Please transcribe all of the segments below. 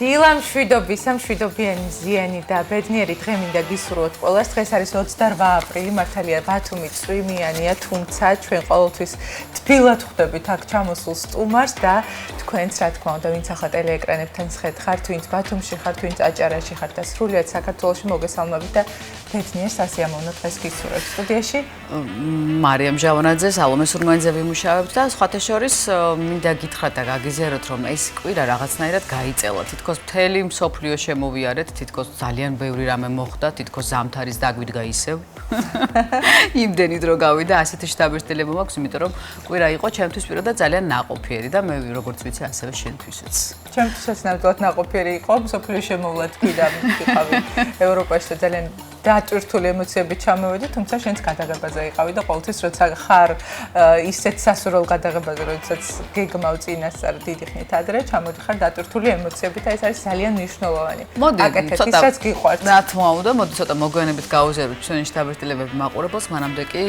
დილა მშვიდობიანი ზიანი და ბედნიერი დღე მინდა გისურვოთ ყველას. დღეს არის 28 აპრილი, მართალია ბათუმი წვიმიანია, თუმცა ჩვენ ყოველთვის თბილად ხვდებით აქ ჩამოსულ სტუმარს და თქვენც რა თქმა უნდა, ვინც ახლა ტელეეკრანებთან ხართ, ვინც ბათუმში ხართ, ვინც აჭარაში ხართ და სრულიად საქართველოში მოგესალმებით და ბედნიერ სასიამოვნო დღეს გისურვებთ. სტუდიაში მარიამ ჟავანაძე, სალომე სურმანიძე ვიმუშავებთ და სხვათა შორის მინდა გითხრათ და გაგიზიაროთ, რომ ეს კვირა რაღაცნაირად გაიწელა. თითქოს მთელი მსოფლიო შემოვიარეთ, თითქოს ძალიან ბევრი რამე მოხდა, თითქოს ზამთარის დაგვიდგა ისევ. იმდენი დრო გავიდა, ასეთი შთაბეჭდილება მაქვს, იმიტომ რომ კვირა იყო ჩემთვის პირადად ძალიან ნაყოფიერი და მე როგორც ვიცი, ასევე შენთვისაც. ჩემთვისაც ნამდვილად ნაყოფიერი იყო, მსოფლიო შემოვლა თქვი და ვიყავი ევროპაში და ძალიან დატვირთული ემოციებით ჩამოვედი, თუმცა შენც გადაღებაზე იყავი და ყოველთვის როცა ხარ ისეთ სასურველ გადაღებაზე, როდესაც გეგმავ წინასწარ დიდი ხნით ადრე, ჩამოდიხარ დატვირთული ემოციებით და ეს არის ძალიან მნიშვნელოვანი. აკეთეთ ის რაც გიყვართ. რა თქმა უნდა, მოდი ცოტა მოგვიანებით გავუზიაროთ ჩვენი შთაბეჭდილებები მაყურებელს, მანამდე კი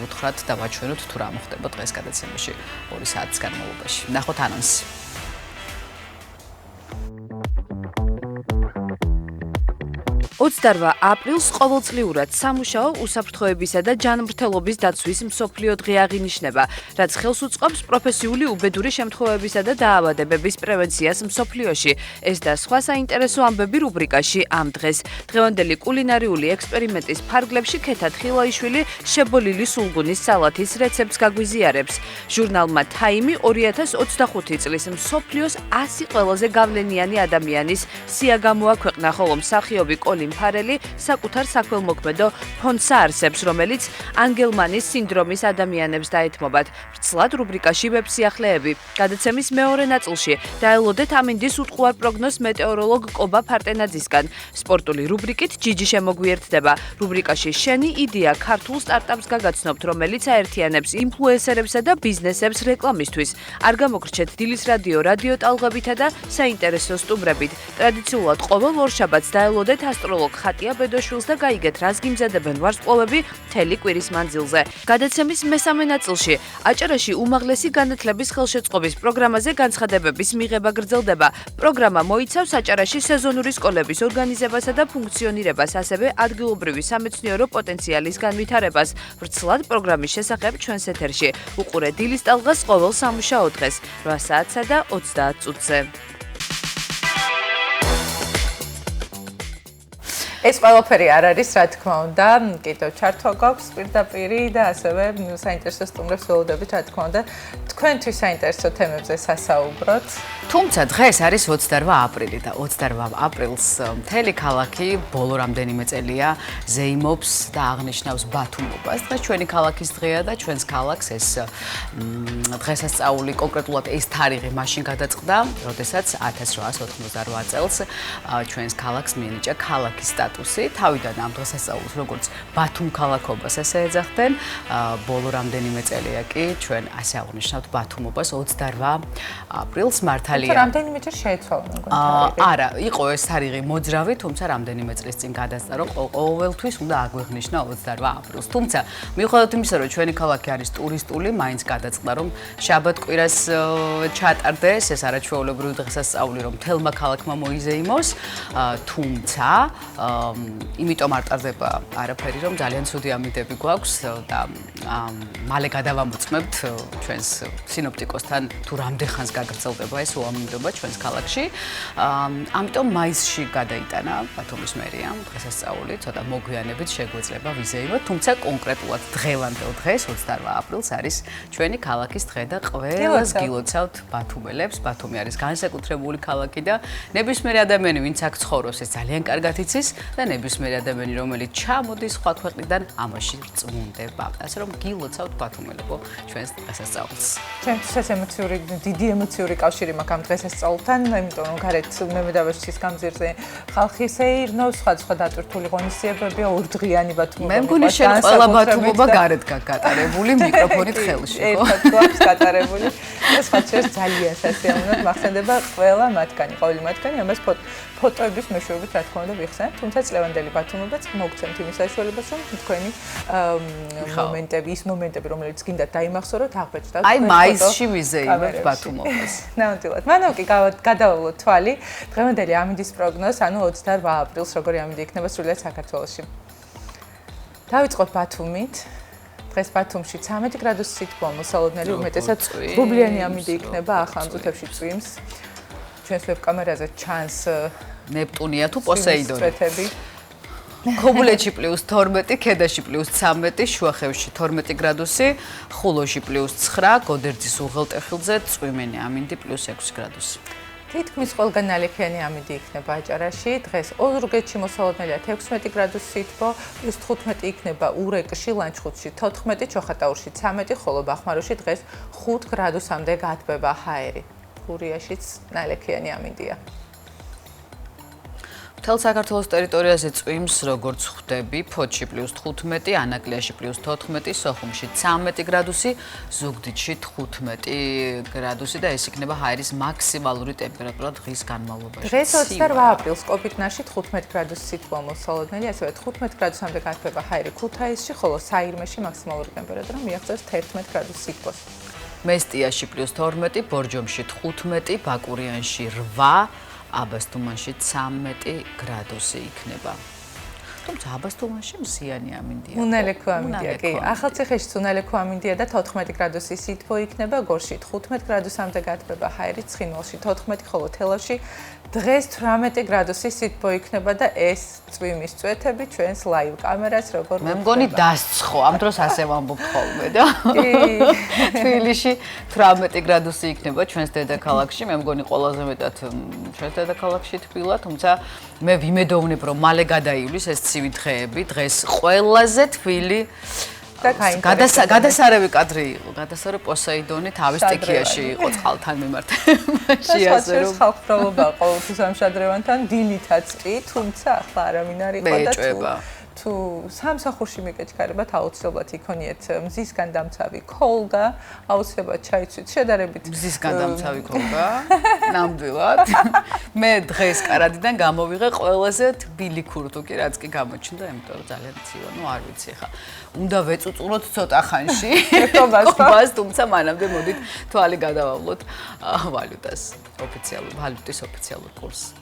უთხრათ და ვაჩვენოთ თუ რა მოხდება დღეს გადაცემაში 2 საათის განმავლობაში. ნახოთ ანონსი. 28 აპრილს ყოველწლიურად სამუშაო უსაფრთხოებისა და ჯანმრთელობის დაცვის მსოფლიო დღე აღინიშნება, რაც ხელს უწყობს პროფესიული უბედური შემთხვევებისა და დაავადებების პრევენციას მსოფლიოში. ეს და სხვა საინტერესო ამბები რუბრიკაში ამ დღეს. დღევანდელი კულინარიული ექსპერიმენტის ფარგლებში ქეთა თხილაიშვილი შებოლილი სულღუნის სალათის რეცეპტს გაგვიზიარებს. ჟურნალმა Time 2025 წლის მსოფლიოს 100 ყველაზე გავლენიანი ადამიანის სია გამოაქვეყნა, ხოლო მსახიობი კოლინ ფარელი საკუთარ საქველმოქმედო ფონდს აარსებს, რომელიც ანგელმანის სინდრომის ადამიანებს დაეთმობათ. ვრცლად რუბრიკაში ვებსიახლეები. გადაცემის მეორე ნაწილში დაელოდეთ ამინდის უტყუარ პროგნოზს მეტეოროლოგ კობა ფარტენაძისგან. სპორტული რუბრიკით ჯიჯი შემოგვიერთდება. რუბრიკაში შენი იდეა ქართულ სტარტაპს გაგაცნობთ, რომელიც აერთიანებს ინფლუენსერებსა და ბიზნესებს რეკლამისთვის. არ გამოგრჩეთ დილის რადიო ტალღებითა და საინტერესო სტუმრებით. ტრადიციულად ყოველ ორშაბათს დაელოდეთ ასტროლოგ ხატია ბედოშვილს და გაიგეთ, რას გიმზადებენ ვარსკვლავები მთელი კვირის მანძილზე. გადაცემის მესამე ნაწილში აჭარაში უმაღლესი განათლების ხელშეწყობის პროგრამაზე განცხადებების მიღება გრძელდება. პროგრამა მოიცავს აჭარაში სეზონური სკოლების ორგანიზებასა და ფუნქციონირებას, ასევე ადგილობრივი სამეცნიერო პოტენციალის განვითარებას. ვრცლად პროგრამის შესახებ ჩვენს ეთერში. უყურე დილის ტალღას ყოველ სამუშაო დღეს 8 საათსა და 30 წუთზე. ეს ყველაფერი არ არის, რა თქმა უნდა, კიდევ ჩართვა გვაქვს პირდაპირი და ასევე საინტერესო სტუმრებს ველოდებით, რა თქმა უნდა, თქვენთვის საინტერესო თემებზე სასაუბროთ. თუმცა დღეს არის 28 აპრილი და 28 აპრილს მთელი ქალაქი ბოლო რამდენიმე წელია ზეიმობს და აღნიშნავს ბათუმობას. დღეს ჩვენი ქალაქის დღეა და ჩვენს ქალაქს ეს დღესასწაული, კონკრეტულად ეს თარიღი მაშინ გადაწყდა, როდესაც 1898 წელს ჩვენს ქალაქს მიენიჭა ქალაქის სტატუსი. თავიდან ამ დღესასწაულს როგორც ბათუმ ქალაქობას ესე ეძახდნენ, ბოლო რამდენიმე წელია კი ჩვენ ასე აღნიშნავთ ბათუმობას 28 აპრილს მართალია. რამდენიმეჯერ შეეცვალა თარიღი? არა, იყო ეს თარიღი მოძრავი, თუმცა რამდენიმე წლის წინ გადასცა, რომ ყოველთვის უნდა აგვეღნიშნა 28 აპრილს. თუმცა მიუხედავად იმისა, რომ ჩვენი ქალაქი არის ტურისტული, მაინც გადაწყდა, რომ შაბათ-კვირას ჩატარდეს ეს არაჩვეულებრივი დღესასწაული, რომ მთელმა ქალაქმა მოიზეიმოს, თუმცა იმიტომ არ ტარდება არაფერი, რომ ძალიან ცუდი ამიტები გვაქვს და მალე გადავამოწმებთ ჩვენს სინოპტიკოსთან თუ რამდენ ხანს გაგრძელდება ეს უამინდობა ჩვენს ქალაქში. ამიტომ მაისში გადაიტანა ბათუმის მერიამ დღესასწაული, ცოტა მოგვიანებით შეგვეძლება ვიზეიმოთ, თუმცა კონკრეტულად დღევანდელ დღეს 28 აპრილს არის ჩვენი ქალაქის დღე და ყველას გილოცავთ ბათუმელებს. ბათუმი არის განსაკუთრებული ქალაქი და ნებისმიერი ადამიანი, ვინც აქ ცხოვრობს, ეს ძალიან კარგად იცის და ნებისმიერი ადამიანი, რომელიც ჩამოდის სხვა ქვეყნიდან, ამაში წმუნდება. ასე რომ გილოცავთ ბათუმელებო ჩვენს დღესასწაულს. ჩემთვის დიდი ემოციური კავშირი მაქვს ამ დღესასწაულთან, იმიტომ რომ გარეთ მემედავეშჩის გამზირზე ხალხი სეირნობს, სხვადასხვა დატვირთული ღონისძიებებია, ორდღიანი ბათუმობა. მე მგონი შენ ყველა ბათუმობა გარეთ გაკატარებული მიკროფონით ხელში, ხო? ერთად გვაქვს გატარებული და სხვათა ძალიან სასიამოვნოდ მახსენდება ყველა მათგანი, ყოველი მათგანი, ამას ფოტოების მეშვეობით რა თქმა უნდა ვიხსენებ, თუმცა თუმცა წლევანდელი ბათუმობაც მოგცემთ იმის საშუალებას, რომ თქვენი მომენტები, ის მომენტები, რომელიც გინდათ დაიმახსოვროთ, აღბეჭდავთ. აი მაისში ვიზეიმებთ ბათუმობას. ნამდვილად. მანამ კი გადავავლოთ თვალი დღევანდელი ამინდის პროგნოზს, ანუ 28 აპრილს როგორი ამინდი იქნება სრულიად საქართველოში. დავიწყოთ ბათუმით. დღეს ბათუმში 13 გრადუსი სითბოა მოსალოდნელი, უმეტესად ღრუბლიანი ამინდი იქნება, ახლა ამ წუთებში წვიმს. ჩვენს ვებკამერაზე ჩანს ნეპტუნია თუ პოსეიდონი. წვეთები. ქობულეთში +12, ქედაში +13, შუახევში 12 გრადუსი, ხულოში +9, გოდერძის უღელტეხილზე წვიმენი ამინდი +6 გრადუსი. თითქმის ყველგან ნალექიანი ამინდი იქნება აჭარაში. დღეს ოზურგეთში მოსალოდნელია 16 გრადუსი სითბო, +15 იქნება ურეკში, ლანჩხუთში 14, ჩოხატაურში 13, ხოლო ბახმაროში დღეს 5 გრადუსამდე გათბება ჰაერი. გურიაშიც ნალექიანი ამინდია. მთელ საქართველოს ტერიტორიაზე წვიმს, როგორც ხვდები, ფოთში +15, ანაკლიაში +14, სოხუმში 13 გრადუსი, ზუგდიდში 15 გრადუსი და ეს იქნება ჰაერის მაქსიმალური ტემპერატურა დღის განმავლობაში. დღეს 28 აპრილს კოპიტნაში 15 გრადუსი სითბოა მოსალოდნელი, ასევე 15 გრადუსამდე გათბება ჰაერი ქუთაისში, ხოლო საირმეში მაქსიმალური ტემპერატურა მიაღწევს 11 გრადუს სითბოს. მესტიაში +12, ბორჯომში 15, ბაკურიანში 8, აბასთუმანში 13 გრადუსი იქნება. თუმცა აბასთუმანში მზიანი ამინდია. უნალექო ამინდია, კი. ახალციხეში უნალექო ამინდია და 14 გრადუსი სითბო იქნება, გორში 15 გრადუსამდე გათბება ჰაერი, ცხინვალში 14, ხოლო თელავში დღეს 18 გრადუსი სითბო იქნება და ეს წვიმის წვეთები ჩვენს ლაივ კამერას როგორ მე მგონი დასცხო, ამ დროს ასე ვამბობ ხოლმე და თბილისში 18 გრადუსი იქნება ჩვენს დედაქალაქში, მე მგონი ყველაზე მეტად ჩვენს დედაქალაქში თბილა, თუმცა მე ვიმედოვნებ, რომ მალე გადაივლის ეს ცივი დღეები, დღეს ყველაზე თბილი გადასარევი კადრი იყო, გადასარე პოსეიდონი თავის სტიქიაში იყო წყალთან მიმართებაში, ასე რომ ხალხმრავლობა ყოველთვის ამშადრევანთან დილითაც კი, თუმცა ახლა არავინ არ იყო და თუ სამსახურში მიკეჩქარებათ, აუცილებლად იქონიეთ მზისგან დამცავი ქოლგა, აუცილებლად ჩაიცვით შედარებით მზისგან დამცავი ქოლგა, ნამდვილად. მე დღეს კარადიდან გამოვიღე ყველაზე თბილი ქურთუკი, რაც კი გამოჩნდა, იმიტომ რომ ძალიან ცივა, ნუ არ ვიცი ხა. უნდა ვეწუწუნოთ ცოტა ხანში კომბას, თუმცა მანამდე მოდით თვალი გადავავლოთ ვალუტის ოფიციალურ კურსს.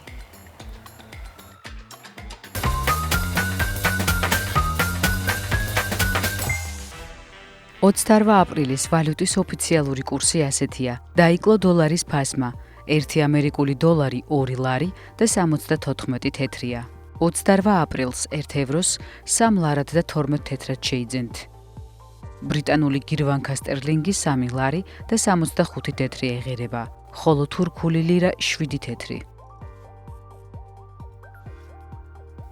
28 აპრილის ვალუტის ოფიციალური კურსი ასეთია. დაიკლო დოლარის ფასმა. 1 ამერიკული დოლარი 2 ლარი და 74 თეთრია. 28 აპრილს 1 ევროს 3 ლარად და 12 თეთრად შეიძენთ. ბრიტანული გირვანქა სტერლინგი 3 ლარი და 65 თეთრი ეღირება, ხოლო თურქული ლირა 7 თეთრი.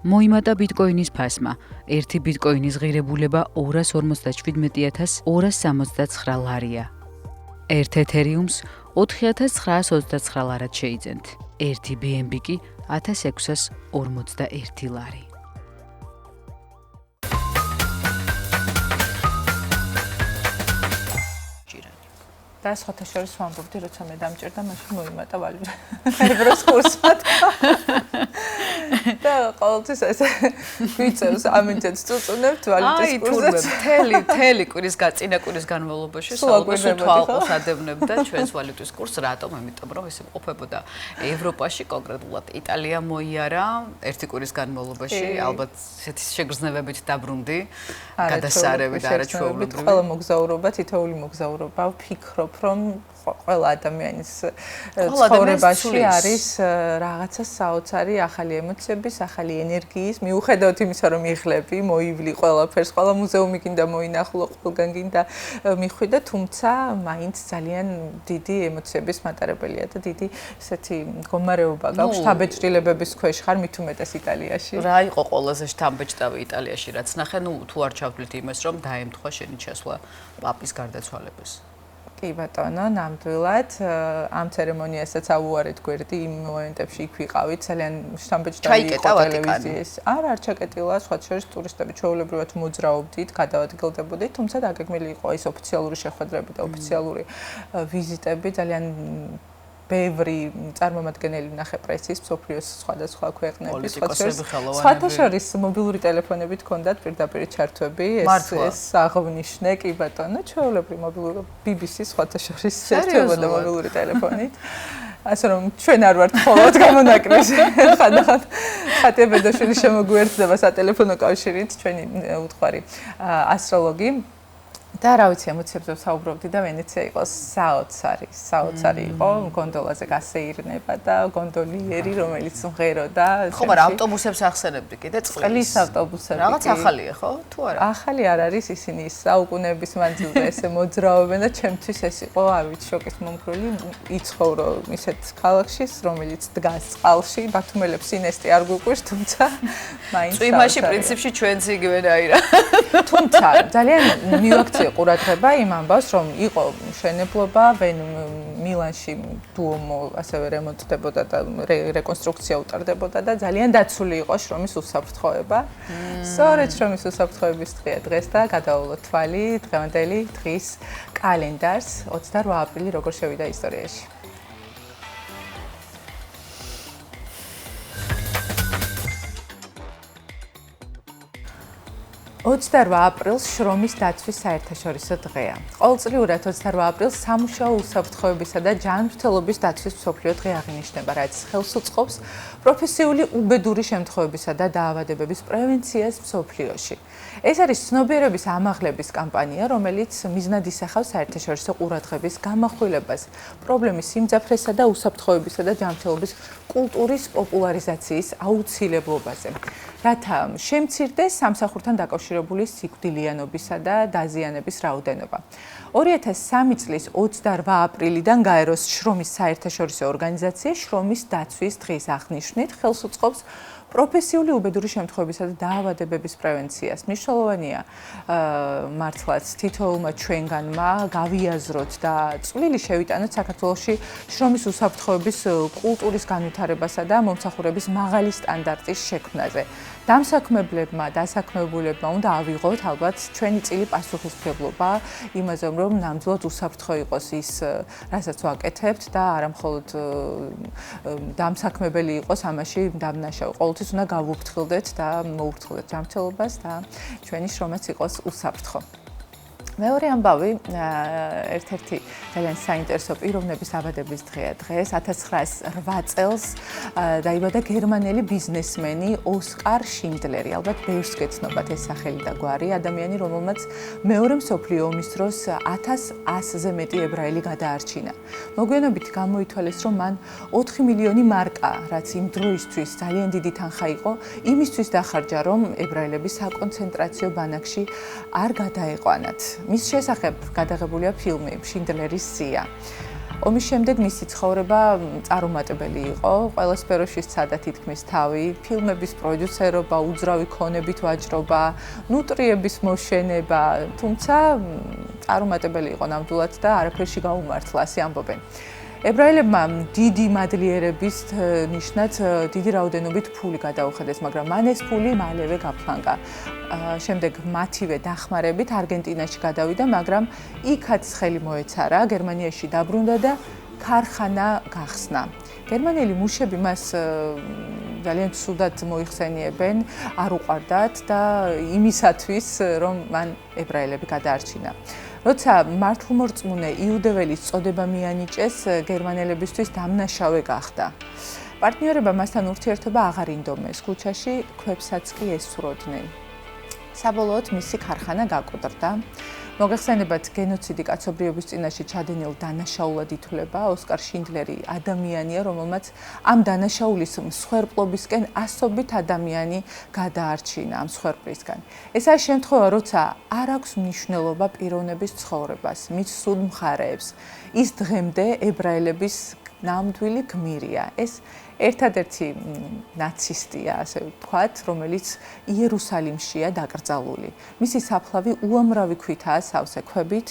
მოიმატა ბიტკოინის ფასმა. 1 ბიტკოინის ღირებულება 257.269 ლარია. 1 ეთერიუმს 4929 ლარად შეიძენთ. 1 BNB კი 1641 ლარი. და სხვათა შორის ვამბობდი, როცა მე დამჭირდა, მაშინ მოიმატა ვალუტა. ევროს კურსმა. და ყოველთვის ესე ვიწევს ამინდებს წუწუნებთ ვალუტის კურსს. თელი კვირის წინა კვირის განმავლობაში საუბრობ თვალყოს ადევნებდა ჩვენს ვალუტის კურსს, რატომ? იმიტომ რომ ეს იმყოფებოდა ევროპაში, კონკრეტულად იტალია მოიარა ერთი კვირის განმავლობაში, ალბათ ესეთი შეგრძნებებით დაბრუნდი, გადასარევით არაჩვეულებრივი. ყველა მოგზაურობა, თითოეული მოგზაურობა ვფიქრობ, რომ ყველა ადამიანის ცხოვრებაში არის რაღაცა საოცარი ახალი ემოციების, ახალი ენერგიის, მიუხედავად იმისა, რომ იღლები, მოივლი ყველაფერს, ყველა მუზეუმი გინდა მოინახულო, ყველგან გინდა მიხვიდე, თუმცა მაინც ძალიან დიდი ემოციების მატარებელია და დიდი ესეთი მდგომარეობა გაქვს შთაბეჭდილებების ქვეშ ხარ, მით უმეტეს იტალიაში. რა იყო ყველაზე შთამბეჭდავი იტალიაში, რაც ნახე, თუ არ ჩავთვლით იმას, რომ დაემთხვა შენი ჩასვლა პაპის გარდაცვალებას. კი ბატონო, ნამდვილად ამ ცერემონიასაც ავუარეთ გვერდი იმ მომენტებში იქ ვიყავით, ძალიან შთამბეჭდავი იყო ტელევიზიის. არ ჩაკეტილა, სხვა შორის ტურისტები ჩვეულებრივად მოძრაობდით, გადავადგილდებოდით, თუმცა დაგეგმილი იყო ის ოფიციალური შეხვედრები და ოფიციალური ვიზიტები, ძალიან ბევრი წარმომადგენელი ნახე პრესის, მსოფლიოს სხვადასხვა ქვეყნების, პოლიტიკოსები, ხელოვანები. სხვათა შორის მობილური ტელეფონებით ჰქონდათ პირდაპირ ჩართვები, ეს აღნიშნე, კი ბატონო, ჩვეულებრივი მობილური BBC-ს სხვათა შორის ერთვებოდა მობილური ტელეფონით. ასე რომ ჩვენ არ ვართ მხოლოდ გამონაკლისი. ხანდახან ხატია ბედაშვილი შემოგვიერთდება სატელეფონო კავშირით, ჩვენი უთხარი ასტროლოგი. და რა ვიცი, ემოციებზე ვსაუბრობდი და ვენეცია იყო საოცარი იყო, გონდოლაზე გასეირნება და გონდოლიერი, რომელიც მღეროდა. ხო, მაგრამ ავტობუსებს ახსენებდი კიდე წყლის ავტობუსები. რაღაც ახალია, ხო? თუ არა? ახალი არ არის, ისინი საუკუნეების მანძილზე ესე მოძრაობენ და ჩემთვის ეს იყო, ავით, შოკის მომგვრელი, იცხოვრო ისეთ ქალაქში, რომელიც დგას წყალში, ბათუმელებს სინესტი არ გვიყვირს, თუმცა მაინც წვიმაში პრინციპში ჩვენც იგივენაირა. თუმცა ძალიან მივაქციე ყურადღება იმ ამბავს, რომ იყო მშენებლობა, მილანში დუომო ასევე რემონტდებოდა და რეკონსტრუქცია უტარდებოდა და ძალიან დაცული იყო შრომის უსაფრთხოება. სწორედ შრომის უსაფრთხოების დღეა დღეს და გადავავლოთ თვალი დღევანდელი დღის კალენდარს 28 აპრილი როგორ შევიდა ისტორიაში. 28 აპრილს შრომის დაცვის საერთაშორისო დღეა. ყოველწლიურად 28 აპრილს სამუშაო უსაფრთხოებისა და ჯანმრთელობის დაცვის მსოფლიო დღე აღინიშნება, რაც ხელს უწყობს პროფესიული უბედური შემთხვევებისა და დაავადებების პრევენციას მსოფლიოში. ეს არის ცნობიერების ამაღლების კამპანია, რომელიც მიზნად ისახავს საერთაშორისო ყურადღების გამახვილებას პრობლემის სიმძაფრესა და უსაფრთხოებისა და ჯანმრთელობის კულტურის პოპულარიზაციის აუცილებლობაზე. რათა შემცირდეს სამსახურთან დაკავშირებული სიკვდილიანობისა და დაზიანების რაოდენობა. 2003 წლის 28 აპრილიდან გაეროს შრომის საერთაშორისო ორგანიზაცია შრომის დაცვის დღის აღნიშვნით ხელს უწყობს პროფესიული უბედური შემთხვევებისა და დაავადებების პრევენციას. მნიშვნელოვანია მართლაც თითოეულმა ჩვენგანმა გავიაზროთ და წვლილი შევიტანოთ საქართველოში შრომის უსაფრთხოების კულტურის განვითარებასა და მომსახურების მაღალი სტანდარტის შექმნაზე. დამსაქმებლებმა, დასაქმებულებმა უნდა ავიღოთ ალბათ ჩვენი წილი პასუხისმგებლობა იმაზე, რომ ნამდვილად უსაფრთხო იყოს ის, რასაც ვაკეთებთ და არა მხოლოდ დამსაქმებელი იყოს ამაში დამნაშავე. ყოველთვის უნდა გავუფრთხილდეთ და მოუფრთხილდეთ ჯანმრთელობას და ჩვენი შრომაც იყოს უსაფრთხო. მეორე ამბავი, ერთ-ერთი ძალიან საინტერესო პიროვნების დაბადების დღეა დღეს. 1908 წელს დაიბადა გერმანელი ბიზნესმენი ოსკარ შინდლერი. ალბათ ბევრს გეცნობათ ეს სახელი და გვარი. ადამიანი, რომელმაც მეორე მსოფლიო ომის დროს 1100-ზე მეტი ებრაელი გადაარჩინა. მოგვიანებით გამოითვალეს, რომ მან 4 მილიონი მარკა, რაც იმ დროისთვის ძალიან დიდი თანხა იყო, იმისთვის დახარჯა, რომ ებრაელები საკონცენტრაციო ბანაკში არ გადაეყვანათ. მის შესახებ გადაღებულია ფილმი შინდლერის სია. ომის შემდეგ მისი ცხოვრება წარუმატებელი იყო. ყველა სფეროში სცადა თითქმის თავი, ფილმების პროდიუსერობა, უძრავი ქონებით ვაჭრობა, ნუტრიების მოშენება, თუმცა წარუმატებელი იყო ნამდვილად და არაფერში გაუმართლა, ასე ამბობენ. ებრაელებმა დიდი მადლიერების ნიშნად დიდი რაოდენობით ფული გადაუხადეს, მაგრამ მან ეს ფული მალევე გაფლანგა. შემდეგ მათივე დახმარებით არგენტინაში გადავიდა, მაგრამ იქაც ხელი მოეცარა, გერმანიაში დაბრუნდა და ქარხანა გახსნა. გერმანელი მუშები მას ძალიან ცუდად მოიხსენიებენ, არ უყვარდათ და იმისათვის, რომ მან ებრაელები გადაარჩინა. როცა მართლმორწმუნე იუდეველის წოდება მიანიჭეს, გერმანელებისთვის დამნაშავე გახდა. პარტნიორება მასთან ურთიერთობა აღარ ინდომეს, ქუჩაში ქვებსაც კი ესუროდნენ. საბოლოოდ მისი ქარხანა გაკოდრდა. მოგეხსენებათ გენოციდი კაცობრიობის წინაშე ჩადენილ დანაშაულად ითვლება. ოსკარ შინდლერი ადამიანია, რომელმაც ამ დანაშაულის მსხვერპლობისკენ ასობით ადამიანი გადაარჩინა ამ მსხვერპლისგან. ეს არის შემთხვევა, როცა არ აქვს მნიშვნელობა პიროვნების ცხოვრებას, მის სულ მხარეებს. ის დღემდე ებრაელების ნამდვილი გმირია. ეს ერთადერთი ნაცისტია, ასე ვთქვათ, რომელიც იერუსალიმშია დაკრძალული. მისი საფლავი უამრავი ქვითაა სავსე ქვებით,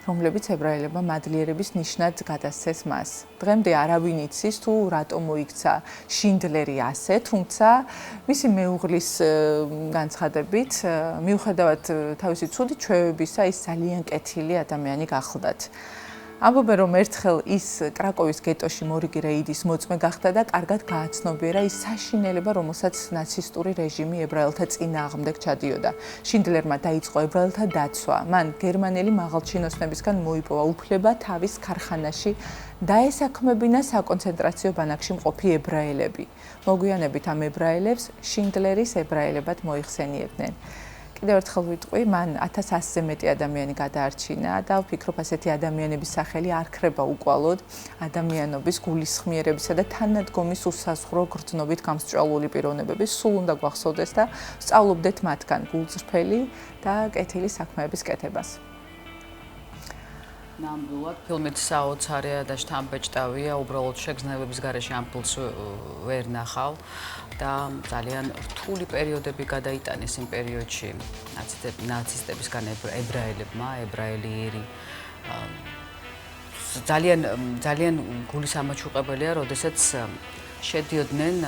რომლებიც ებრაელებმა მადლიერების ნიშნად გადასცეს მას. დღემდე არავინ იცის თუ რატომ მოიქცა შინდლერი ასე, თუმცა მისი მეუღლის განცხადებით, მიუხედავად თავისი ცუდი ჩვევებისა, ის ძალიან კეთილი ადამიანი გახლდათ. ამბობენ, რომ ერთხელ ის კრაკოვის გეტოში მორიგი რეიდის მოწმე გახდა და კარგად გააცნობიერა ის საშინელება, რომელსაც ნაცისტური რეჟიმი ებრაელთა წინააღმდეგ ჩადიოდა. შინდლერმა დაიწყო ებრაელთა დაცვა. მან გერმანელი მაღალჩინოსნებისგან მოიპოვა უფლება თავის ქარხანაში დაესაქმებინა საკონცენტრაციო ბანაკში მყოფი ებრაელები. მოგვიანებით ამ ებრაელებს შინდლერის ებრაელებად მოიხსენიებდნენ. კიდევ ერთხელ ვიტყვი, მან 1100-ზე მეტი ადამიანი გადაარჩინა და ვფიქრობ, ასეთი ადამიანების სახელი არ ქრება უკვალოდ ადამიანობის გულისხმიერებისა და თანადგომის უსაზღვრო გრძნობით გამსჭვალული პიროვნებების სულ უნდა გვახსოვდეს და სწავლობდეთ მათგან გულწრფელი და კეთილი საქმეების კეთებას. ნამდვილად ფილმით საოცარია და შთამბეჭდავია, უბრალოდ შეგრძნებების გარეშე ამ ფილმს ვერ ნახავ და ძალიან რთული პერიოდები გადაიტანეს იმ პერიოდში ნაცისტებისგან ებრაელებმა, ებრაელიერი ძალიან გულის ამაჩუყებელია, როდესაც შედიოდნენ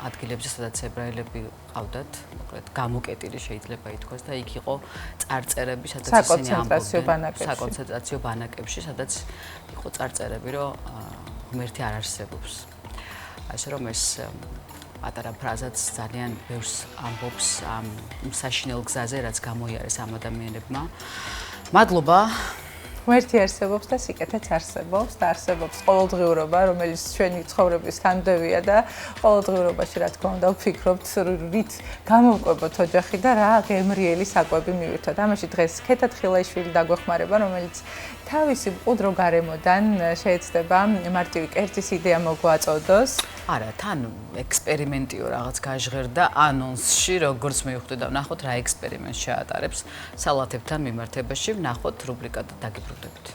ადგილებზე, სადაც ებრაელები ყავდათ, მოკლედ გამოკეტილი შეიძლება ითქვას და იქ იყო წარწერები, სადაც ისინი ამბობდნენ საკონცენტრაციო ბანაკებში, სადაც იყო წარწერები, რომ ღმერთი არ არსებობს. ასე რომ ეს პატარა ფრაზაც ძალიან ბევრს ამბობს ამ საშინელ გზაზე, რაც გამოიარეს ამ ადამიანებმა. მადლობა. ღმერთი არსებობს და სიკეთეც არსებობს და არსებობს ყოველდღიურობა, რომელიც ჩვენი ცხოვრების თანმდევია და ყოველდღიურობაში, რა თქმა უნდა, ვფიქრობთ, რით გამოვკვებოთ ოჯახი და რა გემრიელი საკვები მივირთოთ. ამაში დღეს ქეთა თხილაიშვილი დაგვეხმარება, რომელიც თავისი მყუდრო გარემოდან შეეცდება მარტივი კერძის იდეა მოგვაწოდოს. არა, თან ექსპერიმენტიო რაღაც გაჟღერდა ანონსში, როგორც მივხვდი და ვნახოთ რა ექსპერიმენტს შეატარებს სალათებთან მიმართებაში, ვნახოთ რუბრიკა და დაგიბრუნდებით.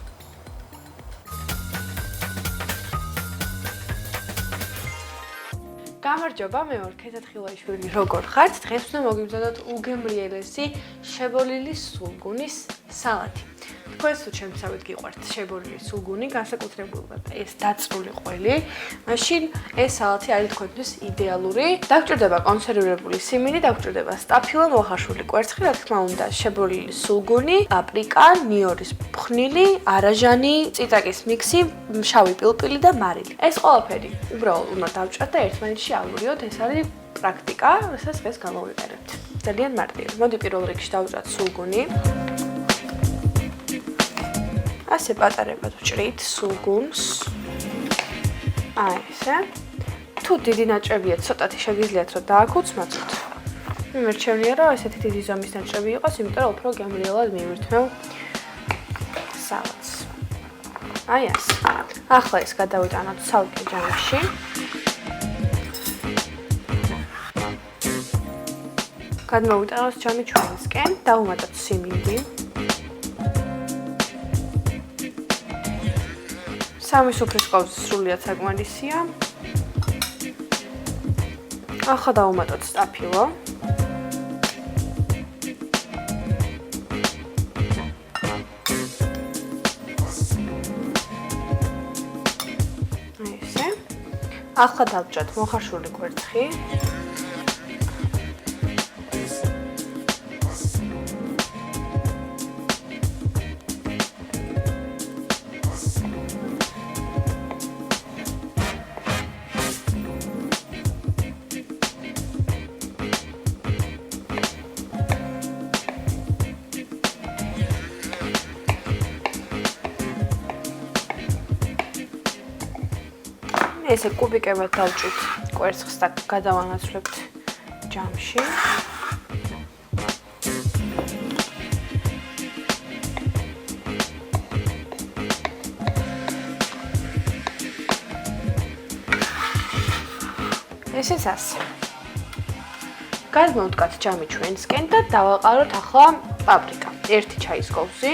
გამარჯობა, მე ვარ ქეთა თხილაიშვილი. როგორ ხართ? დღეს უნდა მოგიბრძოდოთ უგემრიელესი შებოლილი სულგუნის სალათი. თქვენ თუ შემცავით გიყვართ შებოლილი სულგუნი, განსაკუთრებულად ეს დაწრული ყველი, მაშინ ეს სალათი არის თქვენთვის იდეალური. დაგჭირდება კონსერვირებული სიმინდი, დაგჭირდება სტაფილო, მოხარშული კვერცხი, რა თქმა უნდა, შებოლილი სულგუნი, პაპრიკა, ნიორის ფხვნილი, არაჟანი, წიწაკის მიქსი, შავი პილპილი და მარილი. ეს ყველაფერი უბრალოდ უნდა დავჭრათ და ერთმანეთში ავურიოთ. ეს არის პრაქტიკა, რასაც დღეს გამოვიყენებთ. ძალიან მარტივი. მოდი პირველ რიგში დავჭრათ სულგუნი. ასე პატარებად ვჭრით სულგუნს. აი ესე. თუ დიდი ნაჭრებია, ცოტათი შეგიძლიათ რომ დააქუცმაცოთ. მიმერჩევნია რომ ესეთი დიდი ზომის ნაჭრები იყოს, იმიტომ რომ უფრო გემრიელად მივირთმევ სალათს. აი ასე. ახლა ეს გადავიტანოთ ცალკე ჯამში. გადმოვიტანოთ ჯამი ჩვენისკენ, დავუმატოთ სიმინდი. სამი სუფრის ყოფს სრულიად საკმარისია. ახლა დავუმატოთ სტაფილო. აი ესე. ახლა დავჭრათ მოხარშული კვერცხი. ესე კუბიკებად დავჭრით კვერცხს და გადავანაცვლებთ ჯამში. ესეც ასე. გადმოვდგათ ჯამი ჩვენსკენ და დავაყაროთ ახლა პაპრიკა. 1 ჩაის კოვზი.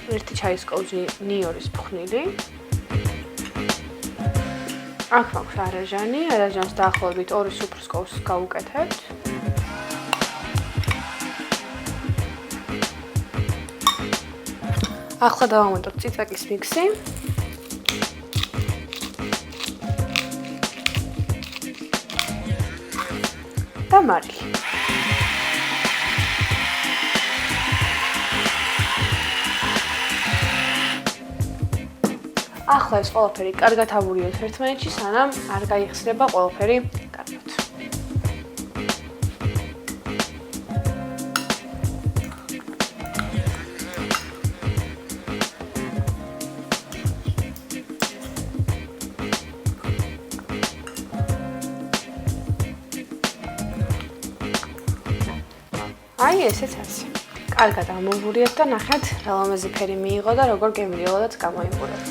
1 ჩაის კოვზი ნიორის ფხვნილი. აქ მაქვს არაჟანი, არაჟანს დაახლოებით 2 სუფრის კოვს გავუკეთებთ. ახლა დავამატოთ წიწაკის მიქსი. და მარილი. ახლა ეს ყველაფერი კარგად ავურიოთ ერთმანეთში, სანამ არ გაიხსნება ყველაფერი კარგად. აი ესეც არის. კარგად ამოვურიეთ და ნახეთ, რა ლამაზი ფერი მიიღო და როგორ გემრიელადაც გამოიყურეთ.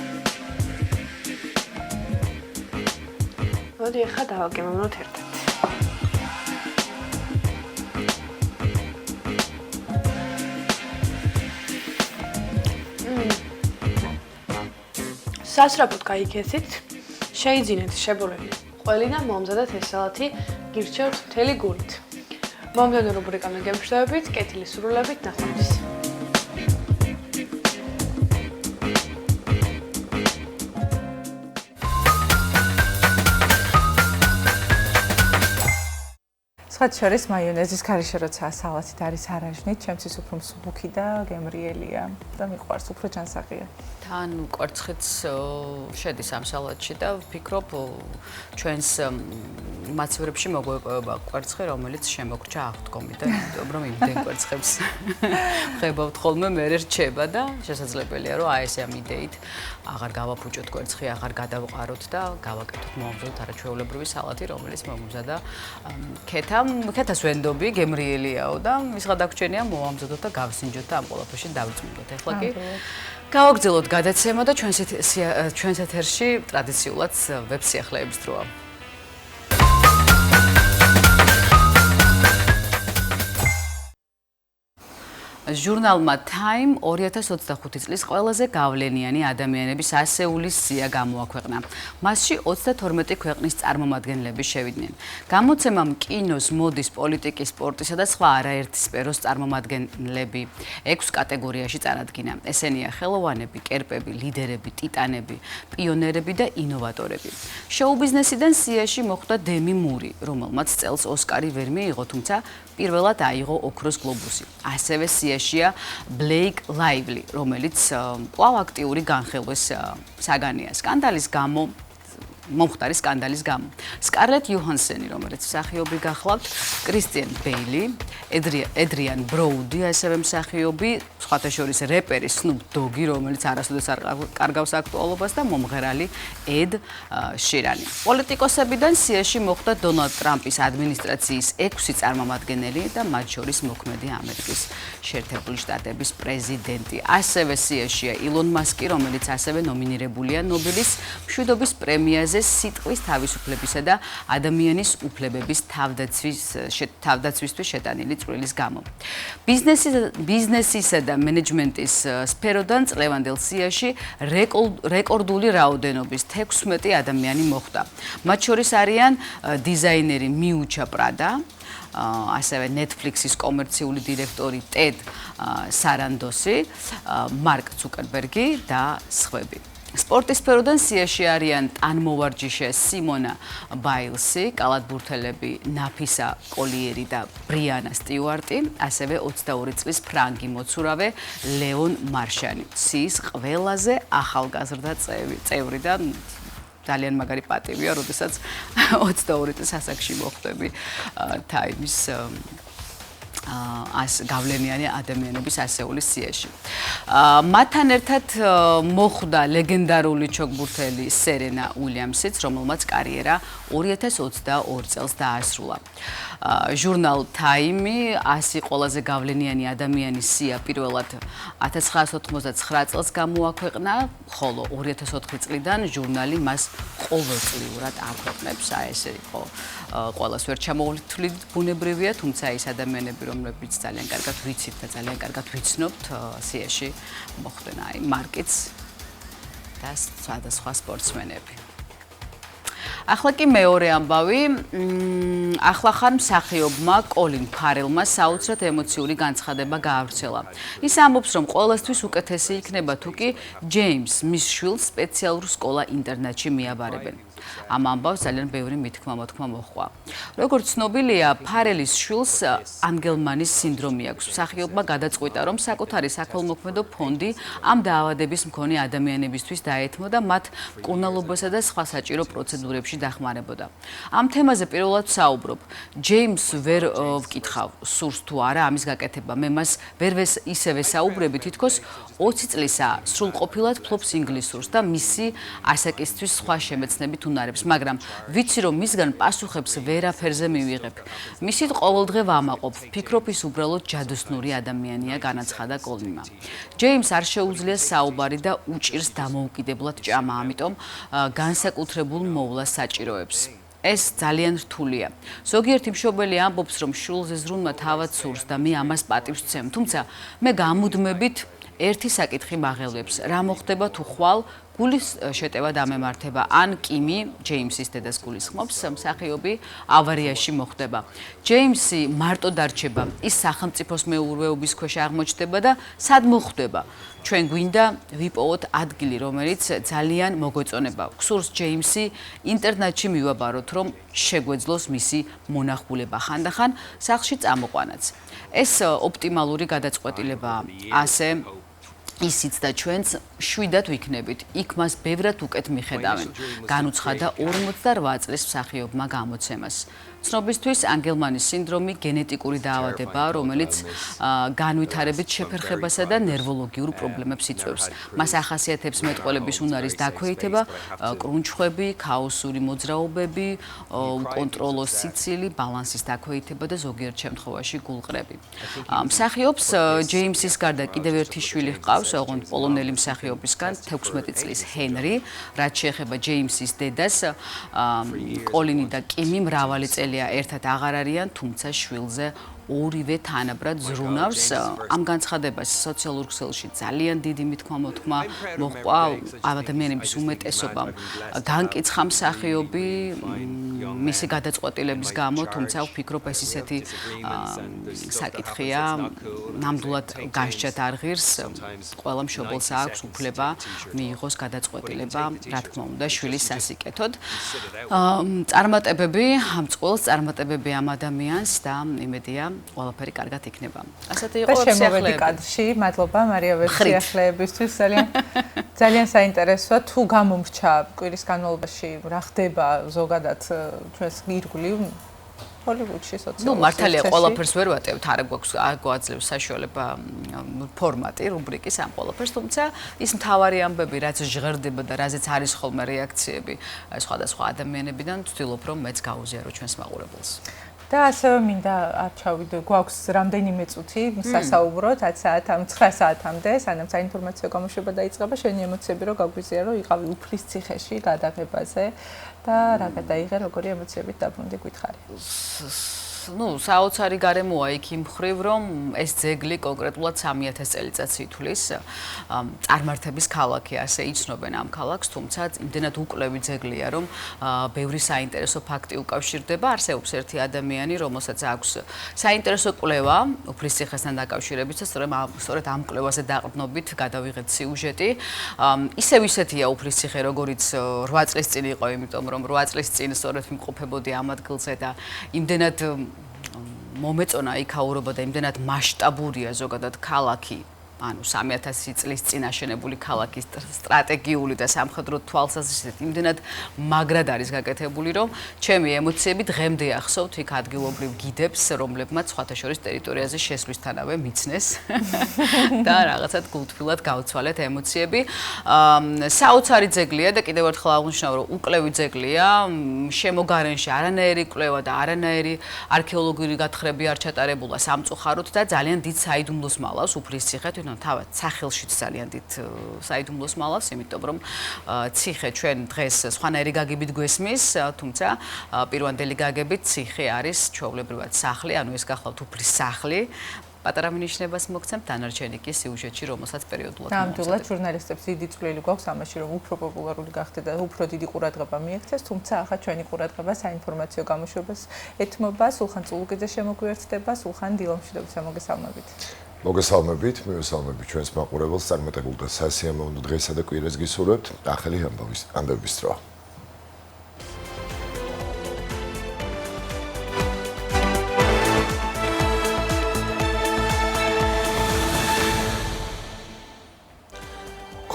მოდი ახლა დავაგემოვნოთ ერთად. სასწრაფოდ გაიქესით, შეიძინეთ შებოლილი ყველი და მომზადეთ ეს სალათი, გირჩევთ მთელი გულით. მომდევნო რუბრიკამდე გემშვიდობებით, კეთილი სურვილებით, ნახვამდის. სხვათა შორის მაიონეზის ქარიშე როცა სალათით არის არაჟნით, ჩემთვის უფრო მსუბუქი და გემრიელია და მიყვარს, უფრო ჯანსაღია. თან კვერცხიც შედის ამ სალათში და ვფიქრობ ჩვენს მაცევრებში მოგვეყვება კვერცხი, რომელიც შემოგრჩა აღდგომიდან, იმიტომ რომ იმდენ კვერცხებს ხებავთ ხოლმე, მე რჩება და შესაძლებელია რომ აი ესე ამ იდეით აღარ გავაფუჭოთ კვერცხი, აღარ გადავყაროთ და გავაკეთოთ მომზადოთ არაჩვეულებრივი სალათი, რომელიც მომზადა ქეთას ვენდობი, გემრიელიაო და ის გადაგჩენია მოვამზადოთ და გავსინჯოთ და ამ ყველაფერში დავწმუნდოთ. ეხლა კი გავაგრძელოთ გადაცემა და ჩვენს ეთერში ტრადიციულად ვებსიახლეების დროა. ჟურნალმა Time 2025 წლის ყველაზე გავლენიანი ადამიანების ასეულის სია გამოაქვეყნა. მასში 32 ქვეყნის წარმომადგენლები შევიდნენ. გამოცემამ კინოს, მოდის, პოლიტიკის, სპორტისა და სხვა არაერთი სფეროს წარმომადგენლები 6 კატეგორიაში წარადგინა. ესენია ხელოვანები, კერპები, ლიდერები, ტიტანები, პიონერები და ინოვატორები. შოუ-ბიზნესიდან სიაში მოხვდა დემი მური, რომელმაც წელს ოსკარი ვერ მიიღო, თუმცა პირველად აიღო ოქროს გლობუსი. ასევე სიაშია ბლეიკ ლაივლი, რომელიც კვლავ აქტიური განხილვის საგანია სკანდალის გამო. მომხდარი სკანდალის გამო. სკარლეტ იოჰანსენი, რომელიც მსახიობი გახლავთ, კრისტიან ბეილი, ედრიან ბროუდი, ასევე მსახიობი, სხვათა შორის რეპერი სნუპ დოგი, რომელიც არასოდეს არ კარგავს აქტუალობას და მომღერალი ედ შირანი. პოლიტიკოსებიდან სიაში მოხვდა დონალდ ტრამპის ადმინისტრაციის 6 წარმომადგენელი და მათ შორის მოქმედი ამერიკის შეერთებული შტატების პრეზიდენტი. ასევე სიაშია ილონ მასკი, რომელიც ასევე ნომინირებულია ნობელის მშვიდობის პრემიაზე სიტყვის თავისუფლებისა და ადამიანის უფლებების თავდაცვისთვის შეტანილი წვლილის გამო. ბიზნესისა და მენეჯმენტის სფეროდან წლევანდელ სიაში რეკორდული რაოდენობის 16 ადამიანი მოხვდა. მათ შორის არიან დიზაინერი მიუჩა პრადა, ასევე Netflix-ის კომერციული დირექტორი ტედ სარანდოსი, მარკ ცუკერბერგი და სხვები. სპორტის სფეროდან სიაში არიან ტანმოვარჯიშე სიმონა ბაილსი, კალათბურთელები ნაფისა კოლიერი და ბრიანა სტიუარტი, ასევე 22 წლის ფრანგი მოცურავე ლეონ მარშანი, სიის ყველაზე ახალგაზრდა წევრი და ძალიან მაგარი პატივია, როდესაც 22 წლის ასაკში მოხვდები Time-ის გავლენიანი ადამიანების ასეულის სიაში. მათთან ერთად მოხვდა ლეგენდარული ჩოგბურთელი სერენა უილიამსიც, რომელმაც კარიერა 2022 წელს დაასრულა. ჟურნალ Time 100 ყველაზე გავლენიანი ადამიანის სია პირველად 1999 წელს გამოაქვეყნა, ხოლო 2004 წლიდან ჟურნალი მას ყოველწლიურად აქვეყნებს. აი ესე იყო ყველას ვერ ჩამოვლით ბუნებრივია, თუმცა ის ადამიანები, რომლებიც ძალიან კარგად ვიცით და ძალიან კარგად ვიცნობთ, სიაში მოხვდნენ აი მარკეტს და სხვადასხვა სპორტსმენები. ახლა კი მეორე ამბავი, ახლახან მსახიობმა კოლინ ფარელმა საოცრად ემოციური განცხადება გაავრცელა. ის ამბობს, რომ ყველასთვის უკეთესი იქნება თუ კი ჯეიმს მის შვილს სპეციალურ სკოლა-ინტერნატში მიაბარებენ. ამ ამბავს ძალიან ბევრი მithქმა-მოთქმა მოჰყვა. როგორც ცნობილია, ფარელის შვილს ანგელმანის სინდრომი აქვს. მსახიობმა გადაწყვიტა, რომ საკუთარი საქველმოქმედო ფონდი ამ დაავადების მქონე ადამიანებისთვის დაეთმო და მათ მკურნალობასა და სხვა საჭირო პროცედურებში დახმარებოდა. ამ თემაზე პირველად საუბრობ. ჯეიმს ვერ ვკითხავ, სურს თუ არა ამის გაკეთება. მე მას ვერ ისევე საუბრები, თითქოს 20 წლისაა, სრულყოფილად ფლობს ინგლისურს და მისი ასაკისთვის სხვა შემეცნებით უნარებს, მაგრამ ვიცი რომ მისგან პასუხებს ვერაფერზე მივიღებ. მისით ყოველდღე ვამაყობ, ვფიქრობ ის უბრალოდ ჯადოსნური ადამიანია, განაცხადა კოლინმა. ჯეიმს არ შეუძლია საუბარი და უჭირს დამოუკიდებლად ჭამა, ამიტომ განსაკუთრებულ მოვლას საჭიროებს. ეს ძალიან რთულია. ზოგიერთი მშობელი ამბობს, რომ შვილზე ზრუნვა თავად სურს და მე ამას პატივს ვცემ, თუმცა მე გამუდმებით ერთი საკითხი მაღელვებს. რა მოხდება თუ ხვალ გულის შეტევა დამემართება, ან კიმი, ჯეიმსის დედას გულისხმობს, მსახიობი ავარიაში მოხდება. ჯეიმსი მარტო დარჩება, ის სახელმწიფოს მეურვეობის ქვეშ აღმოჩნდება და სად მოხვდება? ჩვენ გვინდა ვიპოვოთ ადგილი, რომელიც ძალიან მოგვეწონება. გსურს ჯეიმსი ინტერნეტში მივაბაროთ, რომ შეგვეძლოს მისი მონახულება. ხანდახან სახლში წამოყვანაც. ეს ოპტიმალური გადაწყვეტილებაა. ასე ისიც და ჩვენც შვიდად ვიქნებით. იქ მას ბევრად უკეთ მიხედავენ. განუცხადა 48 წლის მსახიობმა გამოცემას. ცნობისთვის ანგელმანის სინდრომი გენეტიკური დაავადებაა, რომელიც განვითარებით შეფერხებასა და ნერვოლოგიურ პრობლემებს იწვევს. მას ახასიათებს მეტყველების უნარის დაქვეითება, კრუნჩხვები, ქაოსური მოძრაობები, უკონტროლო სიცილი, ბალანსის დაქვეითება და ზოგიერთ შემთხვევაში გულყრები. მსახიობს ჯეიმსის გარდა კიდევ ერთი შვილი ჰყავს, ოღონდ პოლონელი მსახიობისგან 16 წლის ჰენრი, რაც შეეხება ჯეიმსის დედას, კოლინი და კიმი მრავალი წელი ერთად აღარ არიან, თუმცა შვილზე ორივე თანაბრად ზრუნავს. ამ განცხადებას სოციალურ ქსელში ძალიან დიდი მithქმა-მოთქმა მოჰყვა ადამიანების უმეტესობამ. განკიცხა მსახიობი მისი გადაწყვეტილების გამო, თუმცა ვფიქრობ ეს ისეთი საკითხია, ნამდვილად განსჯათ არ ღირს, ყველა მშობელს აქვს უფლება მიიღოს გადაწყვეტილება, რა თქმა უნდა, შვილის სასიკეთოდ. წარმატებები ამ წყვილს, წარმატებები ამ ადამიანს და იმედია ყველაფერი კარგად იქნება. ასეთი იყო შემოვედი კადრში. მადლობა მარია ვერსიახლეებისთვის. ძალიან საინტერესოა თუ გამომრჩა კვირის განმავლობაში რა ხდება ზოგადად ჩვენს ირგვლივ ჰოლივუდში სოციალურ. მართალია ყველაფერს ვერ ვატევთ, არ გვაძლევს საშუალება ფორმატი, რუბრიკის ამ ყველაფერს, თუმცა ის მთავარი ამბები, რაც ჟღერდება და რაზეც არის ხოლმე რეაქციები სხვადასხვა ადამიანებიდან, ვცდილობ რომ მეც გაუზიარო ჩვენს მაყურებელს. და ასევე მინდა არ ჩავიდო, გვაქვს რამდენიმე წუთი სასაუბროთ 10 საათამდე, 9 საათამდე, სანამ საინფორმაციო გამოშვება დაიწყება, შენი ემოციები რო გაგვიზიარო, იყავი უფლის ციხეში გადაღებაზე და რა გადაიღე, როგორი ემოციებით დაბრუნდი გითხარი. საოცარი გარემოა იქ იმ მხრივ, რომ ეს ძეგლი კონკრეტულად 3000 წელიწადს ითვლის. წარმართების ქალაქი, ასე იცნობენ ამ ქალაქს, თუმცა იმდენად უკლევი ძეგლია, რომ ბევრი საინტერესო ფაქტი უკავშირდება. არსებობს ერთი ადამიანი, რომელსაც აქვს საინტერესო კვლევა უფლის ციხესთან დაკავშირებით, სწორედ ამ კვლევაზე დაყრდნობით გადავიღეთ სიუჟეტი. ისევ ისეთია უფლის ციხე, როგორიც 8 წლის წინ იყო, იმიტომ რომ 8 წლის წინ სწორედ ვიმყოფებოდი ამ ადგილზე და იმდენად მომეწონა იქაურობა და იმდენად მასშტაბურია ზოგადად ქალაქი, ანუ 3000 წლის წინ აშენებული ქალაქის სტრატეგიული და სამხედრო თვალსაზრისით იმდენად მაგრად არის გაკეთებული, რომ ჩემი ემოციები დღემდე ახსოვთ იქ ადგილობრივ გიდებს, რომლებმაც სხვათა შორის ტერიტორიაზე შესვლისთანავე მიცნეს და რაღაცად გულთბილად გავცვალეთ ემოციები. საოცარი ძეგლია და კიდევ ერთხელ აღვნიშნავ, რომ უკლევი ძეგლია, შემოგარენში არანაირი კვლევა და არანაირი არქეოლოგიური გათხრები არ ჩატარებულა სამწუხაროდ და ძალიან დიდ საიდუმლოს მალავს უფლის ციხე, თავად სახელშიც ძალიან დიდ საიდუმლოს მალავს, იმიტომ რომ ციხე ჩვენ დღეს სხვანაირი გაგებით გვესმის, თუმცა პირვანდელი გაგებით ციხე არის ჩვეულებრივად სახლი, ანუ ეს გახლავთ უფლის სახლი. პატარა მინიშნებას მოგცემ დანარჩენი კი სიუჟეტში, რომელსაც პერიოდულად ნამდვილად ჟურნალისტებს დიდი წვლილი გვაქვს ამაში, რომ უფრო პოპულარული გახდე და უფრო დიდი ყურადღება მიექცეს, თუმცა ახლა ჩვენი ყურადღება საინფორმაციო გამოშვებას ეთმობა. სულხან წულუკიძე შემოგვიერთდება, სულხან დილომშვიდობით მოგესალმებით. მოგესალმებით, მივესალმებით ჩვენს მაყურებელს, წარმატებულ და სასიამოვნო დღესა და კვირას გისურვებთ. ახალი ამბების დრო.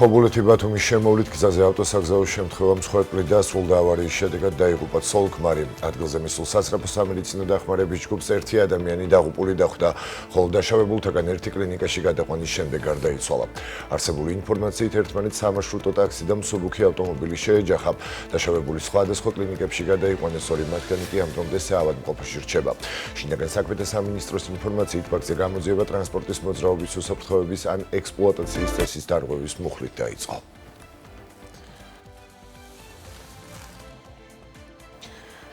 ქობულეთი ბათუმის შემოვლით გზაზე ავტოსაგზაო შემთხვევა მსხვერპლი დასრულდა ავარიის შედეგად დაიღუპა ცოლ-ქმარი. ადგილზე მისულ სასწრაფო სამედიცინო დახმარების ჯგუფს ერთი ადამიანი დაღუპული დახვდა, ხოლო დაშავებულთაგან ერთი კლინიკაში გადაყვანის შემდეგ გარდაიცვალა. არსებული ინფორმაციით ერთმანეთს სამარშრუტო ტაქსი და მსუბუქი ავტომობილი შეეჯახა. დაშავებული სხვადასხვა კლინიკებში გადაიყვანეს, ორი მათგანი კი ამ დრომდე საავადმყოფოში რჩება. შინაგან საქმეთა სამინისტროს ინფორმაციით ფაქტზე გამოძიება ტრანსპორტის მოძრაობის უსაფრთხოების ან ექსპლუატაციის წესის დარღვევის მუხლით დაიწყო.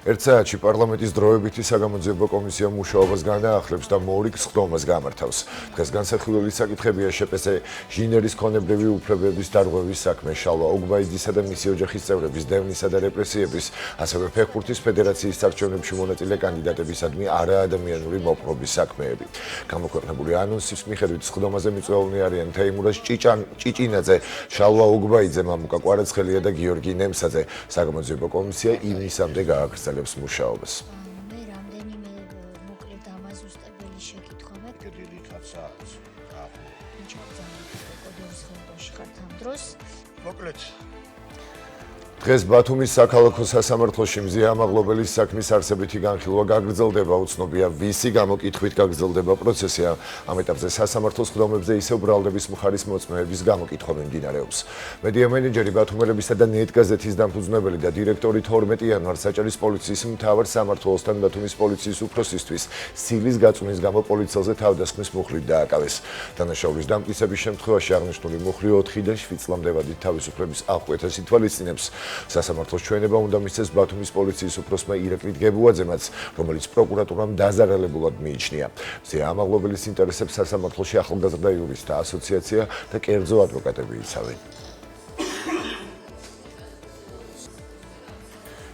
ერთ საათში პარლამენტის დროებითი საგამოძიებო კომისია მუშაობას განაახლებს და მორიგ სხდომას გამართავს. დღეს განსახილველი საკითხებია შპს ჟინერის ქონებრივი უფლებების დარღვევის საქმე, შალვა უგბაიძისა და მისი ოჯახის წევრების დევნისა და რეპრესიების, ასევე ფეხბურთის ფედერაციის არჩევნებში მონაწილე კანდიდატებისადმი არაადამიანური მოპყრობის საქმეები. გამოქვეყნებული ანონსის მიხედვით სხდომაზე მიწვეულნი არიან თეიმურაზ ჭიჭინაძე, შალვა უგბაიძე, მამუკა კვარაცხელია და გიორგი ნემსაძე. საგამოძიებო კომისია ივნისამდე გააგრძელებს მუშაობას. მე რამდენიმე მოკლედ დამაზუსტებელი შეკითხვა მაქვს. მოკლედ დღეს ბათუმის საქალაქო სასამართლოში მზია ამაღლობელის საქმის არსებითი განხილვა გაგრძელდება, უცნობია ვისი გამოკითხვით გაგრძელდება პროცესი. ამ ეტაპზე სასამართლოს სხდომებზე ისევ ბრალდების მხარის მოწმეების გამოკითხვა მიმდინარეობს. მედია მენეჯერი ბათუმელებისა და ნეტ გაზეთის დამფუძნებელი და დირექტორი 12 იანვარს საჭარის პოლიციის მთავარ სამმართველოსთან ბათუმის პოლიციის უფროსისთვის სილის გაწვნის გამო პოლიციელზე თავდასხმის მუხლით დააკავეს. დანაშაულის დამტკიცების შემთხვევაში აღნიშნული მუხლი 4-დან 7 წლამდე თავისუფლების აღკვეთას ითვალისწინებს. სასამართლოს ჩვენება უნდა მისცეს ბათუმის პოლიციის უფროსმა ირაკლი დგებუაძემაც, რომელიც პროკურატურამ დაზარალებულად მიიჩნია. მზია ამაღლობელის ინტერესებს სასამართლოში ახალგაზრდა იურისტთა ასოციაცია და კერძო ადვოკატები იცავენ.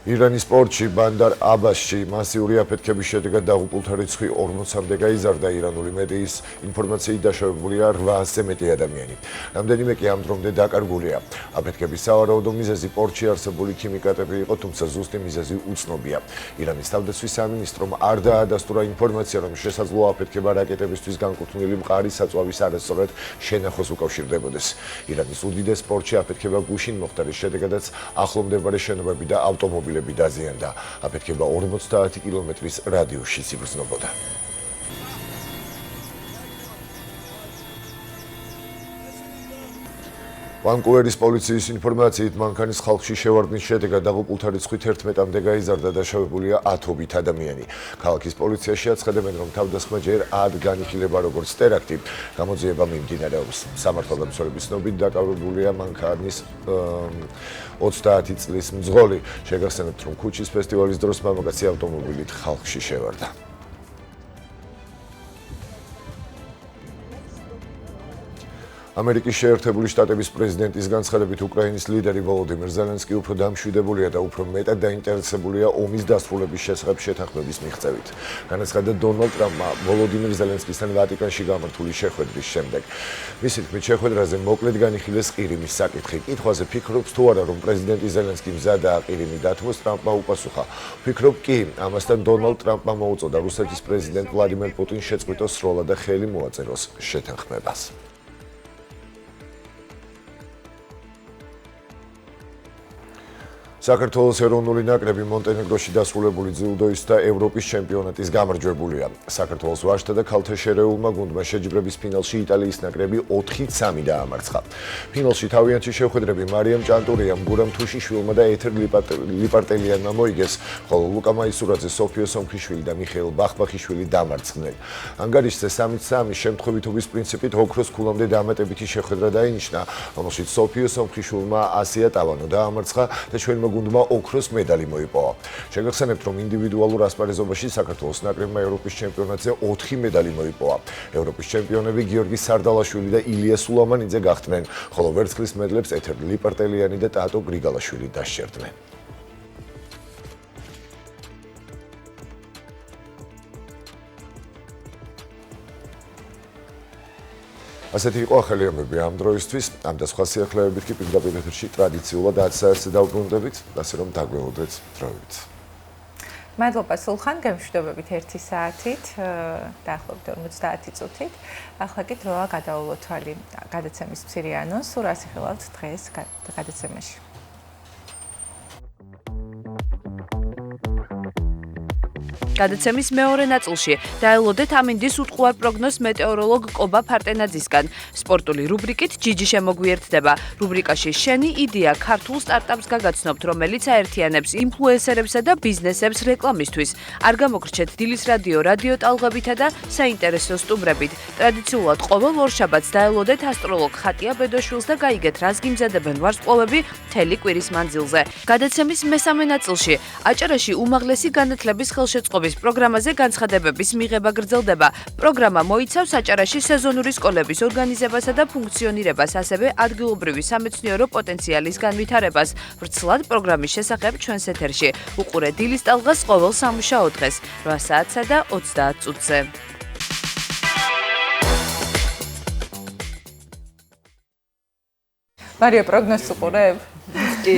ირანის პორტში ბანდარ აბასში მასიური აფეთქების შედეგად დაღუპულთა რიცხვი 40-მდე გაიზარდა. ირანული მედიის ინფორმაციით დაშავებულია 800-ზე მეტი ადამიანი. რამდენიმე კი ამ დრომდე დაკარგულია. აფეთქების სავარაუდო მიზეზი პორტში არსებული ქიმიკატები იყო, თუმცა ზუსტი მიზეზი უცნობია. ირანის თავდაცვის სამინისტრომ არ დაადასტურა ინფორმაცია, რომ შესაძლოა აფეთქება რაკეტებისთვის განკუთვნილი მყარი საწვავის არასწორად შენახოს უკავშირდებოდეს. ირანის უდიდეს პორტში აფეთქება გუშინ მოხდა, რის შედეგადაც ახლომდებარე შენობები და ავტომობილები დაზიანდა. აფეთქება 50 კილომეტრის რადიუსში იგრძნობოდა. ვანკუვერის პოლიციის ინფორმაციით მანქანის ხალხში შევარდნის შედეგად დაღუპულთა რიცხვი 11-მდე გაიზარდა, დაშავებულია 10-ობით ადამიანი. ქალაქის პოლიციაში აცხადებენ, რომ თავდასხმა ჯერ არ განიხილება როგორც ტერაქტი. გამოძიება მიმდინარეობს. სამართალდამცველების ცნობით დაკავებულია მანქანის 30 წლის მძღოლი. შეგახსენებთ, რომ ქუჩის ფესტივალის დროს მამაკაცი ავტომობილით ხალხში შევარდა. ამერიკის შეერთებული შტატების პრეზიდენტის განცხადებით უკრაინის ლიდერი ვოლოდიმირ ზელენსკი უფრო დამშვიდებულია და უფრო მეტად დაინტერესებულია ომის დასრულების შესახებ შეთანხმების მიღწევით. განაცხადა დონალდ ტრამპმა ვოლოდიმირ ზელენსკისთან ვატიკანში გამართული შეხვედრის შემდეგ. მისი თქმით, შეხვედრაზე მოკლედ განიხილეს ყირიმის საკითხი. კითხვაზე ფიქრობს თუ არა, რომ პრეზიდენტი ზელენსკი მზადაა ყირიმი დათმოს, ტრამპმა უპასუხა: ვფიქრობ კი, ამასთან დონალდ ტრამპმა მოუწოდა რუსეთის პრეზიდენტ ვლადიმერ პუტინს შეწყვიტოს სროლა და ხელი მოაწეროს შეთანხმებას. საქართველოს ეროვნული ნაკრები მონტენეგროში დასრულებული ძიუდოისტთა ევროპის ჩემპიონატის გამარჯვებულია. საქართველოს ვაჟთა და ქალთა შერეულმა გუნდმა შეჯიბრების ფინალში იტალიის ნაკრები 4-3 დაამარცხა. ფინალში თავიანთი შეხვედრები მარიამ ჭანტურიამ, გურამ თუშიშვილმა და ეთერ ლიპარტელიანმა მოიგეს, ხოლო ლუკა მაისურაძე, სოფიო სომხიშვილი და მიხეილ ბახბახიშვილი დამარცხდნენ. ანგარიშზე 3-3 შემთხვევითობის პრინციპით ოქროს ქულამდე დამატებითი შეხვედრა დაინიშნა, რომელშიც სოფიო სომხიშვილმა 100 ტავანო დაამარცხა და ჩვენმა გუნდმა ოქროს медаლი მოიპოვა. შეგახსენებთ, რომ ინდივიდუალურ ასპარეზობაში საქართველოს ნაკრებმა ევროპის ჩემპიონატზე 4 медаლი მოიპოვა. ევროპის ჩემპიონები გიორგი სარდალაშვილი და ილია სულამანიძე გახდნენ, ხოლო ვერცხლის მედლებს ეთერ ლიპარტელიანი და ტატო გრიგალაშვილი დასჯერდნენ. ასეთი იყო ახალი ამბები ამ დროისთვის. ამ და სხვა სიახლეებით კი პირდაპირ ეთერში ტრადიციულად 10 საათზე დავბრუნდებით, ასე რომ დაგველოდეთ დროებით. მადლობა სულხან, გემშვიდობებით 1 საათით, დაახლოებით 50 წუთით. ახლა კი დროა გადავულოთ თვალი გადაცემის მცირე ანონსს, რას იხილავთ დღეს გადაცემაში. გადაცემის მეორე ნაწილში დაელოდეთ ამინდის უტყუარ პროგნოზს მეტეოროლოგ კობა ფარტენაძისგან. სპორტული რუბრიკით ჯიჯი შემოგვიერთდება. რუბრიკაში შენი იდეა ქართულ სტარტაპს გაგაცნობთ, რომელიც აერთიანებს ინფლუენსერებსა და ბიზნესებს რეკლამისთვის. არ გამოგრჩეთ დილის რადიო, რადიო ტალღებითა და საინტერესო სტუმრებით. ტრადიციულად ყოველ ორშაბათს დაელოდეთ ასტროლოგ ხატია ბედოშვილს და გაიგეთ, რას გიმზადებენ ვარსკვლავები მთელი კვირის მანძილზე. გადაცემის მესამე ნაწილში აჭარაში უმაღლესი განათლების ხელშეწყობის პროგრამაზე განცხადებების მიღება გრძელდება. პროგრამა მოიცავს აჭარაში სეზონური სკოლების ორგანიზებასა და ფუნქციონირებას, ასევე ადგილობრივი სამეცნიერო პოტენციალის განვითარებას. ვრცლად პროგრამის შესახებ ჩვენს ეთერში. უყურე დილის ტალღას ყოველ სამუშაო დღეს 8 საათსა და 30 წუთზე. მარია, პროგნოზს უყურებ? კი.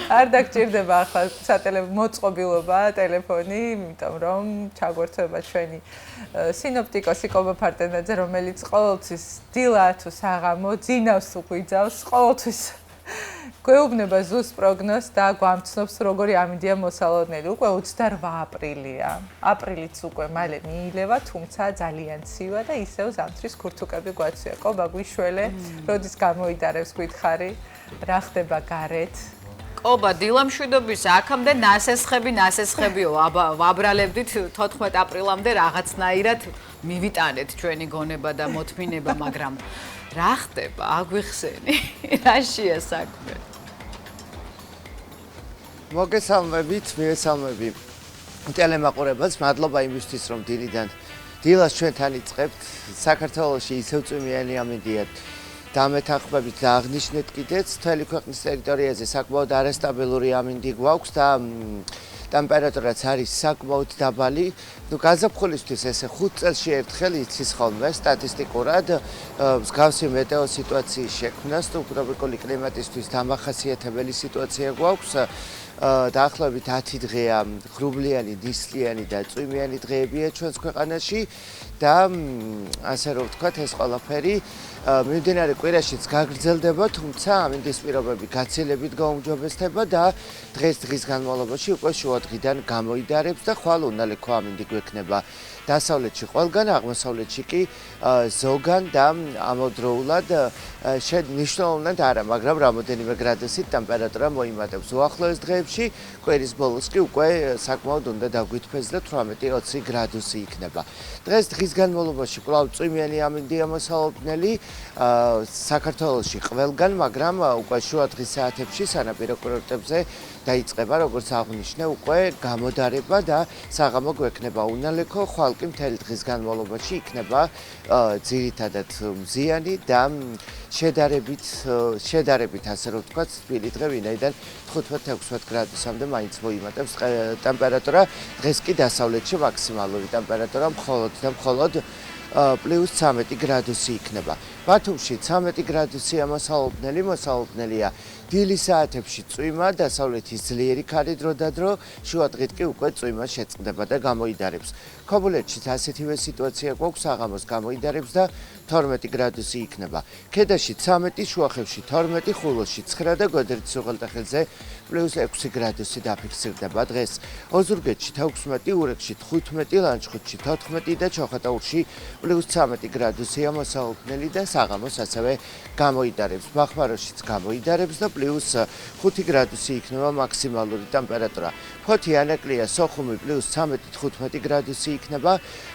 არ დაგჭირდება ახლა მოწყობილობა ტელეფონი, იმიტომ რომ ჩაგვერთვება ჩვენი სინოპტიკოსი კობა ფარტენაძე, რომელიც ყოველთვის დილა თუ საღამო ძინავს თუ გვიძავს, ყოველთვის გვეუბნება ზუსტ პროგნოზს და გვამცნობს, როგორი ამინდია მოსალოდნელი. უკვე 28 აპრილია. აპრილიც უკვე მალე მიილევა, თუმცა ძალიან ცივა და ისევ ზამთრის ქურთუკები გვაცია. კობა, გვიშველე, როდის გამოიდარებს გვითხარი, რა ხდება გარეთ? ობა, დილამშვიდობის აქამდე ნასესხებიო, ვაბრალებდით 14 აპრილამდე რაღაცნაირად მივიტანეთ ჩვენი გონება და მოთმინება, მაგრამ რა ხდება? აგვიხსენი. რაშია საქმე? მოგესალმებით, მივესალმები ტელემაყურებელს, მადლობა იმისთვის, რომ დილას ჩვენთან იწყებთ. საქართველოში ისევ წვიმიანი ამინდია დამეთანხმებით და აღნიშნეთ კიდეც, მთელი ქვეყნის ტერიტორიაზე საკმაოდ არასტაბილური ამინდი გვაქვს და ტემპერატურაც არის საკმაოდ დაბალი. გაზაფხულისთვის ესე 5 წელში ერთხელ იცის ხოლმე სტატისტიკურად მსგავსი მეტეო სიტუაციის შექმნა, სუბტროპიკული კლიმატისთვის დამახასიათებელი სიტუაცია გვაქვს. დაახლოებით 10 დღეა ღრუბლიანი, ნისლიანი და წვიმიანი დღეებია ჩვენს ქვეყანაში და ასე რომ ვთქვათ, ეს ყველაფერი მიმდინარე კვირაშიც გაგრძელდება, თუმცა ამინდის პირობები გაცილებით გაუმჯობესდება და დღის განმავლობაში უკვე შუადღიდან გამოიდარებს და ხვალ უნალექო ამინდი გვექნება დასავლეთში ყველგან, აღმოსავლეთში კი ზოგან და ამავდროულად მნიშვნელოვნად არა, მაგრამ რამოდენიმე გრადუსით ტემპერატურა მოიმატებს. უახლოეს დღეებში კვირის ბოლოს კი უკვე საკმაოდ უნდა დაგვითმეს და 18-20 გრადუსი იქნება. დღის განმავლობაში კვლავ წვიმიანი ამინდია მოსალოდნელი საქართველოში ყველგან, მაგრამ უკვე შუადღის საათებში სანაპირო კურორტებზე დაიწყება, როგორც აღნიშნე, უკვე გამოდარება და საღამო გვექნება უნალექო, ხვალ კი მთელი დღის განმავლობაში იქნება ძირითადად მზიანი და შედარებით ასე რომ ვთქვათ, თბილი დღე, ვინაიდან 15-16 გრადუსამდე მაინც მოიმატებს ტემპერატურა. დღეს კი დასავლეთში მაქსიმალური ტემპერატურა მხოლოდ +13 გრადუსი იქნება. ბათუმში 13 გრადუსია მოსალოდნელია. დილის საათებში წვიმა, დასავლეთის ძლიერი ქარი დრო და დრო, შუადღით კი უკვე წვიმა შეწყდება და გამოიდარებს. ქობულეთშიც ასეთივე სიტუაცია გვაქვს, საღამოს გამოიდარებს და 12 გრადუსი იქნება. ქედაში 13, შუახევში 12, ხულოში 9 და გვედრეთის უღელტეხილზე +6 გრადუსი დაფიქსირდება დღეს. ოზურგეთში 16, ურეკში 15, ლანჩხუთში 14 და ჩოხატაურში +13 გრადუსია მოსალოდნელი და საღამოს ასევე გამოიდარებს. ბახმაროშიც გამოიდარებს და +5 გრადუსი იქნება მაქსიმალური ტემპერატურა. ფოთი ანაკლია, სოხუმი +13-15 გრადუსი იქნება.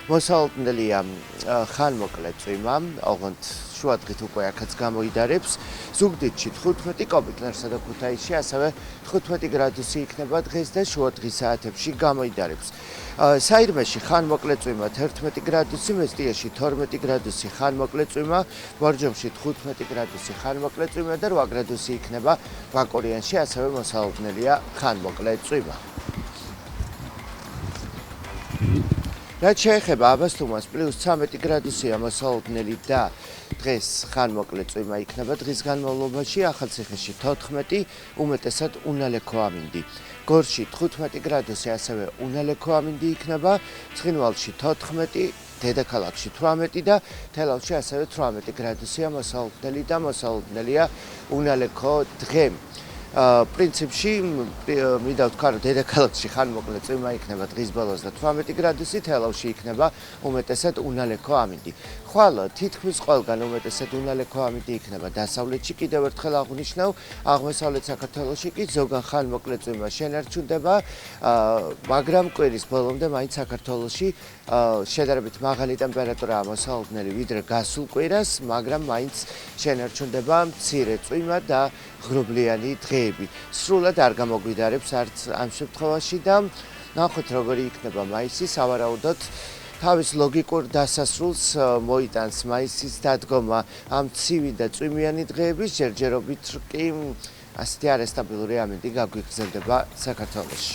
მოსალოდნელია ხანმოკლე წვიმა, ოღონდ შუადღით უკვე აქაც გამოიდარებს. ზუგდიდში 15, კობიტნერსა და ქუთაისში ასევე 15 გრადუსი იქნება დღეს და შუადღის საათებში გამოიდარებს. საირმეში ხანმოკლე წვიმა 11 გრადუსი, მესტიაში 12 გრადუსი ხანმოკლე წვიმა, ბორჯომში 15 გრადუსი ხანმოკლე წვიმა და 8 გრადუსი იქნება ვაკორიანში, ასევე მოსალოდნელია ხანმოკლე წვიმა. რაც შეეხება აბასთუმას +13 გრადუსია მოსალოდნელი და დღეს ხანმოკლე წვიმა იქნება. დღის განმავლობაში ახალციხეში 14, უმეტესად უნალექო ამინდი. გორში 15 გრადუსი ასევე უნალექო ამინდი იქნება. ცხინვალში 14, დედაქალაქში 18 და თელავში ასევე 18 გრადუსია მოსალოდნელი და მოსალოდნელია უნალექო დღე. პრინციპში მინდა ვთქვა, რომ დედაქალაქში ხანმოკლე წვიმა იქნება დღის ბოლოს და 18 გრადუსი, თელავში იქნება უმეტესად უნალექო ამინდი. ხვალ თითქმის ყველგან უმეტესად უნალექო ამინდი იქნება დასავლეთში, კიდევ ერთხელ აღვნიშნავ, აღმოსავლეთ საქართველოში კი ზოგან ხანმოკლე წვიმა შენარჩუნდება, მაგრამ კვირის ბოლომდე მაინც საქართველოში შედარებით მაღალი ტემპერატურაა მოსალოდნელი ვიდრე გასულ კვირას, მაგრამ მაინც შენარჩუნდება მცირე წვიმა და ღრუბლიანი დღეები. სრულად არ გამოგვიდარებს არც ამ შემთხვევაში და ნახოთ როგორი იქნება მაისი, სავარაუდოდ თავის ლოგიკურ დასასრულს მოიტანს მაისის დადგომა ამ ცივი და წვიმიანი დღეების ჯერჯერობით კი ასეთი არასტაბილური ამინდი გაგვიგრძელდება საქართველოში.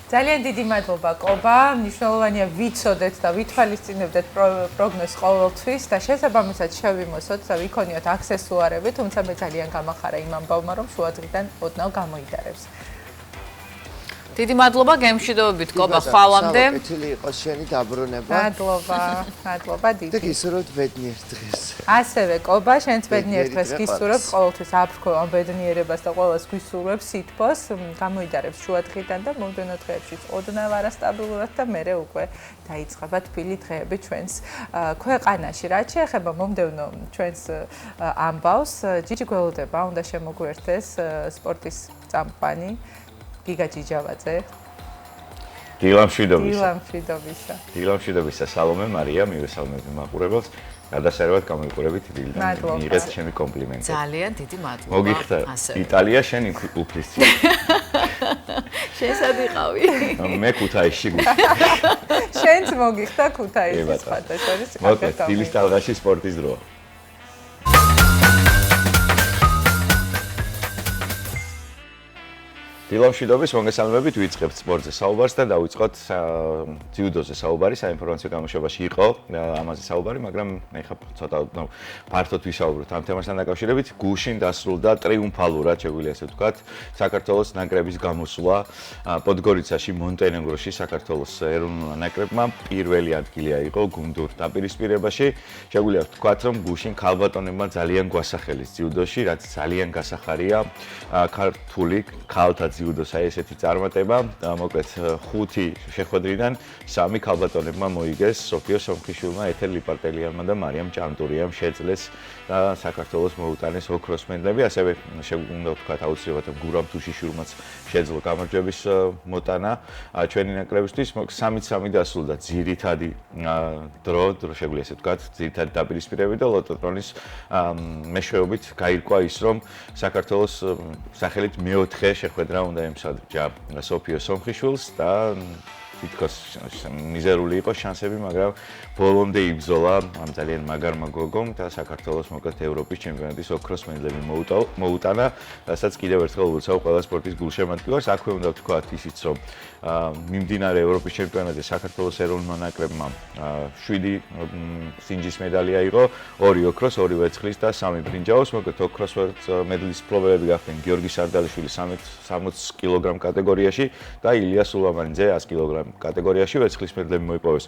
ძალიან დიდი მადლობა კობა, მნიშვნელოვანია ვიცოდეთ და ვითვალისწინებდეთ პროგნოზს ყოველთვის და შესაბამისად შევიმოსოთ და ვიქონიოთ აქსესუარები, თუმცა მე ძალიან გამახარა იმ ამბავმა, რომ შუადღიდან ოდნავ გამოიდარებს. დიდი მადლობა გემშვიდობებით კობა ხვალამდე. კეთილი იყოს შენი დაბრუნება. მადლობა დიდი. და გისურვებთ ბედნიერ დღეს. ასევე კობა, შენც ბედნიერ დღეს გისურვებთ, ყოველთვის აფრქვევ ამ ბედნიერებას და ყოველს გისურვებს სითბოს, გამოიდარებს შუადღიდან და მომდევნო დღეებშიც ოდნავ არასტაბილურად და მერე უკვე დაიწყება თბილი დღეები ჩვენს ქვეყანაში. რაც შეეხება მომდევნო ჩვენს ამბავს, ჯიჯი გველოდება უნდა შემოგვერთეს სპორტის წამყვანი გიგა ჯიჯავაძე. დილამშვიდობისა სალომე მარია, მივესალმები მაყურებელს. გადასარევად გამოიყურებით დილიდან. მიიღეთ ჩემი კომპლიმენტი. ძალიან დიდი მადლობა. მოგიხდა იტალია შენ უფლისწინ. შესად იყავი. მე ქუთაისში გუშინ. შენც მოგიხდა ქუთაისში სხვადასხვა. მოკლედ დილის ტალღაში სპორტის დროა. დილამშვიდობის მოგესალმებით, ვიწყებთ სპორტზე საუბარს და დავიწყოთ ძიუდოზე საუბარი, საინფორმაციო გამოშვებაში იყო ამაზე საუბარი, მაგრამ ეხლა ცოტა ფართოდ ვისაუბროთ ამ თემასთან დაკავშირებით. გუშინ დასრულდა ტრიუმფალურად, შეგვიძლია ასე ვთქვათ, საქართველოს ნაკრების გამოსვლა პოდგორიცაში, მონტენეგროში, საქართველოს ეროვნულ ნაკრებმა პირველი ადგილი აიღო გუნდურ დაპირისპირებაში. შეგვიძლია ვთქვათ, რომ გუშინ ქალბატონებმა ძალიან გვასახელეს ძიუდოში, რაც ძალიან გასახარია ქართული ქალთა ძიუდოს აი ესეთი წარმატება, მოკლედ 5 შეხვედრიდან 3 ქალბატონებმა მოიგეს, სოფიო სომხიშვილმა, ეთერ ლიპარტელიანმა და მარიამ ჭანტურიამ შეძლეს და საქართველოს მოუტანეს ოქროს მედლები, ასევე შეგვიძლია ვთქვათ აუცილებლად გურამ თუშიშვილმაც შეძლო გამარჯვების მოტანა ჩვენი ნაკრებისთვის, 3-3 დასრულდა ძირითადი დრო შეგვიძლია ასე ვთქვათ, ძირითადი დაპირისპირებები და ლოტოტრონის მეშვეობით გაირკვა ის, რომ საქართველოს სახელით მეოთხე შეხვედრა უნდა ემსადრა სოფიო სომხიშვილს და თითქოს მიზერული იყო შანსები, მაგრამ ბოლომდე იბრძოლა ამ ძალიან მაგარმა გოგომ და საქართველოს მოკლედ ევროპის ჩემპიონატის ოქროს მედლები მოუტანა, რასაც კიდევ ერთხელ ულოცავ ყველა სპორტის გულშემატკივარს. აქვე უნდა ვთქვათ ისიც, რომ მიმდინარე ევროპის ჩემპიონატზე საქართველოს ეროვნულმა ნაკრებმა 7 სინჯის მედალი აიღო, 2 ოქროს, 2 ვერცხლის და 3 ბრინჯაოს. მოკლედ ოქროს მედლის მფლობელები გახდნენ გიორგი სარდალიშვილი 60 კილოგრამ კატეგორიაში და ილია სულამანიძე 100 კილოგრამ კატეგორიაში, ვერცხლის მედლები მოიპოვეს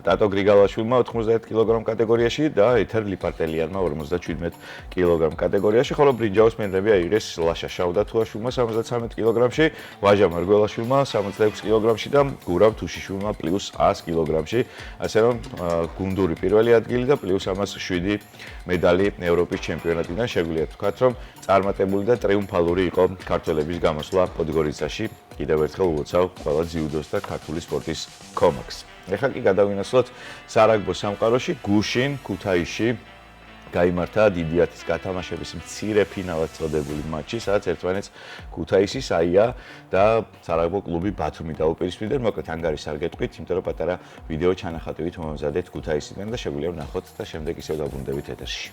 ტატო გრიგალაშვილმა 91 კილოგრამ კატეგორიაში და ეთერ ლიპარტელიანმა 57 კილოგრამ კატეგორიაში, ხოლო ბრინჯაოს მედლები აიღეს ლაშა შავდათუაშვილმა 73 კილოგრამში, ვაჟა მარგველაშვილმა 66 კილოგრამში და გურამ თუშიშვილმა +100 კილოგრამში, ასე რომ გუნდური პირველი ადგილი და +ამას 7 მედალი ევროპის ჩემპიონატიდან. შეგვიძლია ვთქვათ, რომ წარმატებული და ტრიუმფალური იყო ქართველების გამოსვლა პოდგორიცაში. კიდევ ერთხელ ულოცავ ყველა ძიუდოს და ქართული სპორტის კომაქს. ეხლა კი გადავინაცვლოთ სარაგბოს სამყაროში, გუშინ ქუთაისში გაიმართა დიდი 10-ის გათამაშების მცირე ფინალად წოდებული მატჩი, სადაც ერთმანეთს ქუთაისი, საია და სარაგბო კლუბი ბათუმი დაუპირისპირდნენ. მოკლედ ანგარის არ გეტყვით, იმიტომ რომ პატარა ვიდეო ჩანახატივით მომზადეთ ქუთაისიდან და შეგვიძლია ვნახოთ და შემდეგ ისევ დაბრუნდებით ეთერში.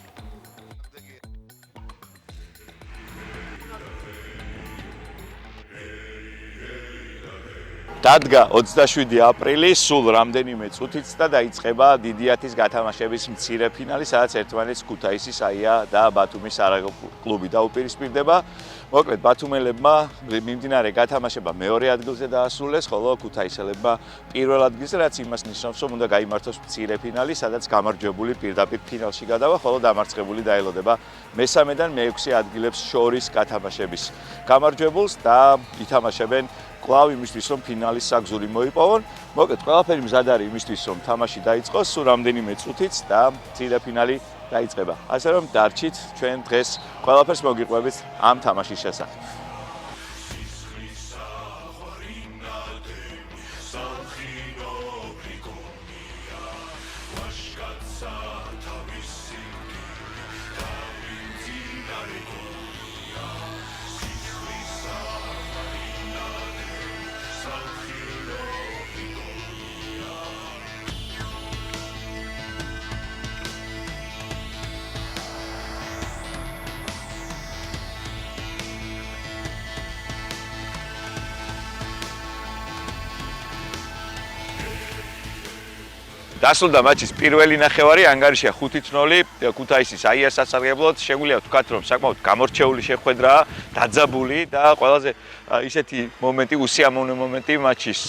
დადგა 27 აპრილი, სულ რამდენიმე წუთიც და დაიწყება დიდიათის გათამაშების მცირე ფინალი, სადაც ერთმანეთს ქუთაისის აია და ბათუმის არაგო კლუბი დაუპირისპირდება. მოკლედ ბათუმელებმა მიმდინარე გათამაშება მეორე ადგილზე დაასრულეს, ხოლო ქუთაისელებმა პირველ ადგილზე, რაც იმას ნიშნავს, რომ უნდა გაიმართოს მცირე ფინალი, სადაც გამარჯვებული პირდაპირ ფინალში გადავა, ხოლო დამარცხებული დაელოდება მესამედან მეექვსე ადგილებს შორის გათამაშების გამარჯვებულს და ითამაშებენ კვლავ იმისთვის, რომ ფინალის საგზური მოიპოვონ. მოკლედ ყველაფერი მზად არის იმისთვის, რომ თამაში დაიწყოს, სულ რამდენიმე წუთიც და მცირე ფინალი დაიწყება. ასე რომ დარჩით ჩვენ დღეს ყველაფერს მოგიყვებით ამ თამაშის შესახებ. დასრულდა მატჩის პირველი ნახევარი, ანგარიშია 5-0 ქუთაისის აიას სასარგებლოდ. შეგვიძლია ვთქვათ, რომ საკმაოდ გამორჩეული შეხვედრაა, დაძაბული და ყველაზე ისეთი მომენტი, უსიამოვნო მომენტი მატჩის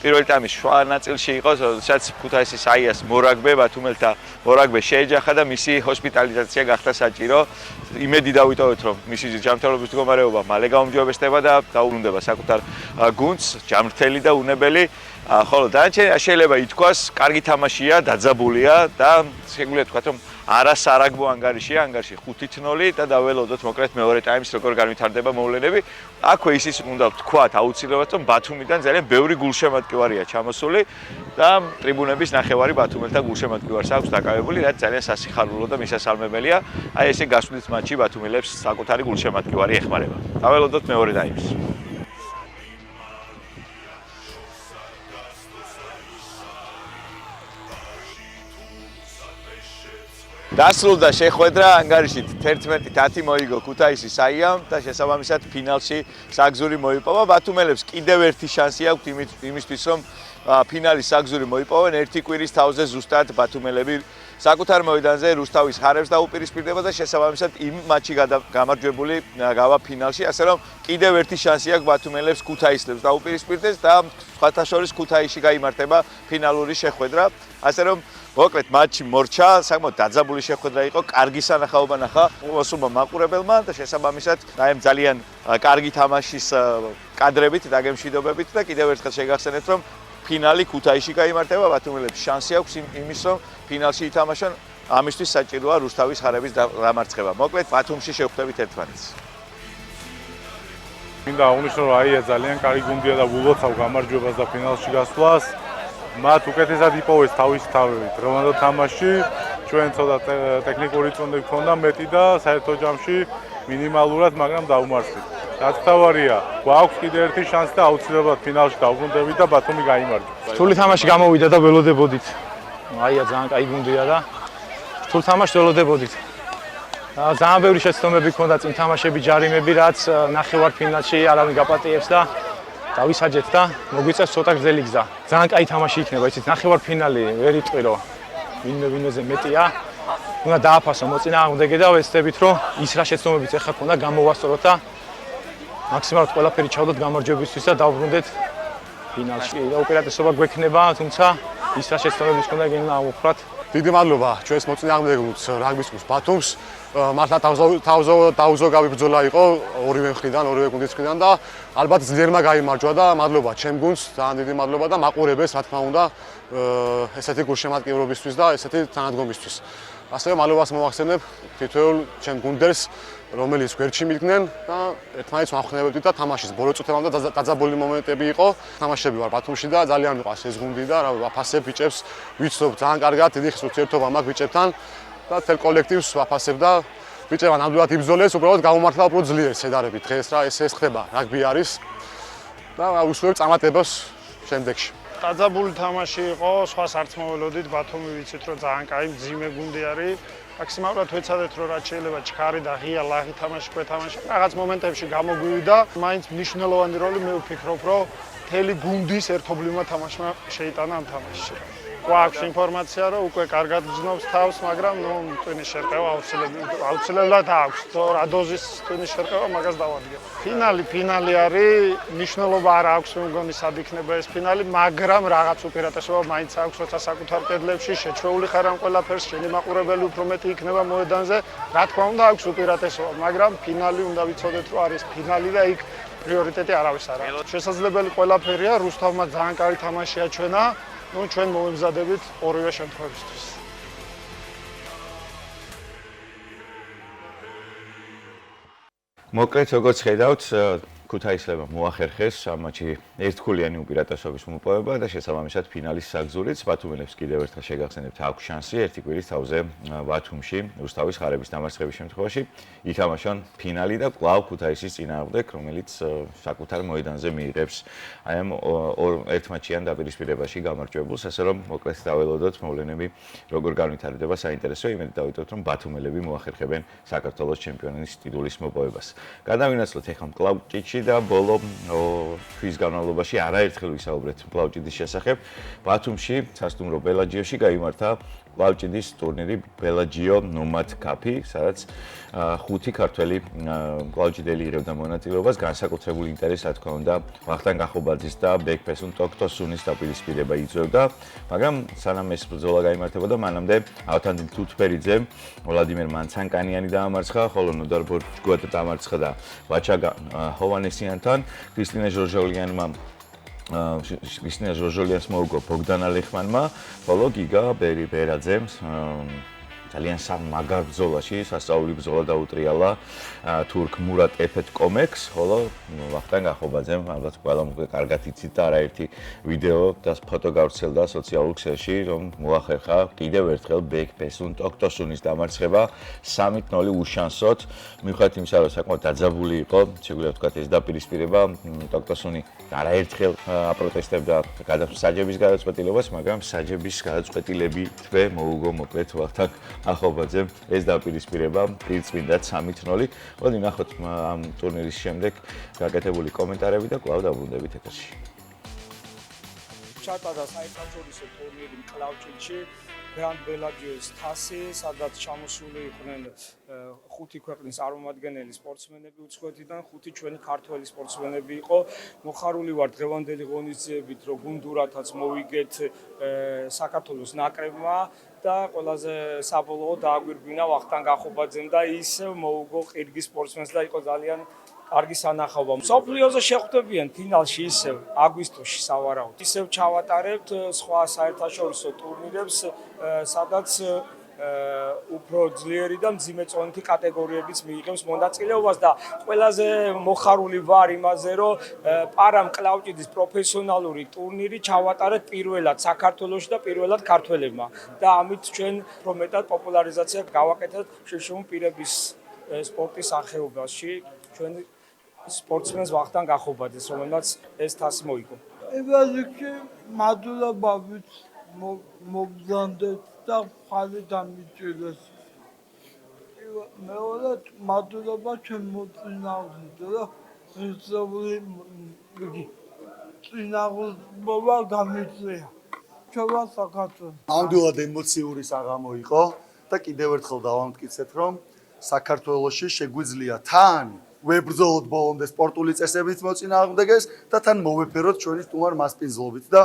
პირველი ტაიმის შუა ნაწილში იყო, სადაც ქუთაისის აიას მორაგბე, ბათუმელთა მორაგბე შეეჯახა და მისი ჰოსპიტალიზაცია გახდა საჭირო. იმედი დავიტოვეთ, რომ მისი ჯანმრთელობის მდგომარეობა მალე გაუმჯობესდება და დაუბრუნდება საკუთარ გუნდს, ჯანმრთელი და უნებელი. ხოლო დანარჩენი შეიძლება ითქვას, კარგი თამაშია, დაძაბულია და შეგვიძლია ვთქვათ, რომ არასარაგბო ანგარიშია, ანგარიში 5-0 და დაველოდოთ მოკლედ მეორე ტაიმს როგორ განვითარდება მოვლენები. აქვე ისიც უნდა ვთქვათ აუცილებლად, რომ ბათუმიდან ძალიან ბევრი გულშემატკივარია ჩამოსული და ტრიბუნების ნახევარი ბათუმელთა გულშემატკივარს აქვს დაკავებული, რაც ძალიან სასიხარულო და მისასალმებელია. აი ესე გასვლით მატჩი ბათუმელებს საკუთარი გულშემატკივარი ეხმარება. დაველოდოთ მეორე ტაიმს. დასრულდა შეხვედრა, ანგარიშით 11-10 მოიგო ქუთაისის აიამ და შესაბამისად ფინალში საგზური მოიპოვა. ბათუმელებს კიდევ ერთი შანსი აქვთ იმისთვის, რომ ფინალის საგზური მოიპოვონ. ერთი კვირის თავზე ზუსტად ბათუმელები საკუთარ მოედანზე რუსთავის ხარებს დაუპირისპირდება და შესაბამისად იმ მატჩში გამარჯვებული გავა ფინალში, ასე რომ კიდევ ერთი შანსი აქვს ბათუმელებს ქუთაისლებს დაუპირისპირდეს და სხვათა შორის ქუთაისში გაიმართება ფინალური შეხვედრა. ასე რომ მოკლედ მატჩი მორჩა, საკმაოდ დაძაბული შეხვედრა იყო, კარგი სანახაობა ნახა ოსურმა მაყურებელმა და შესაბამისად აი ძალიან კარგი თამაშის კადრებით და გემშვიდობებით და კიდევ ერთხელ შეგახსენებთ, რომ ფინალი ქუთაისში გაიმართება, ბათუმელებს შანსი აქვს იმის, რომ ფინალში ითამაშონ, ამისთვის საჭიროა რუსთავის ხარების დამარცხება. მოკლედ ბათუმში შევხვდებით ერთმანეთს. მინდა აღნიშნო, რომ აია ძალიან კარგი გუნდია და ულოცავ გამარჯვებას და ფინალში გასვლას. მათ უკეთესად იპოვეს თავის თავებით. რომანდა თამაში ჩვენ ცოტა ტექნიკური წონები ქონდა მეტი და საერთო ჯამში მინიმალურად, მაგრამ დაუმარცხეთ. რაც თავარია, გვაქვს კიდევ ერთი შანსი და აუცილებლად ფინალში დავბრუნდებით და ბათუმი გაიმარჯვებს. რთული თამაში გამოვიდა და ველოდებოდით. აია ძალიან კაი გუნდია და რთულ თამაშს ველოდებოდით. ძალიან ბევრი შეცდომები ქონდა წინ თამაშები, ჯარიმები, რაც ნახევარ ფინალში არავინ გაპატიებს და დავისაჯეთ და მოგვიწევს ცოტა გრძელი გზა. ძალიან კაი თამაში იქნება, იცით, ნახევარ ფინალი ვერ იტყვირო. ვინმეზე მეტია. უნდა დააფასო მოწინააღმდეგე და ვეცდებით, რომ ის რა შეცდომებიც ეხლა ქონდა გამოვასწოროთ და მაქსიმალურად ყველაფერი ჩავდოთ გამარჯვებისთვის და დავბრუნდეთ ფინალში. და უპირატესობა გვექნება, თუმცა ის რა შეცდომებიც ქონდა გენა ავუხრათ. დიდი მადლობა ჩვენს მოწინააღმდეგეებს რაგბის კლუბს ბათუმს. მართლა დაუზოგავი ბრძოლა იყო ორივე მხრიდან, ორივე გუნდის მხრიდან და ალბათ ძლიერმა გაიმარჯვა და მადლობა ჩემ გუნდს, ძალიან დიდი მადლობა და მაყურებელს, რა თქმა უნდა, ესეთი გულშემატკივრობისთვის და ესეთი თანადგომისთვის. ასევე მადლობას მოვახსენებ თითოეულ ჩემ გუნდებს, რომელიც გვერდში მიდგნენ და ერთმანეთს ვახსენებებდით და თამაშის ბოლო წუთებამდე დაძაბული მომენტები იყო. თამაშები ვარ ბათუმში და ძალიან მიყვარს ეს გუნდი და რა ვაფასებ ბიჭებს, ვიცნობ ძალიან კარგად, დიდი ხნის ურთიერთობა მაქვს ბიჭებთან და თელ კოლექტივს ვაფასებ და ბიჭებმა ნამდვილად იბრძოლეს, უბრალოდ გამომართლა უფრო ძლიერ შედარებით. დღეს რა ეს ხდება, რაგბი არის და უსურვებ წარმატებას შემდეგში. დაძაბული თამაში იყო, სხვას არც მოველოდით, ბათუმი ვიცით, რომ ძალიან კაი მძიმე გუნდი არის. მაქსიმალურად ვეცადეთ, რომ რაც შეიძლება ჩქარი და ღია ლაღი თამაში გვეთამაშა. რაღაც მომენტებში გამოგვივიდა, მაინც მნიშვნელოვანი როლი მე ვფიქრობ, რომ მთელი გუნდის ერთობლივმა თამაშმა შეიტანა ამ თამაშში. გვაქვს ინფორმაცია, რომ უკვე კარგად გრძნობს თავს, მაგრამ ტვინის შერყევა აუცილებლად აქვს. რა დოზის ტვინის შერყევა მაგას დავადგენ. ფინალი არის, მნიშვნელობა არ აქვს, მე მგონი სად იქნება ეს ფინალი, მაგრამ რაღაც უპირატესობა მაინც აქვს, როცა საკუთარ კედლებში შეჩვეული ხარ ამ ყველაფერს, შენი მაყურებელი უფრო მეტი იქნება მოედანზე, რა თქმა უნდა აქვს უპირატესობა, მაგრამ ფინალი უნდა ვიცოდეთ, რომ არის ფინალი და იქ პრიორიტეტი არავის არ აქვს. შესაძლებელი ყველაფერია, რუსთავმა ძალიან კარგი თამაში აჩვენა. ჩვენ მოვემზადებით ორივე შემთხვევისთვის. მოკლედ როგორც ხედავთ, ქუთაისლებმა მოახერხეს ამ მატჩში ერთგულიანი უპირატესობის მოპოვება და შესაბამისად ფინალის საგზურიც ბათუმელებს კიდევ ერთხელ შეგახსენებთ აქვს შანსი ერთი კვირის თავზე ბათუმში რუსთავის ხარების დამარცხების შემთხვევაში ითამაშონ ფინალი და კვლავ ქუთაისის წინააღმდეგ, რომელიც საკუთარ მოედანზე მიიღებს აი ამ ერთმატჩიან დაპირისპირებაში გამარჯვებულს, ასე რომ მოკლედ დაველოდოთ მოვლენები როგორ განვითარდება საინტერესო, იმედი დავიტოვოთ რომ ბათუმელები მოახერხებენ საქართველოს ჩემპიონის ტიტულის მოპოვებას. გადავინაცვლოთ ეხლა კვლავ ჭიჭი და ბოლო თვის განმავლობაში არაერთხელ ვისაუბრეთ კლავჭიდის შესახებ. ბათუმში, სასტუმრო ბელაჯიოში გაიმართა კლავჭიდის ტურნირი ბელაჯიო ნომად კაპი, სადაც 5 ქართველი კლავჭიდელი იღებდა მონაწილეობას, განსაკუთრებულ ინტერესს, რა თქმა უნდა, ვახტანგ ახობაძის და ბეკფესუნ ტოქტოსუნის დაპირისპირება იძლეოდა, მაგრამ სანამ ეს ბრძოლა გაიმართებოდა, მანამდე ავთანდილ თუთფერიძემ ვლადიმერ მანცანკანიანი დაამარცხა, ხოლო ნოდარ ბორჯგუატა დამარცხა და ვაჩაგა ჰოვანესიანთან, კრისტინა ჟორჟოლიანმა კრისტინა ჟორჟოლიანს მოუგო ბოგდან ალეხმანმა, ხოლო გიგა ბერაძემ ძალიან მაგარ ბრძოლაში სასწაული ბრძოლა დაუტრიალა თურქ მურატ ეფეთკომექს, ხოლო ვახტანგ ახობაძემ ალბათ ყველა უკვე კარგად იცით და არაერთი ვიდეო და ფოტო გავრცელდა სოციალურ ქსელში, რომ მოახერხა კიდევ ერთხელ ბეკფესუნ ტოქტოსუნის დამარცხება 3-0 უშანსოდ, მიუხედავად იმისა, რომ საკმაოდ დაძაბული იყო, შეგვიძლია ვთქვათ ეს დაპირისპირება, ტოქტოსუნი არაერთხელ აპროტესტებდა საჯების გადაწყვეტილებას, მაგრამ საჯების გადაწყვეტილები თვე მოუგო მოკლედ ვახტანგ ახობაძემ ეს დაპირისპირება პირწმინდად 3-0. მოდი ნახოთ ამ ტურნირის შემდეგ გაკეთებული კომენტარები და კვლავ დაბრუნდებით ეთერში. ჩატარდა საერთაშორისო ტურნირი კლავჭიდში გრანდ ბელაჯიოს თასი, სადაც ჩამოსული იყვნენ 5 ქვეყნის წარმომადგენელი სპორტსმენები უცხოეთიდან, 5 ჩვენი ქართველი სპორტსმენები იყო. მოხარული ვარ დღევანდელი ღონისძიებით, რომ გუნდურათაც მოვიგეთ საქართველოს ნაკრებმა და ყველაზე საბოლოო დააგვირგვინა ვახტანგ ახობაძემ და ისევ მოუგო ყირგის სპორტსმენს და იყო ძალიან კარგი სანახაობა. მსოფლიოზე შეხვდებიან ფინალში ისევ აგვისტოში სავარაუდოდ. ისევ ჩავატარებთ სხვა საერთაშორისო ტურნირებს, სადაც უფრო ძლიერი და მძიმეწონითი კატეგორიებიც მიიღებს მონაწილეობას და ყველაზე მოხარული ვარ იმაზე, რომ პარამ კლავჭიდის პროფესიონალური ტურნირი ჩავატარეთ პირველად საქართველოში და პირველად ქართველებმა და ამით ჩვენ უფრო მეტად პოპულარიზაცია გავაკეთეთ შეშუხ პირების სპორტის სახეობაში, ჩვენ სპორტსმენს ვახტანგ ახობაძეს, რომელმაც ეს თასი მოიგო. ევაზიქი მადლობა მოგზანდეთ და ხალი დამიჭირეს. მეორედ მადლობა ჩვენ მოწინააღმდეგე და წინააღმდეგობა გამიწია. ჩვენ საქართველოს. ამდენად ემოციური საღამო იყო და კიდევ ერთხელ დავამტკიცეთ, რომ საქართველოში შეგვიძლია თან ვებრძოლოთ ბოლომდე სპორტული წესებით მოწინააღმდეგეს და თან მოვეფეროთ ჩვენი სტუმარ მასპინძლობით და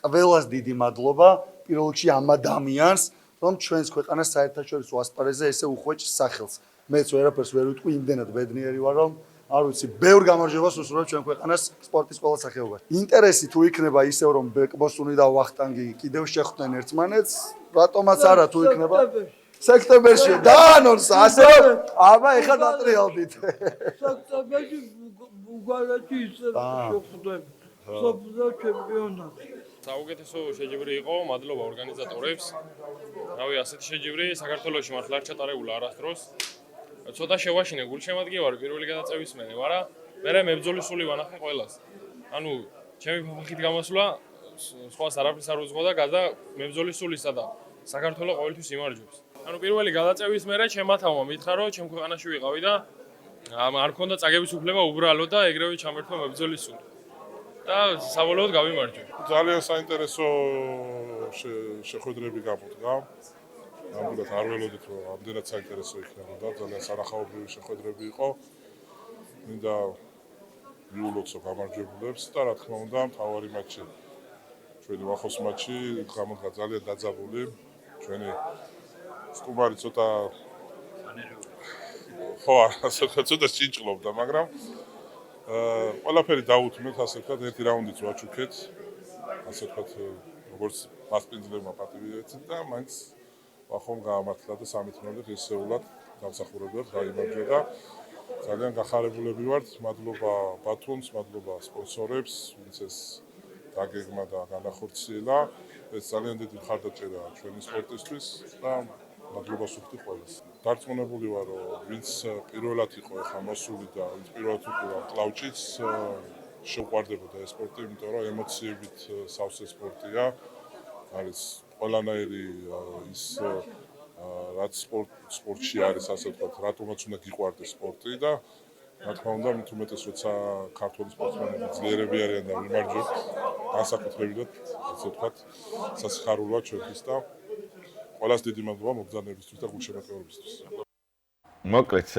ყველას დიდი მადლობა პირველ რიგში ამ ადამიანს, რომ ჩვენს ქვეყანას საერთაშორისო ასპარეზზე ესე უხვეჭს სახელს. მეც ვერაფერს ვერ ვიტყვი, იმდენად ბედნიერი ვარ, რომ არ ვიცი, ბევრ გამარჯვებას ვუსურვებ ჩვენ ქვეყანას სპორტის ყველა სახეობაში. ინტერესი თუ იქნება ისევ, რომ ბეკბოსუნი და ვახტანგი კიდევ შეხვდნენ ერთმანეთს, რატომაც არა თუ იქნება სექტემბერში დაანონსა, ასე რომ აბა ეხლა დატრიალდით. სექტემბერში ბულგარეთი ისე შეხვდებით. სოფლო ჩემპიონატი. საუკეთესო შეჯიბრი იყო, მადლობა ორგანიზატორებს. რავი, ასეთი შეჯიბრი საქართველოში მართლა არ ჩატარებულა არასდროს. ცოტა შევაშინე გულშემატკივარი პირველი გადაწევის მერე, მაგრამ მე მებრძოლისული ვანახე ყველას. ანუ ჩემი ფაფახით გამოსვლა სხვას არაფერს არ უძღვა და გადა მებრძოლისულისა და საქართველოს ყოველთვის იმარჯვებს. ანუ პირველი გადაწევის მერე ჩემმა თავმა მითხრა, რომ ჩემ ქვეყანაში ვიყავი და არ მქონდა წაგების უფლება უბრალოდ და ეგრევე ჩამერთვა მებრძოლისული. და საბოლოოდ გავიმარჯვე. ძალიან საინტერესო შეხვედრები გამოდგა. ნამდვილად არ ველოდით, რომ ამდენად საინტერესო იქნებოდა, ძალიან სანახაობრივი შეხვედრები იყო. მინდა მიულოცო გამარჯვებულებს და რა თქმა უნდა, მთავარი მატჩი, ჩვენი ვახოს მატჩი გამოდგა ძალიან დაძაბული. ჩვენი სტუმარი ცოტა ხო, ცოტა ჭინჭლობდა, მაგრამ ყველაფერი დაუთმეთ, ასე ვთქვათ, ერთი რაუნდიც ვაჩუქეთ. ასე ვთქვათ, როგორც მასპინძლებმა პატივი ეცით და მაინც ვახომ გაამართლა და 13-ამდე ღირსეულად დამსახურებულად გაიმარჯვა და ძალიან გახარებულები ვართ. მადლობა ბათუმს, მადლობა სპონსორებს, ვინც ეს დაგეგმა და განახორციელა. ეს ძალიან დიდი მხარდაჭერაა ჩვენი სპორტისთვის და მადლობას ვუხდი ყველას. დარწმუნებული ვარ, რომ ვინც პირველად იყო ახლა მოსული და ვინც პირველად უყურა კლავჭიც, შეუყვარდებოდა ეს სპორტი, იმიტომ რომ ემოციებით სავსე სპორტია. არის ყველანაირი ის რაც სპორტში არის, ასე ვთქვათ, რატომაც უნდა გიყვარდეს სპორტი და რა თქმა უნდა, მით უმეტეს როცა ქართული სპორტსმენები ძლიერები არიან და ვიმარჯვებთ, განსაკუთრებით, ასე ვთქვათ, სასიხარულოა ჩვენთვის და ყველას დიდი მადლობა მობრძანებისთვის და გულშემატკივრებისთვის. მოკლედ,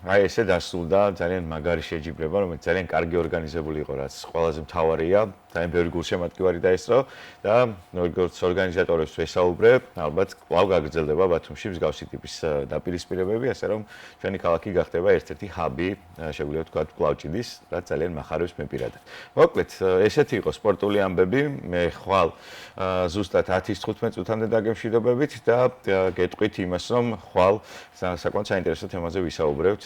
აი ესე დასრულდა ძალიან მაგარი შეჯიბრება, რომელიც ძალიან კარგი ორგანიზებული იყო, რაც ყველაზე მთავარია. ძალიან ბევრი გულშემატკივარი დაესწრო და როგორც ორგანიზატორებს ვესაუბრე, ალბათ კვლავ გაგრძელდება ბათუმში მსგავსი ტიპის დაპირისპირებები, ასე რომ ჩვენი ქალაქი გახდება ერთ-ერთი ჰაბი, შეგვიძლია ვთქვათ, კლავჭიდის, რაც ძალიან მახარებს მე პირადად. მოკლედ, ესეთი იყო სპორტული ამბები. მე ხვალ ზუსტად 10-15 წუთამდე დაგემშვიდობებით და გეტყვით იმას, რომ ხვალ საკმაოდ საინტერესო თემაზე ვისაუბრებთ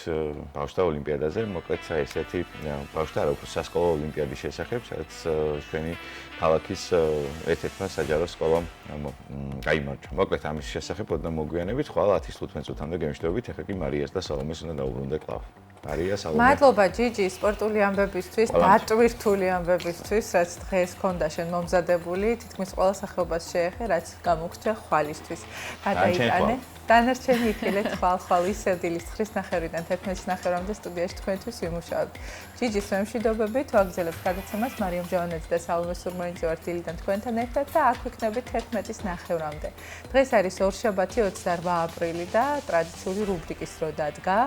ბავშვთა ოლიმპიადაზე. მოკლედ, ესეთი ბავშვთა არა, უფრო სასკოლო ოლიმპიადის შესახებ, სადაც ჩვენი ქალაქის ერთ-ერთმა საჯარო სკოლამ გაიმარჯვა. მოკლედ ამის შესახებ ოდნავ მოგვიანებით, ხვალ 10-15 წუთამდე გემშვიდობებით. ეხლა კი მარიას და სალომეს უნდა დაუბრუნდე კვლავ. მარია, სალომე. მადლობა ჯიჯი სპორტული ამბებისთვის, დატვირთული ამბებისთვის, რაც დღეს ქონდა შენ მომზადებული, თითქმის ყველა სახეობას შეეხე, რაც გამოგწია ხვალისთვის. გადაიტანე. დანარჩენი იქილეთ ხვალ ისევ დილის 9:30-დან 11:30-მდე სტუდიაში თქვენთვის ვიმუშავებთ. ჯიჯის მემშვიდობებით ვაგრძელებთ გადაცემას. მარიამ ჯავანაძე და სალომე სურმანიძე ვართ დილიდან თქვენთან ერთად და აქ ვიქნებით 11:30-მდე. დღეს არის ორშაბათი 28 აპრილი და ტრადიციული რუბრიკის დრო დადგა.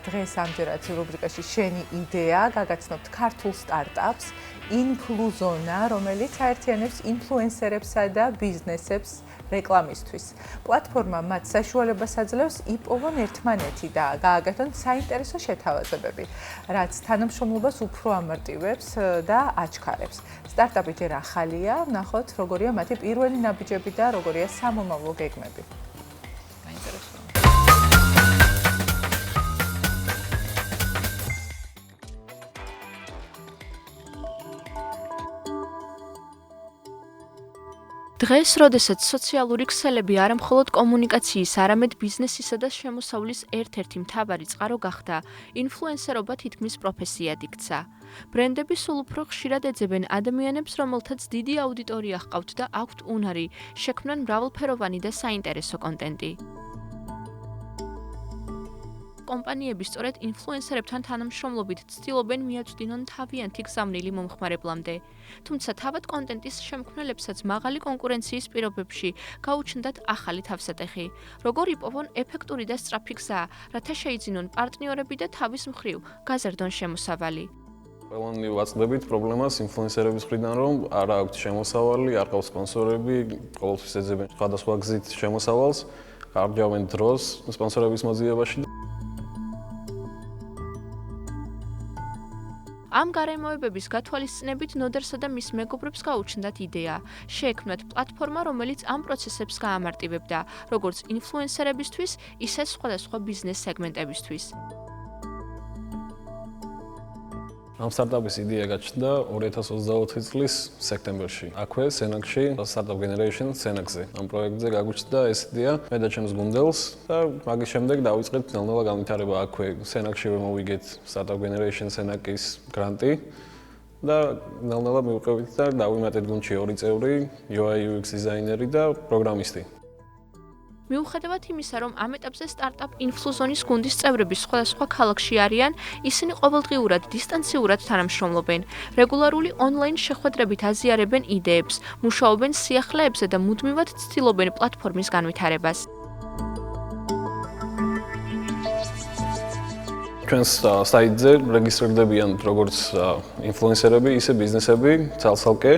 დღეს ამჯერად რუბრიკაში შენი იდეა გაგაცნობთ ქართულ სტარტაპს ინფლუზონა, რომელიც აერთიანებს ინფლუენსერებსა და ბიზნესებს რეკლამისთვის. პლატფორმა მათ საშუალებას აძლევს იპოვონ ერთმანეთი და გააკეთონ საინტერესო შეთავაზებები, რაც თანამშრომლობას უფრო ამარტივებს და აჩქარებს. სტარტაპი ჯერ ახალია, ვნახოთ როგორია მათი პირველი ნაბიჯები და როგორია სამომავლო გეგმები. საინტერესოა. დღეს, როდესაც სოციალური ქსელები არა მხოლოდ კომუნიკაციის, არამედ ბიზნესისა და შემოსავლის ერთ-ერთი მთავარი წყარო გახდა, ინფლუენსერობა თითქმის პროფესიად იქცა. ბრენდები სულ უფრო ხშირად ეძებენ ადამიანებს, რომელთაც დიდი აუდიტორია ჰყავთ და აქვთ უნარი, შექმნან მრავალფეროვანი და საინტერესო კონტენტი. კომპანიები სწორედ ინფლუენსერებთან თანამშრომლობით ცდილობენ მიაწვდინონ თავიანთი გზავნილი მომხმარებლამდე. თუმცა თავად კონტენტის შემქმნელებსაც მაღალი კონკურენციის პირობებში გაუჩნდათ ახალი თავსატეხი. როგორ იპოვონ ეფექტური და სწრაფი გზა, რათა შეიძინონ პარტნიორები და თავის მხრივ გაზარდონ შემოსავალი. ყველანი ვაწყდებით პრობლემას ინფლუენსერების მხრიდან, რომ არ აქვთ შემოსავალი, არ ყავს სპონსორები, ყოველთვის ეძებენ სხვადასხვა გზით შემოსავალს, არჯავენ დროს სპონსორების მოძიებაში. ამ გარემოებების გათვალისწინებით ნოდერსა და მის მეგობრებს გაუჩნდათ იდეა. შეექმნათ პლატფორმა, რომელიც ამ პროცესებს გაამარტივებდა, როგორც ინფლუენსერებისთვის, ისე სხვადასხვა ბიზნეს სეგმენტებისთვის. ამ სტარტაპის იდეა გაჩნდა 2024 წლის სექტემბერში. აქვე სენაკში, Startup Generation სენაკზე. ამ პროექტზე გაგვიჩნდა ეს იდეა მე და ჩემს გუნდელს და მაგის შემდეგ დავიწყეთ ნელ-ნელა განვითარება აქვე სენაკში, რომ მოვიგეთ Startup Generation სენაკის გრანტი და ნელ-ნელა მივყევით და დავიმატეთ გუნდში 2 წევრი, UI UX დიზაინერი და პროგრამისტი. მიუხედავად იმისა, რომ ამ ეტაპზე სტარტაპ ინფლუზონის გუნდის წევრები სხვადასხვა ქალაქში არიან, ისინი ყოველდღიურად დისტანციურად თანამშრომლობენ. რეგულარული ონლაინ შეხვედრებით აზიარებენ იდეებს, მუშაობენ სიახლეებზე და მუდმივად ცდილობენ პლატფორმის განვითარებას. ჩვენს საიტზე რეგისტრირდებიან როგორც ინფლუენსერები, ისე ბიზნესები, ცალ-ცალკე.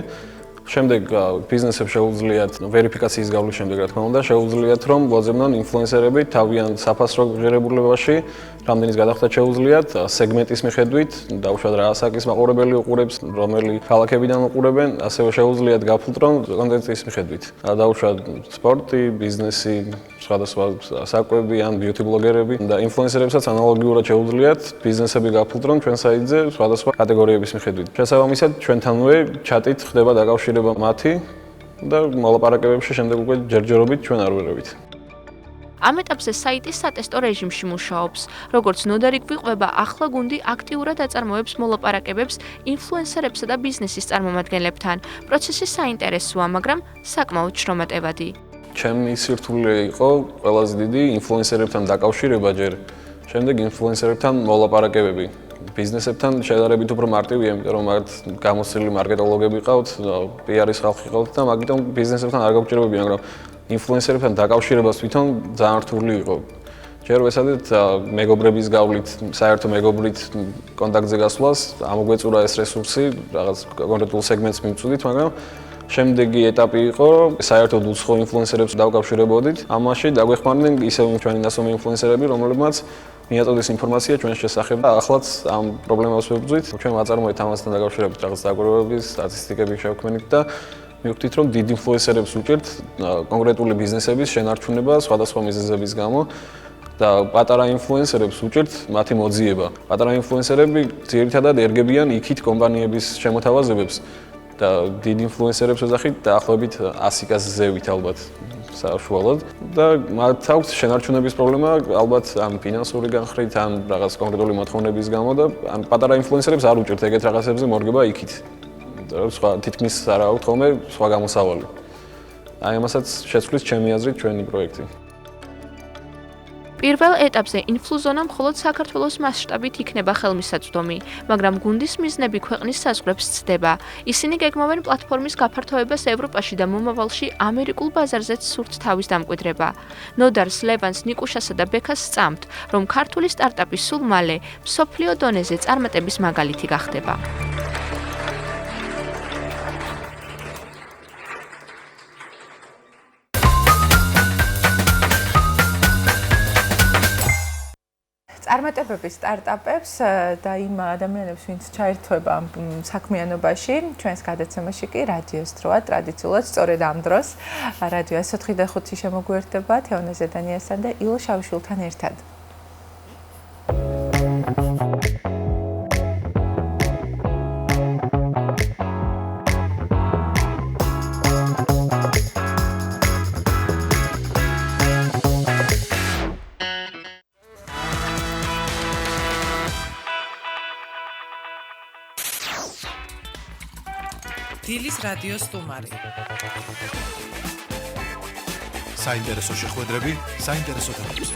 შემდეგ ბიზნესებს შეუძლიათ ვერიფიკაციის გავლის შემდეგ, რა თქმა უნდა, შეუძლიათ რომ მოაძებნონ ინფლუენსერები თავიანთ საფასრო ღირებულებაში, რამდენის გადახდა შეუძლიათ სეგმენტის მიხედვით, დაუშვათ რა ასაკის მაყურებელი უყურებს, რომელი ქალაქებიდან უყურებენ, ასევე შეუძლიათ გაფილტრონ კონტენტის მიხედვით. დაუშვათ სპორტი, ბიზნესი, სხვადასხვა საკვები ან ბიუთი ბლოგერები და ინფლუენსერებსაც ანალოგიურად შეუძლიათ ბიზნესები გაფილტრონ ჩვენ საიტზე სხვადასხვა კატეგორიების მიხედვით. შესაბამისად, ჩვენთანვე ჩატით ხდება დაკავშირება მათი და მოლაპარაკებებში შემდეგ უკვე ჯერჯერობით ჩვენ არ ვერევით. ამ ეტაპზე საიტი სატესტო რეჟიმში მუშაობს. როგორც ნოდარი გვიყვება, ახლა გუნდი აქტიურად აწარმოებს მოლაპარაკებებს ინფლუენსერებსა და ბიზნესის წარმომადგენლებთან. პროცესი საინტერესოა, მაგრამ საკმაოდ შრომატევადი. ჩემი სირთულე იყო ყველაზე დიდი ინფლუენსერებთან დაკავშირება ჯერ, შემდეგ ინფლუენსერებთან მოლაპარაკებები. ბიზნესებთან შედარებით უფრო მარტივია, იმიტომ რომ მათ გამოცდილი მარკეტოლოგები ყავთ, PR-ის ხალხი ყავთ და მაგიტომ ბიზნესებთან არ გაგვჭირებებია, მაგრამ ინფლუენსერებთან დაკავშირებას თვითონ ძალიან რთული იყო. ჯერ ვესადეთ მეგობრების გავლით, საერთო მეგობრით კონტაქტზე გასვლას, ამოგვეწურა ეს რესურსი, რაღაც კონკრეტულ სეგმენტს მივწვდით, მაგრამ შემდეგი ეტაპი იყო, საერთოდ უცხო ინფლუენსერებს დავკავშირებოდით. ამაში დაგვეხმარნენ ისევ ჩვენი ნასომი ინფლუენსერები, რომლებმაც მიაწოდეს ინფორმაცია ჩვენს შესახებ და ახლაც ამ პრობლემას ვებრძვით. ჩვენ ვაწარმოეთ ამასთან დაკავშირებით რაღაც დაკვირვებების, სტატისტიკების შევქმნით და მივხვდით, რომ დიდ ინფლუენსერებს უჭერთ კონკრეტული ბიზნესების შენარჩუნება სხვადასხვა მიზეზების გამო და პატარა ინფლუენსერებს უჭერთ მათი მოძიება. პატარა ინფლუენსერები ძირითადად ერგებიან იქით კომპანიების შემოთავაზებებს და დიდ ინფლუენსერებს ეძახით დაახლოებით 100-ას ზევით ალბათ საშუალოდ და მათ აქვს შენარჩუნების პრობლემა ალბათ ამ ფინანსური განხრით ან რაღაც კონკრეტული მოთხოვნების გამო და ამ პატარა ინფლუენსერებს არ უჭერთ ეგეთ რაღაცებზე მორგება იქით. სხვა თითქმის არა აქვს ხოლმე სხვა გამოსავალი. აი ამასაც შეცვლის ჩემი აზრით ჩვენი პროექტი. პირველ ეტაპზე ინფლუზონა მხოლოდ საქართველოს მასშტაბით იქნება ხელმისაწვდომი, მაგრამ გუნდის მიზნები ქვეყნის საზღვრებს ცდება. ისინი გეგმავენ პლატფორმის გაფართოებას ევროპაში და მომავალში ამერიკულ ბაზარზეც სურთ თავის დამკვიდრება. ნოდარს, ლევანს, ნიკუშასა და ბექას სწამთ, რომ ქართული სტარტაპი სულ მალე მსოფლიო დონეზე წარმატების მაგალითი გახდება. წარმატებების სტარტაპებს და იმ ადამიანებს, ვინც ჩაერთვება საქმიანობაში, ჩვენს გადაცემაში კი რადიოს დროა ტრადიციულად სწორედ ამ დროს. რადიო 104.5 შემოგვიერთდება თეონე ზედანიასთან და ილო შავშვილთან ერთად. დილის რადიო სტუმარი. საინტერესო შეხვედრები, საინტერესო თემებზე.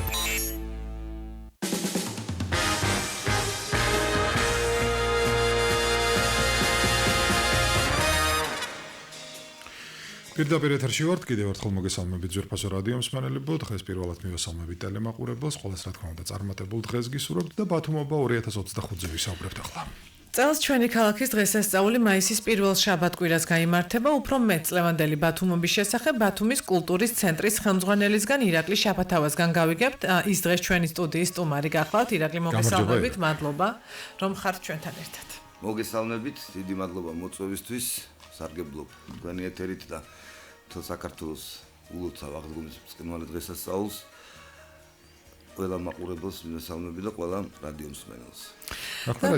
პირდაპირ ეთერში ვართ, კიდევ ერთხელ მოგესალმებით ძვირფასო რადიო მსმენელებო. დღეს პირველად მივესალმებით ტელემაყურებელს, ყოველს რა თქმა უნდა წარმატებულ დღეს გისურვებთ და ბათუმობა 2025-ზე ვისაუბრებთ ახლა. წელს ჩვენი ქალაქის დღესასწაული მაისის პირველ შაბათ-კვირას გაიმართება. უფრო მეტ წლევანდელი ბათუმობის შესახებ ბათუმის კულტურის ცენტრის ხელმძღვანელისგან ირაკლი შაფათავაზგან გავიგებთ. ის დღეს ჩვენი სტუდიის სტუმარი გახლავთ. ირაკლი, მოგესალმებით, მადლობა, რომ ხართ ჩვენთან ერთად. მოგესალმებით, დიდი მადლობა მოწვევისთვის. სარგებლობ თქვენი ეთერით და თო საქართველოს ულოცავ აღდგომის ბრწყინვალე დღესასწაულს. ყველა მაყურებელს მისალმები და ყველა რადიო მსმენელს.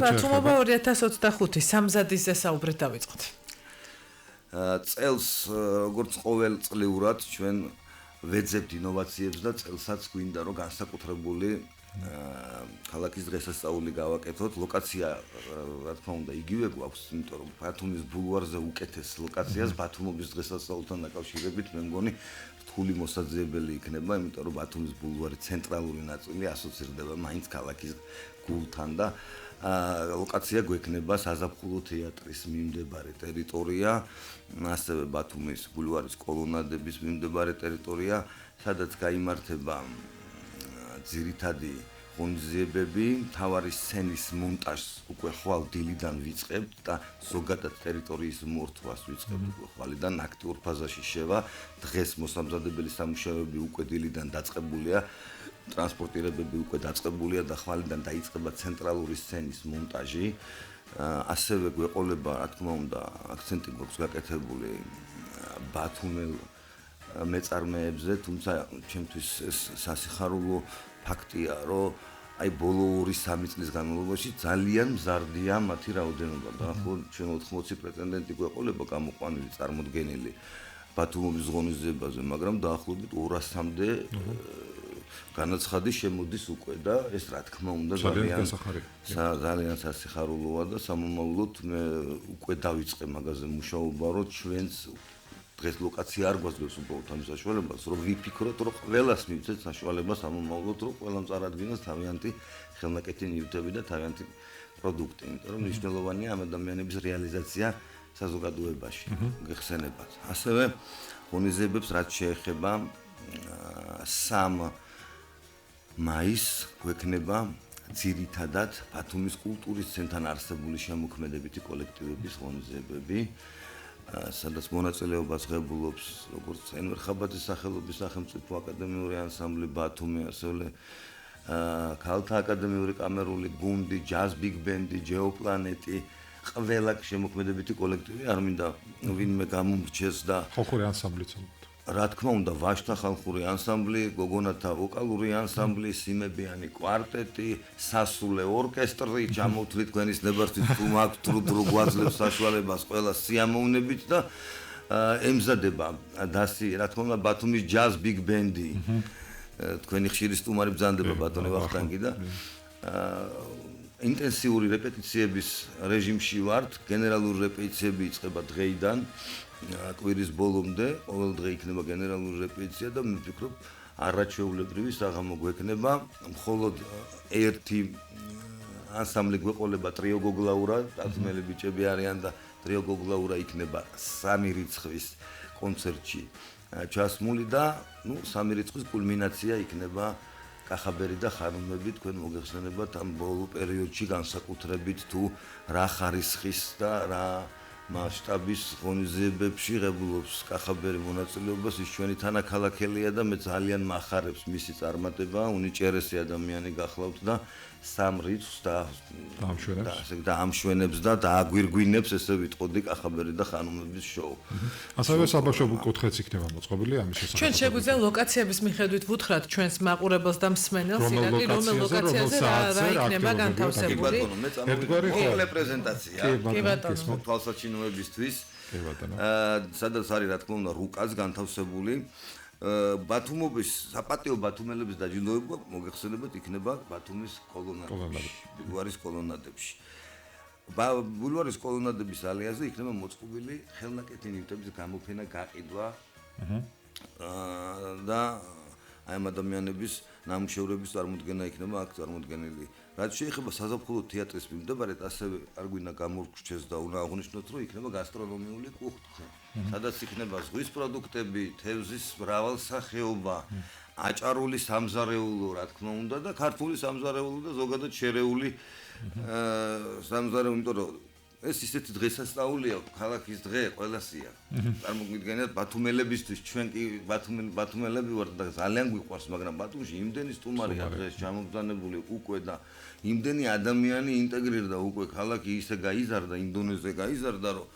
ბათუმობა 2025 სამზადისზე საუბრით დავიწყოთ. წელს როგორც ყოველ წლიურად ჩვენ ვეძებთ ინოვაციებს და წელსაც გვინდა რომ განსაკუთრებული ქალაქის დღესასწაული გავაკეთოთ. ლოკაცია რა თქმა უნდა იგივე გვაქვს, იმიტომ რომ ბათუმის ბულვარზე უკეთეს ლოკაციას ბათუმობის დღესასწაულთან დაკავშირებით მე მგონი რთული მოსაძიებელი იქნება, იმიტომ რომ ბათუმის ბულვარის ცენტრალური ნაწილი ასოცირდება მაინც ქალაქის გულთან და ლოკაცია გვექნება საზაფხულო თეატრის მიმდებარე ტერიტორია, ასევე ბათუმის ბულვარის კოლონადების მიმდებარე ტერიტორია, სადაც გაიმართება ძირითადი ღონისძიებები, მთავარი სცენის მონტაჟს უკვე ხვალ დილიდან ვიწყებთ და ზოგადად ტერიტორიის მორთვას ვიწყებთ უკვე ხვალიდან აქტიურ ფაზაში შევა. დღეს მოსამზადებელი სამუშაოები უკვე დილიდან დაწყებულია, ტრანსპორტირებები უკვე დაწყებულია და ხვალიდან დაიწყება ცენტრალური სცენის მონტაჟი. ასევე გვეყოლება, რა თქმა უნდა, აქცენტი გვაქვს გაკეთებული ბათუმელ მეწარმეებზე, თუმცა ჩემთვის ეს სასიხარულო ფაქტია, რომ აი ბოლო 2-3 წლის განმავლობაში ძალიან მზარდია მათი რაოდენობა. დაახლოებით ჩვენ 80 პრეტენდენტი გვეყოლება გამოყვანილი, წარმოდგენილი ბათუმობის ღონისძიებაზე, მაგრამ დაახლოებით 200-მდე განაცხადი შემოდის უკვე და ეს რა თქმა უნდა ძალიან სასიხარულოა და სამომავლოდ მე უკვე დავიწყე მაგაზე მუშაობა, რომ ჩვენს დღეს ლოკაცია არ გვაძლევს უბრალოდ ამ საშუალებას, რომ ვიფიქროთ, რომ ყველას მივცეთ საშუალება სამომავლოდ, რომ ყველამ წარადგინოს თავიანთი ხელნაკეთი ნივთები და თავიანთი პროდუქტი, იმიტომ რომ მნიშვნელოვანია ამ ადამიანების რეალიზაცია საზოგადოებაში, გეხსენებათ. ასევე ღონისძიებებს რაც შეეხება 3 მაისს გვექნება ძირითადად ბათუმის კულტურის ცენტრთან არსებული შემოქმედებითი კოლექტივების ღონისძიებები, სადაც მონაწილეობას ღებულობს როგორც ენვერ ხაბაძის სახელობის სახელმწიფო აკადემიური ანსამბლი ბათუმი, ასევე ქალთა აკადემიური კამერული გუნდი, ჯაზ ბიგ ბენდი, ჯეოპლანეტი, ყველა შემოქმედებითი კოლექტივი, არ მინდა ვინმე გამომრჩეს და ხალხური ანსამბლიც. რა თქმა უნდა, ვაჟთა ხალხური ანსამბლი, გოგონათა ვოკალური ანსამბლი, სიმებიანი კვარტეტი, სასულე ორკესტრი, ჩამოვთვლით თქვენის ნებართვით, თუ მაქვს თუ გვაძლევს საშუალებას ყველა სიამოვნებით და ემზადება დასი, რა თქმა უნდა, ბათუმის ჯაზ ბიგ ბენდი. თქვენი ხშირი სტუმარი ბრძანდება ბატონი ვახტანგი და ინტენსიური რეპეტიციების რეჟიმში ვართ, გენერალური რეპეტიციები იწყება დღეიდან. კვირის ბოლომდე ყოველ დღე იქნება გენერალური რეპეტიცია და მე ვფიქრობ არაჩვეულებრივი საღამო გვექნება. მხოლოდ ერთი ანსამბლი გვეყოლება ტრიო გოგლაურა, დაწმელი ბიჭები არიან და ტრიო გოგლაურა იქნება 3 რიცხვის კონცერტში ჩასმული და ნუ 3 რიცხვის კულმინაცია იქნება კახაბერი და ხანუმები, თქვენ მოგეხსენებათ ამ ბოლო პერიოდში განსაკუთრებით თუ რა ხარისხის და რა მასშტაბის ღონისძიებებში ღებულობს კახაბერი მონაწილეობას, ის ჩვენი თანაქალაქელია და მე ძალიან მახარებს მისი წარმატება, უნიჭერესი ადამიანი გახლავთ და 3 რიცხვს და ამშვენებს და დააგვირგვინებს, ესე ვიტყოდი, კახაბერი და ხანუმების შოუ. ასევე საბავშვო კუთხეც იქნება მოწყობილი ამის შესახებ. ჩვენ შეგვიძლია ლოკაციების მიხედვით ვუთხრათ ჩვენს მაყურებელს და მსმენელს, იგივე რომელ ლოკაციაზე რა იქნება განთავსებული. ერთგვარი პრეზენტაცია. კი ბატონო. თვალსაჩინოებისთვის. კი ბატონო. სადაც არის რა თქმა უნდა რუკაც განთავსებული. ბათუმობის საპატიო ბათუმელების დაჯილდოება მოგეხსენებათ იქნება ბათუმის კოლონადებში, ბულვარის კოლონადებში. ბულვარის კოლონადების ალეაზე იქნება მოწყობილი ხელნაკეთი ნივთების გამოფენა, გაყიდვა და აი ამ ადამიანების ნამუშევრების წარმოდგენა იქნება აქ წარმოდგენილი. რაც შეეხება საზაფხულო თეატრის მიმდებარედ, ასევე არ გვინდა გამორჩეს და უნდა აღვნიშნოთ, რომ იქნება გასტრონომიული კუთხე, სადაც იქნება ზღვის პროდუქტები, თევზის მრავალსახეობა, აჭარული სამზარეულო, რა თქმა უნდა, და ქართული სამზარეულო და ზოგადად შერეული სამზარეულო, იმიტომ რომ ეს ისეთი დღესასწაულია, ქალაქის დღე ყველასია. წარმოგიდგენიათ ბათუმელებისთვის, ჩვენ კი ბათუმელები ვართ და ძალიან გვიყვარს, მაგრამ ბათუმში იმდენი სტუმარია დღეს ჩამობრძანებული უკვე და იმდენი ადამიანი ინტეგრირდა უკვე ქალაქი ისე გაიზარდა, იმ დონეზე გაიზარდა, რომ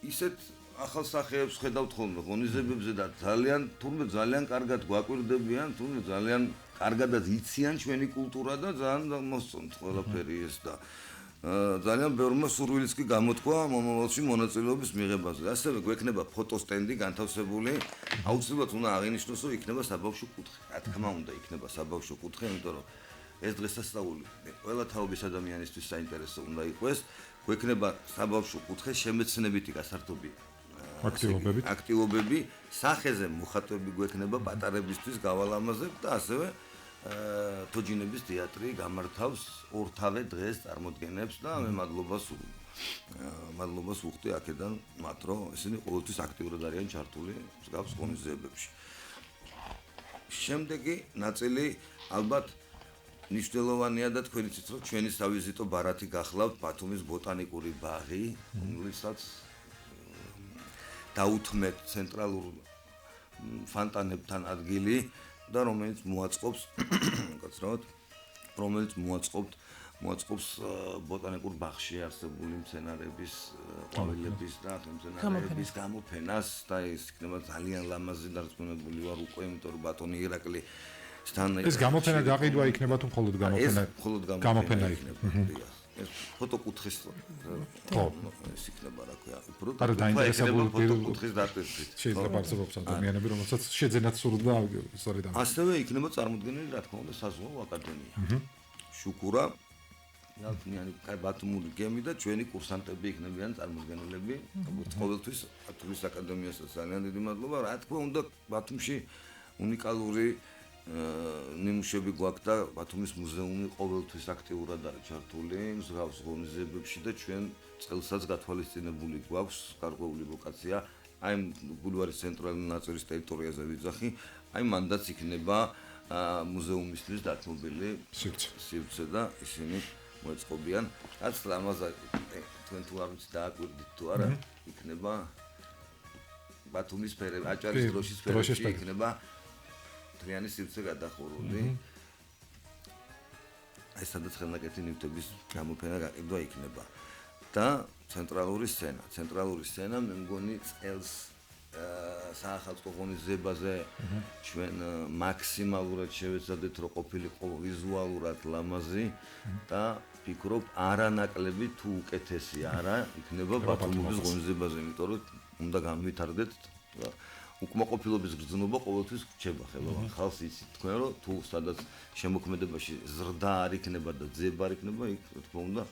ისეთ ახალ სახეებს ხედავთ ხოლმე ღონისძიებებზე და ძალიან კარგად გვაკვირდებიან, თუნდაც ძალიან კარგადაც იციან ჩვენი კულტურა და ძალიან მოსწონთ ყველაფერი ეს და ძალიან ბევრმა სურვილიც კი გამოთქვა მომავალში მონაწილეობის მიღებაზე. ასევე გვექნება ფოტოსტენდი განთავსებული, აუცილებლად უნდა აღინიშნოს, რომ იქნება საბავშვო კუთხე. რა თქმა უნდა, იქნება საბავშვო კუთხე, იმიტომ რომ ეს დღესასწაული ყველა თაობის ადამიანისთვის საინტერესო უნდა იყოს. გვექნება საბავშვო კუთხე შემეცნებითი გასართობი აქტივობები სახეზე მოხატვები გვექნება პატარებისთვის გავალამაზებ და ასევე თოჯინების თეატრი გამართავს ორთავე დღეს წარმოდგენებს და მე მადლობას ვუხდი აქედან მათ რომ ისინი ყოველთვის აქტიურად არიან ჩართული მსგავს ღონისძიებებში. შემდეგი ნაწილი ალბათ ნიშნულოვანია და თქვენ იცით რომ ჩვენი სავიზიტო ბარათი გახლავთ ბათუმის ბოტანიკური ბაღი, რომელსაც დაუთმეთ ცენტრალურ ფონტანებთან ადგილი და რომელიც მოაწყობს ბოტანიკურ ბაღში არსებული მცენარეების, ყვავილების და მცენარეების გამოფენას და ეს იქნება ძალიან ლამაზი დარწმუნებული ვარ უკვე, იმიტომ რომ ბატონი ირაკლი ეს გამოფენა გაყიდვა იქნება თუ მხოლოდ გამოფენა იქნება. ეს ფოტოკუთხის ხო ეს იქნება რა ქვია უფრო არა დაინტერესებული ფოტოკუთხის დაწესებით შეიძლება არსებობს ადამიანები რომელსაც შეძენათ სურდა სწორედ ამ ასევე იქნება წარმოდგენილი რა თქმა უნდა საზღვაო აკადემია შუკურა ნალთმიანი ბათუმური გემი და ჩვენი კურსანტები იქნებიან წარმოდგენილები ყოველთვის ბათუმის აკადემიასაც ძალიან დიდი მადლობა რა თქმა უნდა ბათუმში უნიკალური ნიმუშები გვაქვს და ბათუმის მუზეუმი ყოველთვის აქტიურად არის ჩართული მსგავს ღონისძიებებში და ჩვენ წელსაც გათვალისწინებული გვაქვს გარკვეული ლოკაცია აი ბულვარის ცენტრალური ნაწილის ტერიტორიაზე ვიძახი აი მანდაც იქნება მუზეუმისთვის დათმობილი სივრცე და ისინი მოეწყობიან რაც ლამაზად თქვენ თუ არ ვიცით დააკვირდით თუ არა იქნება ბათუმის ფერები აჭარის დროშის ფერები იქნება თლიანი სივრცე გადახურული. აი სადაც ხელნაკეთი ნივთების გამოფენა გაყიდვა იქნება. და ცენტრალური სცენა მე მგონი წელს საახალწლო ღონისძიებაზე ჩვენ მაქსიმალურად შევეცადეთ რომ ყოფილიყო ვიზუალურად ლამაზი და ფიქრობ არანაკლები თუ უკეთესი არა იქნება ბათუმის ღონისძიებაზე, იმიტომ რომ უნდა განვითარდეთ უკმაყოფილობის გრძნობა ყოველთვის რჩება ხელოვან ხალხს იცით თქვენ რომ თუ სადაც შემოქმედებაში ზრდა არ იქნება და ძება არ იქნება იქ თქო უნდა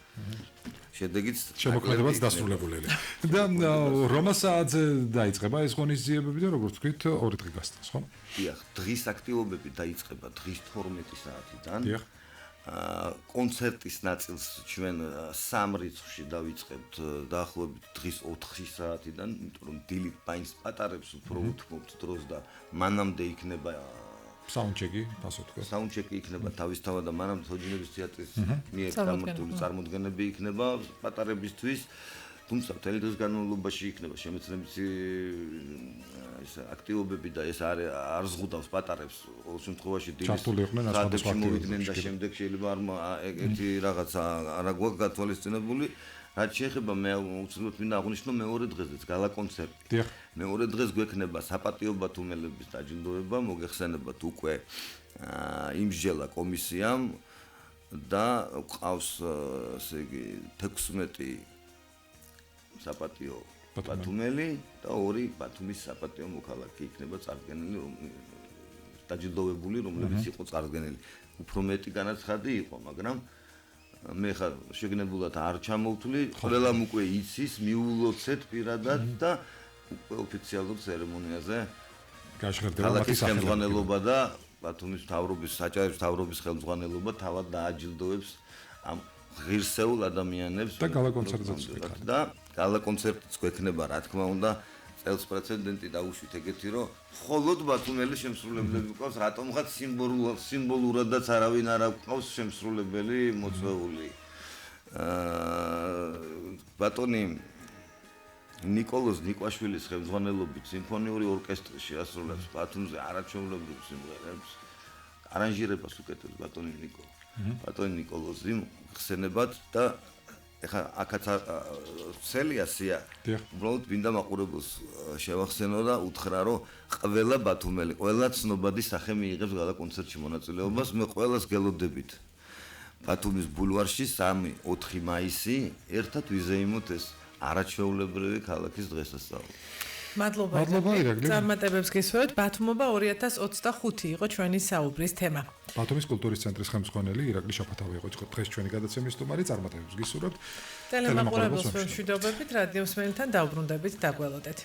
შედეგიც შემოქმედებაც დასრულებულია და რომასაც დაიწყება ეს ღონისძიებები და როგორც ვთქვით 2 დღე გასწრას ხო? დიახ დღის აქტივობები დაიწყება დღის 12 საათიდან დიახ კონცერტის ნაწილს ჩვენ 3 რიცხვში დავიწყებთ დაახლოებით დღის 4 საათიდან, იმიტომ რომ დილით მაინც პატარებს უფრო უთმობთ დროს და მანამდე იქნება საუნდჩეკი, ასე ვთქვათ. საუნდჩეკი იქნება თავისთავად და მანამდე თოჯინების თეატრის მიერ გამართული წარმოდგენები იქნება პატარებისთვის. თუმცა მთელი დღის განმავლობაში იქნება შემეცნებითი ეს აქტივობები და ეს არ ზღუდავს პატარებს ყოველ შემთხვევაში დილის საათებში მოვიდნენ და შემდეგ შეიძლება ერთი რაღაცა არა გვაქვს გათვალისწინებული რაც შეეხება მე უცბად მინდა აღვნიშნო მეორე დღესაც გალა კონცერტი მეორე დღეს გვექნება საპატიო ბათუმელების დაჯილდოება მოგეხსენებათ უკვე იმსჯელა კომისიამ და ყავს ესე იგი 16 საპატიო ბათუმელი და 2 ბათუმის საპატიო მოქალაქე იქნება წარდგენილი დაჯილდოვებული რომლებიც იყო წარდგენილი უფრო მეტი განაცხადი იყო მაგრამ მე ხარ შეგნებულად არ ჩამოვთვლი ყველამ უკვე იცის მიულოცეთ პირადად და უკვე ოფიციალურ ცერემონიაზე გაჟღერდება ქალაქის ხელმძღვანელობა და ბათუმის მთავრობის საჭირო მთავრობის ხელმძღვანელობა თავად დააჯილდოებს ამ ღირსეულ ადამიანებს და გალა კონცერტზეც და გალა კონცერტიც გვექნება რა თქმა უნდა წელს პრეცედენტი დაუშვით ეგეთი რომ მხოლოდ ბათუმელი შემსრულებლები გვყავს რატომღაც სიმბოლურადაც არავინ არ აქვს შემსრულებელი მოწვეული ბატონი ნიკოლოზ ნიკვაშვილის ხელმძღვანელობით სიმფონიური ორკესტრი შეასრულებს ბათუმზე არაჩვეულებრივ სიმღერებს არანჟირებას უკეთებს ბატონი ნიკო ბატონი ნიკოლოზი ხსენებად და ეხა აქაც ცელია სია უბრალოდ მინდა მაყურებელს შევახსენო და უთხრა რომ ყველა ბათუმელი ყველა ცნობადი სახე მიიღებს გალა კონცერტში მონაწილეობას მე ყველას გელოდებით ბათუმის ბულვარში 3-4 მაისი ერთად ვიზეიმოთ ეს არაჩვეულებრივი ქალაქის დღესასწაული მადლობა ირაკლი. წარმატებებს გისურვებთ. ბათუმობა 2025 იყო ჩვენი საუბრის თემა. ბათუმის კულტურის ცენტრის ხელმძღვანელი ირაკლი შაფათავა იყო დღეს ჩვენი გადაცემის სტუმარი. წარმატებებს გისურვებთ. ტელემაყურებელს მშვიდობებით, რადიოს მელთან დაუბრუნდებით, დაგველოდეთ.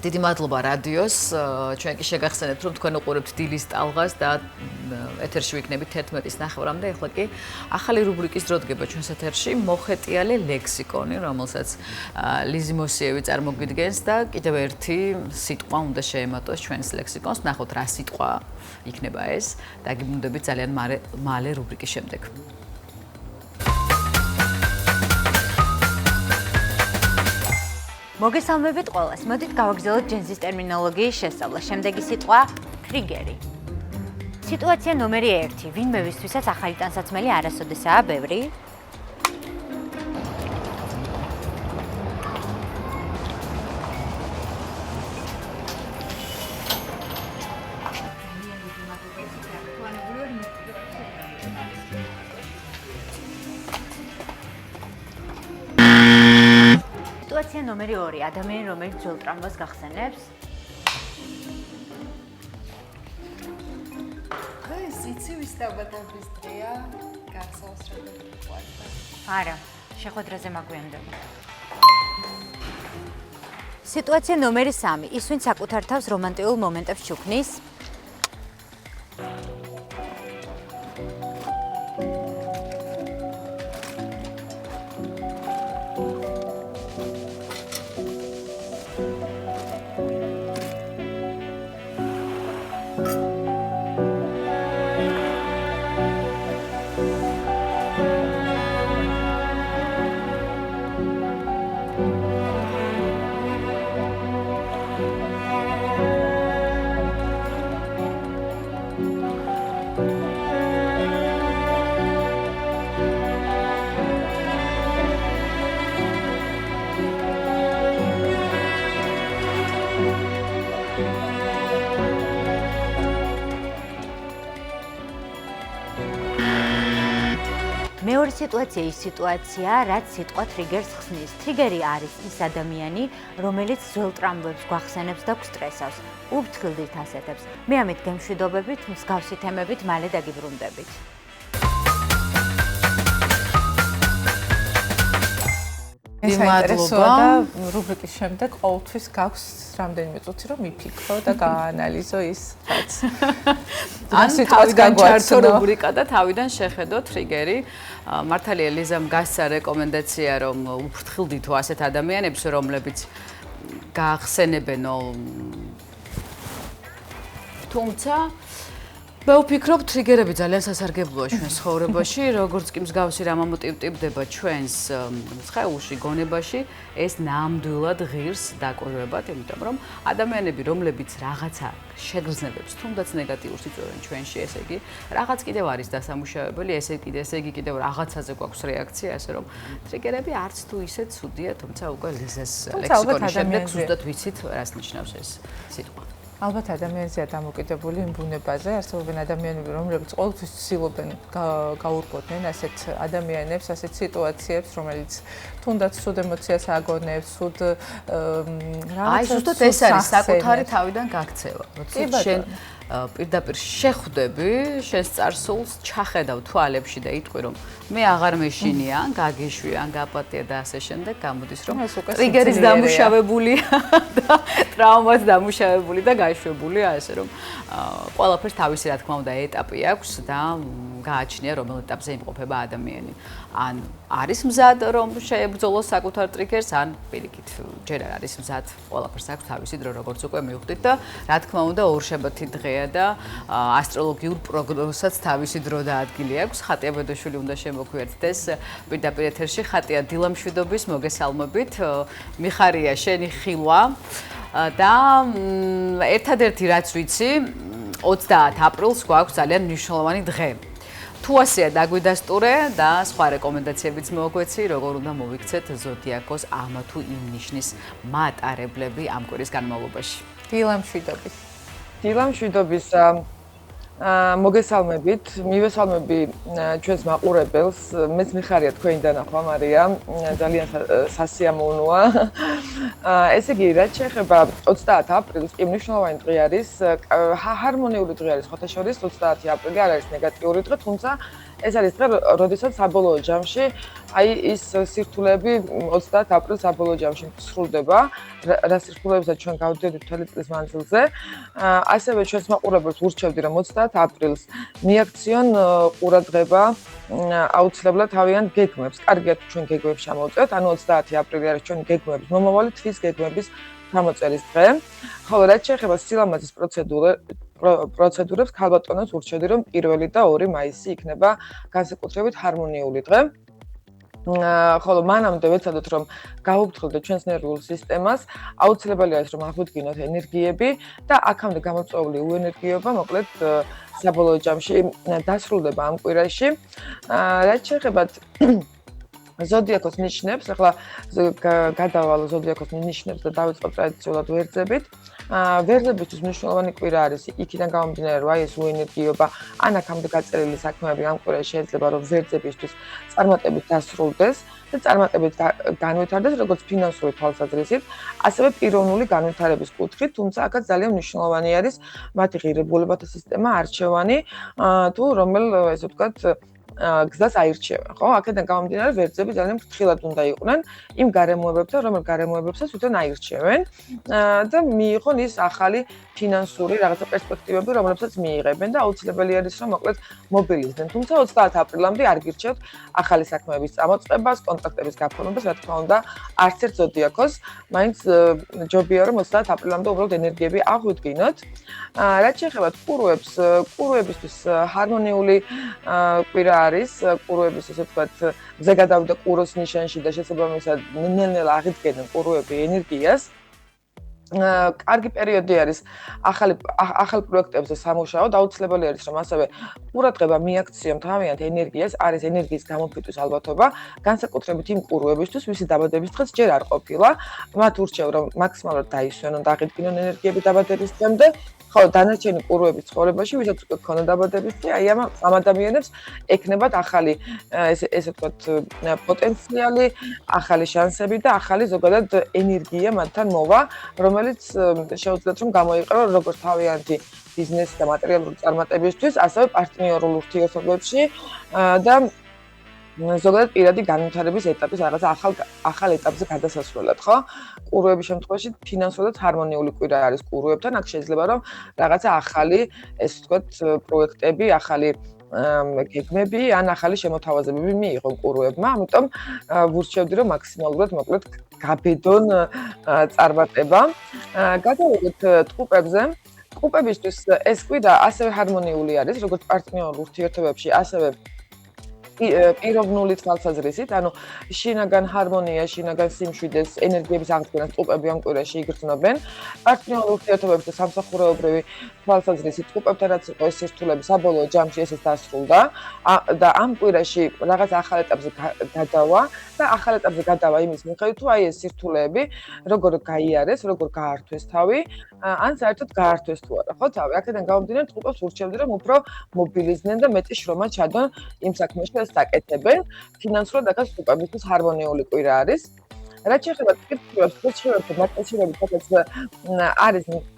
დიდი მადლობა რადიოს. ჩვენ კი შეგახსენებთ, რომ თქვენ უყურებთ დილის ტალღას და ეთერში ვიქნებით 11-ის ნახევრამდე. ეხლა კი ახალი რუბრიკის დრო დგება ჩვენს ეთერში, მოხეტიალე ლექსიკონი, რომელსაც ლიზი მოსიევი წარმოგვიდგენს და კიდევ ერთი სიტყვა უნდა შეემატოს ჩვენს ლექსიკონს. ნახოთ რა სიტყვა იქნება ეს. დაგიბრუნდებით ძალიან მალე რუბრიკის შემდეგ. მოგესალმებით ყველას. მოდით გავაგრძელოთ ჯენზის ტერმინოლოგიის შესწავლა. შემდეგი სიტყვა ტრიგერი. სიტუაცია ნომერი 1. ვინმე ვისთვისაც ახალი ტანსაცმელი არასოდესაა ბევრი. სიტუაცია ნომერი 2. ადამიანი, რომელიც ძველ ტრამვას გახსენებს. ეს იცი ვის დაბადების დღეა? გახსოვს რა დაგვიყვარდა? არა, შეხვედრაზე მაგვიანდება. სიტუაცია ნომერი 3. ის ვინც საკუთარ თავს რომანტიულ მომენტებს ჩუქნის. მეორე სიტუაცია ის სიტუაცია, რაც სიტყვა ტრიგერს ხსნის. ტრიგერი არის ის ადამიანი, რომელიც ძველ ტრამვებს გვახსენებს და გვსტრესავს, უფრთხილდით ასეთებს. მე ამით გემშვიდობებით, მსგავსი თემებით მალე დაგიბრუნდებით. საინტერესოა და რუბრიკის შემდეგ ყოველთვის გაქვს რამდენიმე წუთი რომ მიფიქრო და გაანალიზო ის რაც ან თავიდან ჩართო რუბრიკა და თავიდან შეხედო ტრიგერი. მართალია ლიზამ გასცა რეკომენდაცია რომ უფრთხილდითო ასეთ ადამიანებს რომლებიც გაახსენებენო თუმცა მე ვფიქრობ ტრიგერები ძალიან სასარგებლოა ჩვენს ცხოვრებაში, როგორც კი მსგავსი რამ ამოტივტივდება ჩვენს სხეულში, გონებაში, ეს ნამდვილად ღირს დაკვირვებად, იმიტომ რომ ადამიანები, რომლებიც რაღაცა შეგრძნებებს, თუნდაც ნეგატიურს იწვევენ ჩვენში, ესე იგი, რაღაც კიდევ არის დასამუშავებელი, ესე იგი კიდევ რაღაცაზე გვაქვს რეაქცია, ასე რომ ტრიგერები არც თუ ისე ცუდია, თუმცა უკვე ლიზას ლექსიკონის შემდეგ ზუსტად ვიცით, რას ნიშნავს ეს სიტყვა. ალბათ ადამიანზეა დამოკიდებული იმ ბუნებაზე, არსებობენ ადამიანები, რომლებიც ყოველთვის ცდილობენ გაურბოდნენ ასეთ ადამიანებს, ასეთ სიტუაციებს, რომელიც თუნდაც ცუდ ემოციას აგონებს, ცუდ აი, ზუსტად ეს არის საკუთარი თავიდან გაქცევა. როცა შენ პირდაპირ შეხვდები, შენს წარსულს ჩახედავ თვალებში და იტყვი, რომ მე აღარ მეშინია, ან გაგიშვი, ან გაპატია და ასე შემდეგ, გამოდის რომ ტრიგერის დამუშავებულია და ტრავმაც დამუშავებული და გაშვებულია, ასე რომ ყველაფერს თავისი რა თქმა უნდა ეტაპი აქვს და გააჩნია რომელ ეტაპზე იმყოფება ადამიანი. ან არის მზად რომ შეებრძოლოს საკუთარ ტრიგერს, ან პირიქით ჯერ არ არის მზად, ყველაფერს აქვს თავისი დრო, როგორც უკვე მივხვდით და რა თქმა უნდა ორშაბათი დღეა და ასტროლოგიურ პროგნოზსაც თავისი დრო და ადგილი აქვს. ხატია ბედოშვილი უნდა შემოგვიერთდეს პირდაპირ ეთერში. ხატია დილამშვიდობის, მოგესალმებით. მიხარია შენი ხილვა და ერთადერთი რაც ვიცი 30 აპრილს გვაქვს ძალიან მნიშვნელოვანი დღე. თუ ასეა დაგვიდასტურე და სხვა რეკომენდაციებიც მოგგვეცი, როგორ უნდა მოვიქცეთ ზოდიაქოს ამ თუ იმ ნიშნის მატარებლები ამ კვირის განმავლობაში. დილამშვიდობის. დილამშვიდობის მოგესალმებით, მივესალმები ჩვენს მაყურებელს. მეც მიხარია თქვენი დანახვა, მარია, ძალიან სასიამოვნოა. ესე იგი, რაც შეეხება 30 აპრილს, კი მნიშვნელოვანი დღე არის, ჰარმონიული დღე არის, ხოთა შორის 30 აპრილი არ არის ნეგატიური დღე, თუმცა ეს არის დღე, როდესაც საბოლოო ჯამში აი ის სირთულეები 30 აპრილს საბოლოო ჯამში სრულდება, რა სირთულეებსაც ჩვენ გავდივართ მთელი წლის მანძილზე. ასევე ჩვენს მაყურებელს ვურჩევდი, რომ 30 აპრილს მიაქციონ ყურადღება აუცილებლად თავიანთ გეგმებს. კარგია თუ ჩვენ გეგმებს ჩამოვწერთ, ანუ 30 აპრილი არის ჩვენი გეგმების, მომავალი თვის გეგმების გამოწერის დღე. ხოლო რაც შეეხება სილამაზის პროცედურებს, ქალბატონებს ვურჩევდი, რომ 1 და 2 მაისი იქნება განსაკუთრებით ჰარმონიული დღე. ხოლო მანამდე ვეცადოთ, რომ გავუფრთხილდეთ ჩვენს ნერვულ სისტემას, აუცილებელია ის, რომ აღვიდგინოთ ენერგიები და აქამდე გამოწვეული უენერგიობა, მოკლედ საბოლოო ჯამში დასრულდება ამ კვირაში. რაც შეეხება ზოდიაქოს ნიშნებს, ახლა გადავალ ზოდიაქოს ნიშნებს და დავიწყოთ ტრადიციულად ვერძებით. ვერძებისთვის მნიშვნელოვანი კვირა არის იქიდან გამომდინარე, რომ აი ეს უენერგიობა, ან აქამდე გაწერილი საქმეები ამ კვირაში შეიძლება რომ ვერძებისთვის წარმატებით დასრულდეს და წარმატებით განვითარდეს როგორც ფინანსური თვალსაზრისით, ასევე პიროვნული განვითარების კუთხით, თუმცა აქაც ძალიან მნიშვნელოვანი არის მათი ღირებულებათა სისტემა, არჩევანი, თუ რომელ ესე ვთქვათ გზას აირჩევენ, ხო? აქედან გამომდინარე, ვერძები ძალიან ფრთხილად უნდა იყვნენ იმ გარემოებებთან, რომელ გარემოებებსაც უთენ აირჩევენ და მიიღონ ის ახალი ფინანსური რაღაცა პერსპექტივები, რომლებსაც მიიღებენ და აუცილებელი არის, რომ მოკლედ მობილიზდნენ. თუმცა 30 აპრილამდე არ გირჩევთ ახალი საქმეების წამოწყებას, კონტრაქტების გაფორმებას, რა თქმა უნდა, არც ერთ ზოდიაქოს, მაინც ჯობია რომ 30 აპრილამდე უბრალოდ ენერგიები აღვიდგინოთ. რაც შეეხება ყურუებს, ყურუებისთვის ჰარმონიული კვირა არის ყურუების ესე ვთქვათ მზე გადავიდა ყუროს ნიშანში და შესაბამისად ნელ-ნელა აღიდგენენ ყურუები ენერგიას. კარგი პერიოდი არის ახალ პროექტებზე სამუშაოდ, აუცილებელი არის რომ ასევე ყურადღება მიაქციონ თავიანთ ენერგიას, არის ენერგიის გამოფიტვის ალბათობა, განსაკუთრებით იმ ყურუებისთვის, ვისი დაბადების დღეს ჯერ არ ყოფილა. მათ ურჩევ რომ მაქსიმალურად დაისვენონ და აღიდგინონ ენერგიები დაბადების დღემდე. ხოლო დანარჩენი ყურუების ცხოვრებაში, ვისაც უკვე ქონდა დაბადების დღე, აი ამ ადამიანებს ექნებათ ახალი ესე ვთქვათ პოტენციალი, ახალი შანსები და ახალი ზოგადად ენერგია მათთან მოვა, რომელიც შეუძლიათ რომ გამოიყენონ როგორც თავიანთი ბიზნესი და მატერიალური წარმატებისთვის, ასევე პარტნიორულ ურთიერთობებში და ზოგადად პირადი განვითარების ეტაპის რაღაცა ახალ ეტაპზე გადასასვლელად, ხო? ყურუების შემთხვევაში ფინანსურად ჰარმონიული კვირა არის ყურუებთან, აქ შეიძლება რომ რაღაცა ახალი, ესე ვთქვათ, პროექტები, ახალი გეგმები ან ახალი შემოთავაზებები მიიღონ ყურუებმა, ამიტომ ვურჩევდი რომ მაქსიმალურად მოკლედ გაბედონ წარმატება. გადავიდეთ ტყუპებზე. ტყუპებისთვის ეს კვირა ასევე ჰარმონიული არის, როგორც პარტნიორულ ურთიერთობებში, ასევე პიროვნული თვალსაზრისით, ანუ შინაგან ჰარმონია, შინაგან სიმშვიდეს, ენერგიების აღდგენას ტყუპები ამ კვირაში იგრძნობენ. პარტნიორულ ურთიერთობებში და სამსახურეობრივი თვალსაზრისით ტყუპებთან რაც იყო ეს სირთულეები საბოლოო ჯამში ესეც დასრულდა და ამ კვირაში რაღაც ახალ ეტაპზე გადავა და ახალ ეტაპზე გადავა იმის მიხედვით, თუ აი ეს სირთულეები როგორ გაიარეს, როგორ გაართვეს თავი, ან საერთოდ გაართვეს თუ არა, ხო თავი. აქედან გამომდინარე ტყუპებს ურჩევდი რომ უფრო მობილიზდნენ და მეტი შრომა ჩადონ იმ საქმეში საკეთებენ. ფინანსურად აქაც ტყუპებისთვის ჰარმონიული კვირა არის. რაც შეეხება კირჩევებს, კირჩევებთან დაკავშირებით, სადაც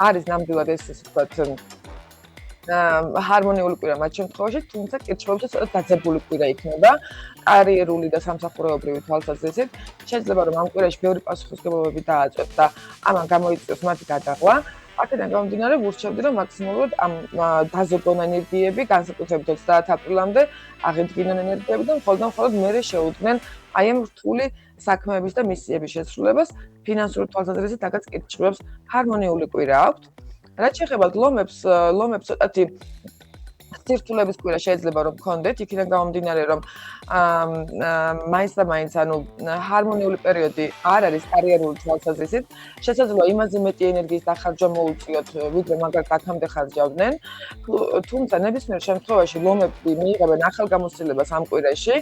არის ნამდვილად ეს ისე ვთქვათ ჰარმონიული კვირა მათ შემთხვევაში, თუმცა კირჩევებში ცოტა დაძაბული კვირა იქნება. კარიერული და სამსახურეობრივი თვალსაზრისით შეიძლება რომ ამ კვირაში ბევრი პასუხისმგებლობები დააწყვეტ და ამან გამოიწვიოს მათი გადაღლა. აქედან გამომდინარე ვურჩევდი რომ მაქსიმალურად ამ დაზოგონ ენერგიები განსაკუთრებით 30 აპრილამდე აღიდგინონ ენერგიები და მხოლოდ მერე შეუდგნენ აი ამ რთული საქმეების და მისიების შესრულებას. ფინანსური თვალსაზრისით აქაც კირჩევებს ჰარმონიული კვირა აქვთ. რაც შეეხება ლომებს ცოტათი სირთულების კვირა შეიძლება რომ გქონდეთ, იქიდან გამომდინარე რომ მაინც და მაინც ანუ ჰარმონიული პერიოდი არ არის კარიერული თვალსაზრისით, შესაძლოა იმაზე მეტი ენერგიის დახარჯვა მოუწიოთ, ვიდრე მაგალითად აქამდე ხარჯავდნენ, თუმცა ნებისმიერ შემთხვევაში ლომები მიიღებენ ახალ გამოცდილებას ამ კვირაში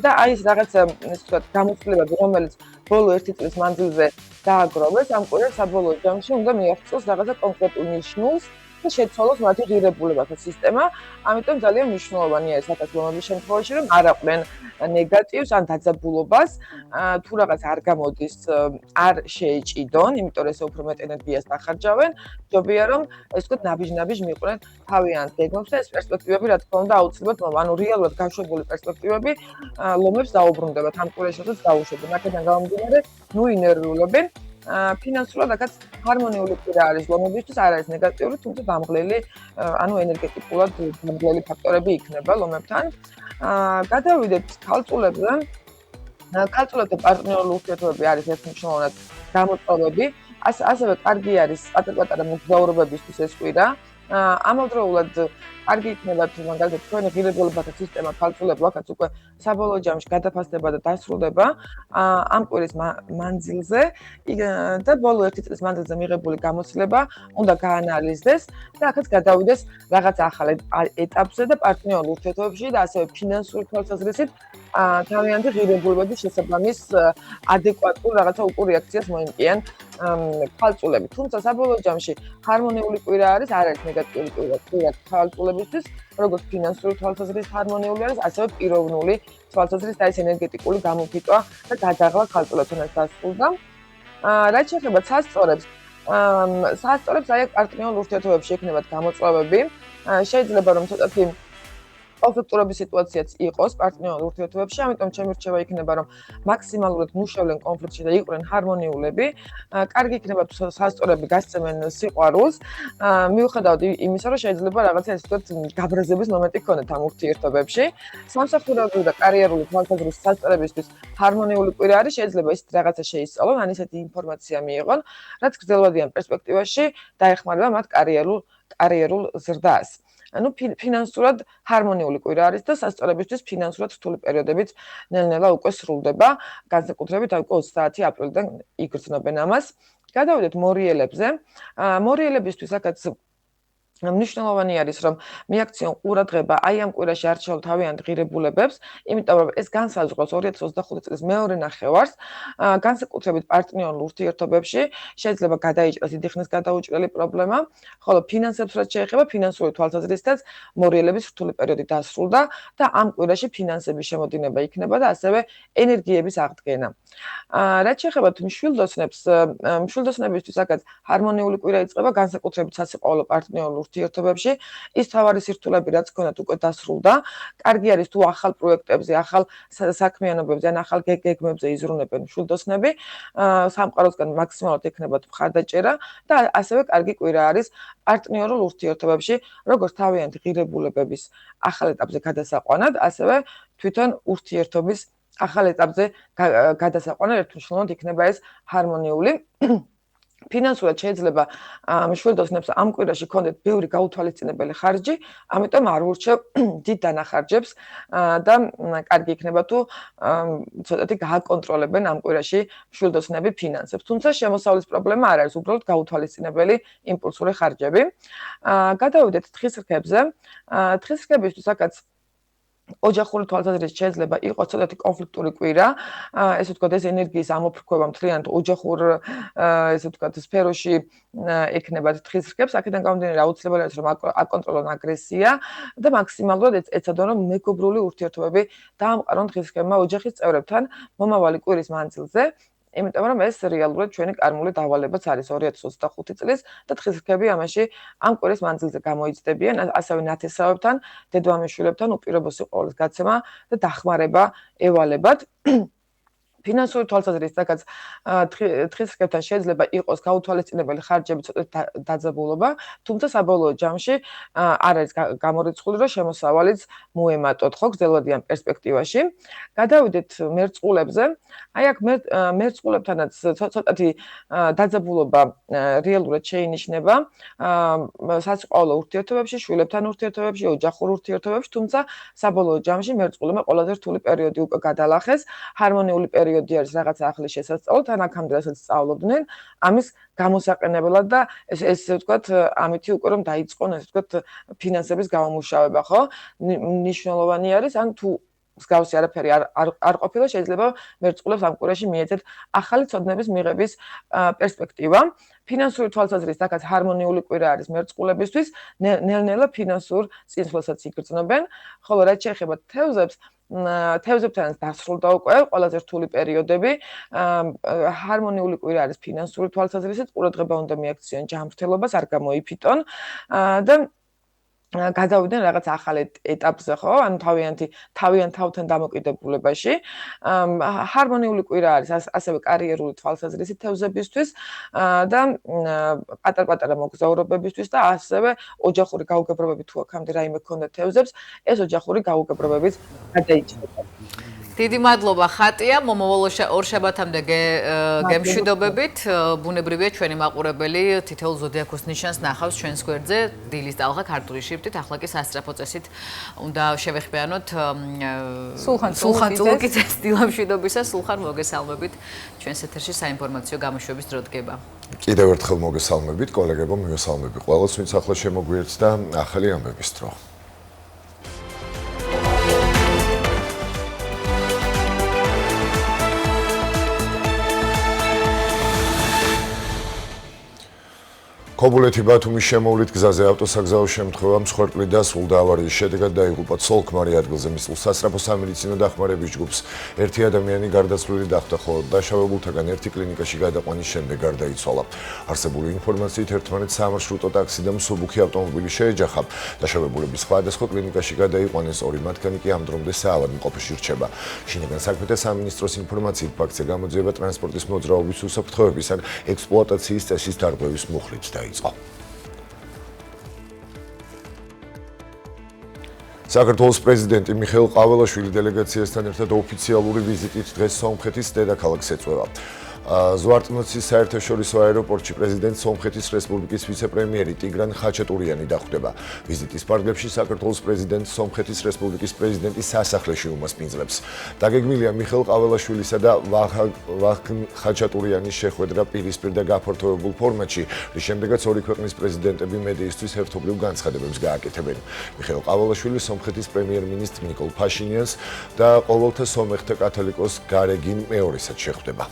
და აი ეს რაღაცა ესე ვთქვათ გამოცდილებები, რომელიც ბოლო 1 წლის მანძილზე დააგროვეს, ამ კვირას საბოლოო ჯამში უნდა მიაღწიოს რაღაცა კონკრეტულ ნიშნულს. და შეცვალოს მათი ღირებულებათა სისტემა. ამიტომ ძალიან მნიშვნელოვანია ეს ათასლომების შემთხვევაში, რომ არ აყვნენ ნეგატივს ან დაძაბულობას, თუ რაღაც არ გამოდის, არ შეეჭიდონ, იმიტომ რომ ესე უფრო მეტ ენერგიას დახარჯავენ. ჯობია რომ ეს ვთქვათ ნაბიჯ-ნაბიჯ მიყვნენ თავიანთ გეგმებს და ეს პერსპექტივები რა თქმა უნდა აუცილებლად ანუ რეალურად გაშვებული პერსპექტივები ლომებს დაუბრუნდებათ ამ კვირაშიც დაუშვებენ. აქედან გამომდინარე, ნუ ინერვიულებენ. ფინანსურად აქაც ჰარმონიული კვირა არის ლომებისთვის, არ არის ნეგატიური, თუმცა დამღლელი, ანუ ენერგეტიკულად დამღლელი ფაქტორები იქნება ლომებთან. გადავიდეთ ქალწულებზე. ქალწულებთან პარტნიორული ურთიერთობები არის ერთ მნიშვნელოვნად გამოწვევები. ასევე კარგი არის პატარ-პატარა მოგზაურობებისთვის ეს კვირა. ამავდროულად კარგი იქნება თუ მაგალითად თქვენი ღირებულებათა სისტემა ქალწულებო აქაც უკვე საბოლოო ჯამში გადაფასდება და დასრულდება ამ კვირის მანძილზე და ბოლო 1 წლის მანძილზე მიღებული გამოცდილება უნდა გაანალიზდეს და აქაც გადავიდეს რაღაც ახალ ეტაპზე და პარტნიორულ ურთიერთობებში და ასევე ფინანსური თვალსაზრისით თავიანთი ღირებულებების შესაბამის ადეკვატურ რაღაცა უკუ რეაქციას მოიმკიან ქალწულები. თუმცა საბოლოო ჯამში ჰარმონიული კვირა არის, არ არის ნეგატიური კვირა ქალწულებისთვის, როგორც ფინანსური თვალსაზრისით ჰარმონიული არის, ასევე პიროვნული თვალსაზრისით არის ენერგეტიკული გამოფიტვა და გადაღლა ქალწულებთან დასრულდა. რაც შეეხება სასწორებს, სასწორებს აი პარტნიორულ ურთიერთობებში ექნებათ გამოწვევები. შეიძლება რომ ცოტათი კონფლიქტურობის სიტუაციაც იყოს პარტნიორულ ურთიერთობებში, ამიტომ ჩემი რჩევა იქნება, რომ მაქსიმალურად მუშაობენ კონფლიქტში და იყვნენ ჰარმონიულები. კარგი იქნება თუ სასწორები გასცემენ სიყვარულს, მიუხედავად იმისა, რომ შეიძლება რაღაცა ესე ვთქვათ გაბრაზების მომენტი ქონდეთ ამ ურთიერთობებში. სამსახურებრივი და კარიერული თვალსაზრისით სასწორებისთვის ჰარმონიული კვირა არის, შეიძლება ისეთ რაღაცა შეისწავლონ, ან ისეთი ინფორმაცია მიიღონ, რაც გრძელვადიან პერსპექტივაში დაეხმარება მათ კარიერულ ზრდას. ანუ ფინანსურად ჰარმონიული კვირა არის და სასწორებისთვის ფინანსურად რთული პერიოდებიც ნელ-ნელა უკვე სრულდება. განსაკუთრებით უკვე 30 აპრილიდან იგრძნობენ ამას. გადავიდეთ მორიელებზე. მორიელებისთვის აქაც მნიშვნელოვანი არის, რომ მიაქციონ ყურადღება აი ამ კვირაში არჩეულ თავიანთ ღირებულებებს, იმიტომ რომ ეს განსაზღვრავს 2025 წლის მეორე ნახევარს, განსაკუთრებით პარტნიორულ ურთიერთობებში შეიძლება გადაიჭრას დიდი ხნის გადაუჭრელი პრობლემა, ხოლო ფინანსებს რაც შეეხება, ფინანსური თვალსაზრისითაც მორიელების რთული პერიოდი დასრულდა და ამ კვირაში ფინანსების შემოდინება იქნება და ასევე ენერგიების აღდგენა. რაც შეეხება მშვილდოსნებს, მშვილდოსნებისთვის აქაც ჰარმონიული კვირა იწყება, განსაკუთრებით სასიყვარულო პარტნიორულ ურთიერთობებში ის თავარი სირთულები რაც ქონათ უკვე დასრულდა. კარგი არის თუ ახალ პროექტებზე, ახალ საქმიანობებზე ან ახალ გეგმებზე იზრუნებენ მშვილდოსნები. სამყაროსგან მაქსიმალურად ექნებათ მხარდაჭერა და ასევე კარგი კვირა არის პარტნიორულ ურთიერთობებში, როგორც თავიანთი ღირებულებების ახალ ეტაპზე გადასაყვანად, ასევე თვითონ ურთიერთობის ახალ ეტაპზე გადასაყვანად ერთმნიშვნელოვნად იქნება ეს ჰარმონიული. ფინანსურად შეიძლება მშვილდოსნებს ამ კვირაში ქონდეთ ბევრი გაუთვალისწინებელი ხარჯი, ამიტომ არ ურჩევ დიდ დანახარჯებს და კარგი იქნება თუ ცოტათი გააკონტროლებენ ამ კვირაში მშვილდოსნები ფინანსებს. თუმცა შემოსავლის პრობლემა არ არის, უბრალოდ გაუთვალისწინებელი იმპულსური ხარჯები. გადავიდეთ თხის რქებზე. თხის რქებისთვის აქაც ოჯახური თვალსაზრისით შეიძლება იყოს ცოტათი კონფლიქტური კვირა, ესე ვთქვათ, ეს ენერგიის ამოფრქვევა მთლიანად ოჯახურ ესე ვთქვათ სფეროში ექნებათ თხის რქებს, აქედან გამომდინარე აუცილებელი არის რომ აკონტროლონ აგრესია და მაქსიმალურად ეცადონ რომ მეგობრული ურთიერთობები დაამყარონ თხის რქებმა ოჯახის წევრებთან მომავალი კვირის მანძილზე. იმიტომ რომ ეს რეალურად ჩვენი კარმული დავალებაც არის 2025 წლის და თხის რქები ამაში ამ კვირის მანძილზე გამოიცდებიან, ასევე ნათესავებთან, დედმამიშვილებთან უპირობო სიყვარულის გაცემა და დახმარება ევალებათ. ფინანსური თვალსაზრისით აქაც თხის რქებთან შეიძლება იყოს გაუთვალისწინებელი ხარჯები ცოტა დაძაბულობა, თუმცა საბოლოო ჯამში არ არის გამორიცხული, რომ შემოსავალიც მოემატოთ ხო გრძელვადიან პერსპექტივაში. გადავიდეთ მერწყულებზე. აი აქ მერწყულებთანაც ცოტათი დაძაბულობა რეალურად შეინიშნება სასიყვარულო ურთიერთობებში, შვილებთან ურთიერთობებში, ოჯახურ ურთიერთობებში, თუმცა საბოლოო ჯამში მერწყულებმა ყველაზე რთული პერიოდი უკვე გადალახეს, ჰარმონიული პერიოდი არის რაღაც ახლის შესასწავლად, ან აქამდე რასაც სწავლობდნენ, ამის გამოსაყენებლად და ესე ვთქვათ, ამითი უკვე რომ დაიწყონ, ესე ვთქვათ, ფინანსების გამომუშავება, ხო? მნიშვნელოვანი არის, ან თუ მსგავსი არაფერი არ ყოფილა, შეიძლება მერწყულებს ამ კვირაში მიეცეთ ახალი ცოდნების მიღების პერსპექტივა. ფინანსური თვალსაზრისით აქაც ჰარმონიული კვირა არის მერწყულებისთვის, ნელ-ნელა ფინანსურ წინსვლასაც იგრძნობენ, ხოლო რაც შეეხება თევზებს, თევზებთან დასრულდა უკვე ყველაზე რთული პერიოდები. ჰარმონიული კვირა არის ფინანსური თვალსაზრისით, ყურადღება უნდა მიაქციონ ჯანმრთელობას, არ გამოიფიტონ და გადავიდნენ რაღაც ახალ ეტაპზე, ხო? ანუ თავიანთ თავთან დამოკიდებულებაში. ჰარმონიული კვირა არის ასევე კარიერული თვალსაზრისით თევზებისთვის და პატარ-პატარა მოგზაურობებისთვის და ასევე ოჯახური გაუგებრობები თუ აქამდე რაიმე ქონდა თევზებს, ეს ოჯახური გაუგებრობებიც გადაიჭირება. დიდი მადლობა ხატია, მომავალ ორშაბათამდე გემშვიდობებით. ბუნებრივია ჩვენი მაყურებელი თითოეულ ზოდიაქოს ნიშანს ნახავს ჩვენს გვერდზე, დილის ტალღა ქართული შრიფტით, ახლა კი სასწრაფო წესით უნდა შევეხმიანოთ სულხან წულუკიძეს დილამშვიდობისა. სულხან, მოგესალმებით. ჩვენს ეთერში საინფორმაციო გამოშვების დრო დგება. კიდევ ერთხელ მოგესალმებით, კოლეგებო, მივესალმები ყველას, ვინც ახლა შემოგვიერთდა ახალი ამბების დრო. ქობულეთი ბათუმის შემოვლით გზაზე ავტოსაგზაო შემთხვევა მსხვერპლი დასრულდა ავარიის შედეგად დაიღუპა ცოლ-ქმარი ადგილზე მისულ სასწრაფო სამედიცინო დახმარების ჯგუფს. ერთი ადამიანი გარდაცვლილი დახდა, ხოლო დაშავებულთაგან ერთი კლინიკაში გადაყვანის შემდეგ გარდაიცვალა. არსებული ინფორმაციით ერთმანეთს სამარშრუტო ტაქსი და მსუბუქი ავტომობილი შეეჯახა. დაშავებულები სხვადასხვა კლინიკაში გადაიყვანეს, ორი მათგანი კი ამ დრომდე საავადმყოფოში რჩება. შინაგან საქმეთა სამინისტროს ინფორმაციით ფაქტზე გამოძიება ტრანსპორტის მოძრაობის უსაფრთხოების ან ექსპლუატაციის წესის დარღვევის მუხლით დაიწყო. საქართველოს პრეზიდენტი მიხეილ ყაველაშვილი დელეგაციასთან ერთად ოფიციალური ვიზიტით დღეს სომხეთის დედაქალაქს ეწვევა. ზვარტნოცის საერთაშორისო აეროპორტში პრეზიდენტ სომხეთის რესპუბლიკის ვიცე-პრემიერი ტიგრან ხაჩატურიანი დახვდება. ვიზიტის ფარგლებში საქართველოს პრეზიდენტ სომხეთის რესპუბლიკის პრეზიდენტის სასახლეში უმასპინძლებს. დაგეგმილია მიხეილ ყაველაშვილისა და ვახგნ ხაჩატურიანის შეხვედრა პირისპირ და გაფართოებულ ფორმატში, რის შემდეგაც ორი ქვეყნის პრეზიდენტები მედიისთვის ერთობლივ განცხადებებს გააკეთებენ. მიხეილ ყაველაშვილი სომხეთის პრემიერ-მინისტრ ნიკოლ ფაშინიანს და ყოველთა სომეხთა კათოლიკოს გარეგინ მეორესად შეხვდება.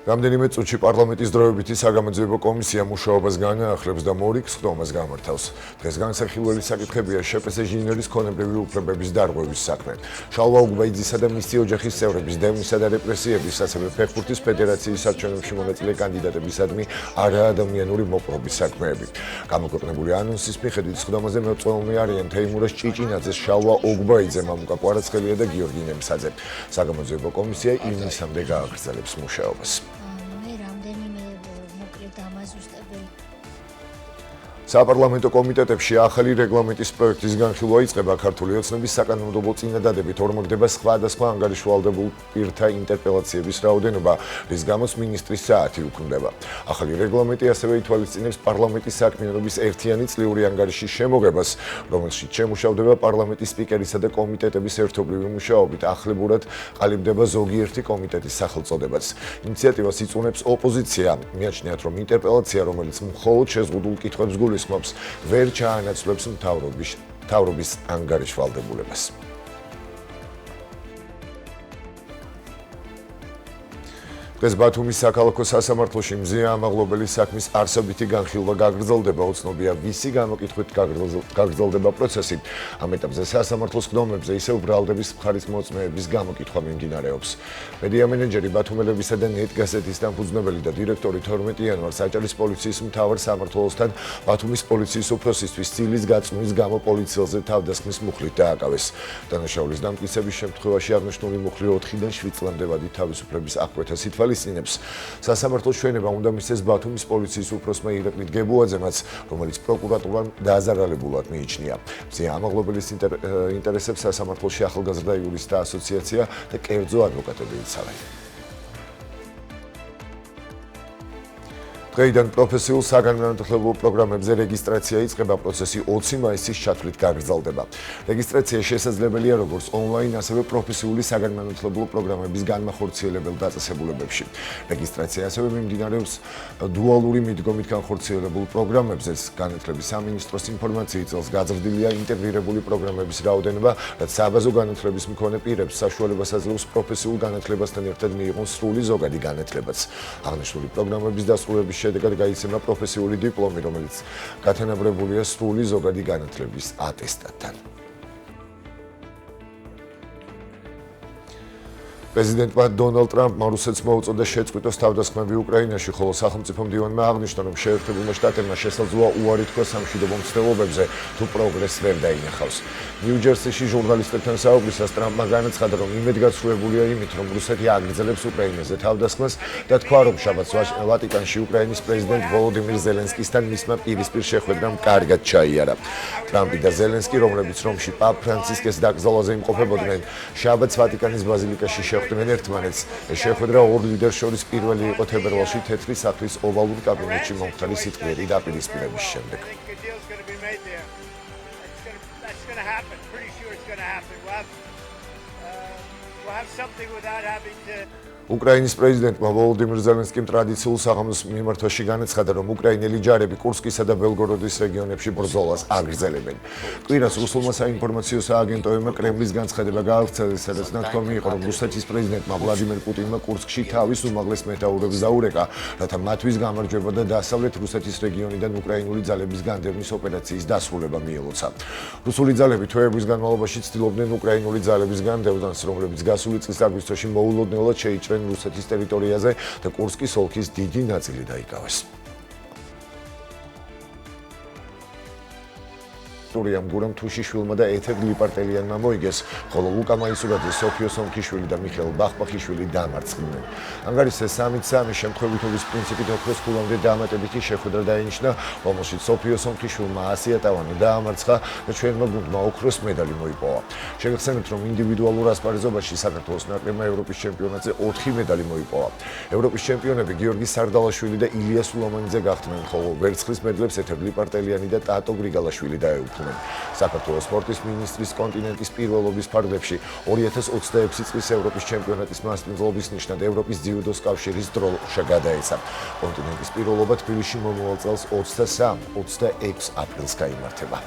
რამდენიმე წუთში პარლამენტის დროებითი საგამოძიებო კომისია მუშაობას განაახლებს და მორიგ სხდომას გამართავს. დღეს განსახილველი საკითხებია შპს ჟინერის ქონებრივი უფლებების დარღვევის საქმე. შალვა უგბაიძისა და მისი ოჯახის წევრების დევნისა და რეპრესიების, ასევე ფეხბურთის ფედერაციის არჩევნებში მონაწილე კანდიდატებისადმი არაადამიანური მოპყრობის საქმეები. გამოქვეყნებული ანონსის მიხედვით სხდომაზე მოწვეულნი არიან თეიმურაზ ჭიჭინაძე, შალვა უგბაიძე, მამუკა კვარაცხელია და გიორგი ნემსაძე. საგამოძიებო კომისია ივნისამდე გააგრძელებს მუშაობას. საპარლამენტო კომიტეტებში ახალი რეგლამენტის პროექტის განხილვა იწყება. ქართული ოცნების საკანონმდებლო წინადადებით ორმაგდება სხვადასხვა ანგარიშვალდებულ პირთა ინტერპელაციების რაოდენობა, რის გამოც მინისტრის საათი უქმდება. ახალი რეგლამენტი ასევე ითვალისწინებს პარლამენტის საქმიანობის ერთიანი წლიური ანგარიშის შემოღებას, რომელშიც შემუშავდება პარლამენტის სპიკერისა და კომიტეტების ერთობლივი მუშაობით. ახლებურად ყალიბდება ზოგიერთი კომიტეტის სახელწოდებაც. ინიციატივას იწუნებს ოპოზიცია. მიაჩნიათ, რომ ინტერპელაცია, რომელიც მხოლოდ შეზღუდულ კითხვებს გულისხმობს, ვერ ჩაანაცვლებს მთავრობის ანგარიშვალდებულებას. დღეს ბათუმის საქალაქო სასამართლოში მზია ამაღლობელი საქმის არსებითი განხილვა გაგრძელდება. უცნობია ვისი გამოკითხვით გაგრძელდება პროცესი. ამ ეტაპზე სასამართლოს ხდომებზე ისევ ბრალდების მხარის მოწმეების გამოკითხვა მიმდინარეობს. მედია მენეჯერი ბათუმელებისა და ნეტ გაზეთის დამფუძნებელი და დირექტორი 12 იანვარს აჭარის პოლიციის მთავარ სამმართველოსთან ბათუმის პოლიციის უფროსისთვის ცილის გაწმის გამო პოლიციელზე თავდასხმის მუხლით დააკავეს. დანაშაულის დამტკიცების შემთხვევაში აღნიშნული მუხლი 4-დან 7 წლამდე ვადით თავისუფლების აღკვეთას ითვალისწინებს. სასამართლოს ჩვენება უნდა მისცეს ბათუმის პოლიციის უფროსმა ირაკლი დგებუაძემაც, რომელიც პროკურატურამ დააზარალებულად მიიჩნია. მზია ამაღლობელის ინტერესებს სასამართლოში ახალგაზრდა იურისტთა ასოციაცია და კერძო ადვოკატები იცავენ. დღეიდან პროფესიულ საგანმანათლებლო პროგრამებზე რეგისტრაცია იწყება, პროცესი 20 მაისის ჩათვლით გაგრძელდება. რეგისტრაცია შესაძლებელია როგორც ონლაინ, ასევე პროფესიული საგანმანათლებლო პროგრამების განმახორციელებელ დაწესებულებებში. რეგისტრაცია ასევე მიმდინარეობს დუალური მიდგომით განხორციელებულ პროგრამებზე. განათლების სამინისტროს ინფორმაციით წელს გაზრდილია ინტეგრირებული პროგრამების რაოდენობა, რაც საბაზო განათლების მქონე პირებს საშუალებას აძლევს პროფესიულ განათლებასთან ერთად მიიღონ სრული ზოგადი განათლებაც. აღნიშნული პროგრამების დასრულების შედეგად გაიცემა პროფესიული დიპლომი, რომელიც გათანაბრებულია სრული ზოგადი განათლების ატესტატთან. პრეზიდენტმა დონალდ ტრამპმა რუსეთს მოუწოდა შეწყვიტოს თავდასხმები უკრაინაში, ხოლო სახელმწიფო მდივანმა აღნიშნა, რომ შეერთებულმა შტატებმა შესაძლოა უარი თქვა სამშვიდობო მცდელობებზე, თუ პროგრესს ვერ დაინახავს. ნიუ-ჯერსიში ჟურნალისტებთან საუბრისას ტრამპმა განაცხადა, რომ იმედგაცრუებულია იმით, რომ რუსეთი აგრძელებს უკრაინაზე თავდასხმას და თქვა, რომ შაბათს ვატიკანში უკრაინის პრეზიდენტ ვოლოდიმირ ზელენსკისთან მისმა პირისპირ შეხვედრამ კარგად ჩაიარა. ტრამპი და ზელენსკი, რომლებიც რომში პაპ ფრანცისკეს დაკრძალვაზე იმყოფებოდნენ, შაბათს ვატიკანის ბაზილიკაში შეხვდნენ ერთმანეთს. ეს შეხვედრა ორ ლიდერს შორის პირველი იყო თებერვალში თეთრი სახლის ოვალურ კაბინეტში მომხდარი სიტყვიერი დაპირისპირების შემდეგ. უკრაინის პრეზიდენტმა ვოლოდიმირ ზელენსკიმ ტრადიციულ საღამოს მიმართვაში განაცხადა, რომ უკრაინელი ჯარები კურსკისა და ბელგოროდის რეგიონებში ბრძოლას აგრძელებენ. კვირას რუსულმა საინფორმაციო სააგენტოებმა კრემლის განცხადება გაავრცელეს, სადაც ნათქვამი იყო, რომ რუსეთის პრეზიდენტმა ვლადიმერ პუტინმა კურსკში თავის უმაღლეს მეთაურებს დაურეკა, რათა მათთვის გამარჯვება და დასავლეთ რუსეთის რეგიონიდან უკრაინული ძალების განდევნის ოპერაციის დასრულება მიელოცა. რუსული ძალები თვეების განმავლობაში ცდილობდნენ უკრაინული ძალების განდევნას, რომლებიც გასული წლის აგვისტოში მოულოდნელად შეიჭრნენ რუსეთის ტერიტორიაზე და კურსკის ოლქის დიდი ნაწილი დაიკავეს. ტურიამ გურამ თუშიშვილმა და ეთერ ლიპარტელიანმა მოიგეს, ხოლო ლუკა მაისურაძე, სოფიო სომქიშვილი და მიხეილ ბახბახიშვილი დამარცხდნენ. ანგარიშზე 3-3 შემთხვევითობის პრინციპით ოქროს ქულამდე დამატებითი შეხვედრა დაინიშნა, რომელშიც სოფიო სომქიშვილმა 100 ატავანი დაამარცხა და ჩვენმა გუნდმა ოქროს медаლი მოიპოვა. შეგახსენებთ, რომ ინდივიდუალურ ასპარეზობაში საქართველოს ნაკრებმა ევროპის ჩემპიონატზე 4 медаლი მოიპოვა. ევროპის ჩემპიონები გიორგი სარდალაშვილი და ილია სულამანიძე გახდნენ, ხოლო ვერცხლის მედლებს ეთერ ლიპარტელიანი და ტატო გრიგალაშვილი დაეუფლნენ. საქართველოს სპორტის მინისტრის კონტინენტის პირველობის ფარგლებში 2026 წლის ევროპის ჩემპიონატის მასპინძლობის ნიშნად ევროპის ძიუდოს კავშირის დროშა გადაეცა. კონტინენტის პირველობა თბილისში მომავალ წელს 23-26 აპრილს გაიმართება.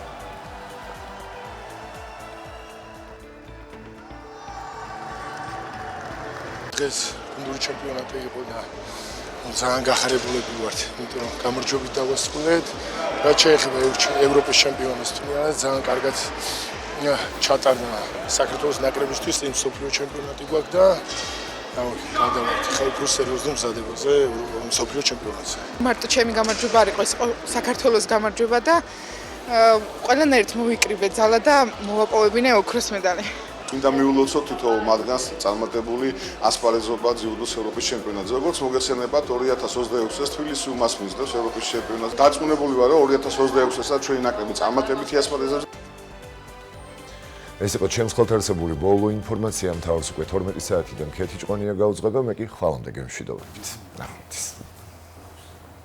დღეს გუნდური ჩემპიონატი იყო და ძალიან გახარებულები ვართ, იმიტომ რომ გამარჯვებით დავასრულეთ. რაც შეეხება ევროპის ჩემპიონატის თამაშს, ძალიან კარგად ჩატარდა საქართველოს ნაკრებისთვის იმ მსოფლიო ჩემპიონატი გვაქვს და გადავართ ხა უფრო სერიოზულ მზადებაზე მსოფლიო ჩემპიონატზე. მარტო ჩემი გამარჯვება არ იყო, ეს იყო საქართველოს გამარჯვება და ყველანაირად მოვიკრიბე ძალა და მოვაპოვებინე ოქროს медаლი. მინდა მიულოცოთ თითოეულ მათგანს წარმატებული ასპარეზობა ძიუდოს ევროპის ჩემპიონატზე. როგორც მოგეხსენებათ, 2026 წელს თბილისი უმასპინძლებს ევროპის ჩემპიონატს. დარწმუნებული ვარ, რომ 2026 წელსაც ჩვენი ნაკრები წარმატებითი ასპარეზობს. ეს იყო ჩემს ხელთარსებული ბოლო ინფორმაცია, მთავარს უკვე 12 საათიდან ქეთი ჭყონია გაუძღვება, მე კი ხვალამდე გემშვიდობებით. ნახვამდის.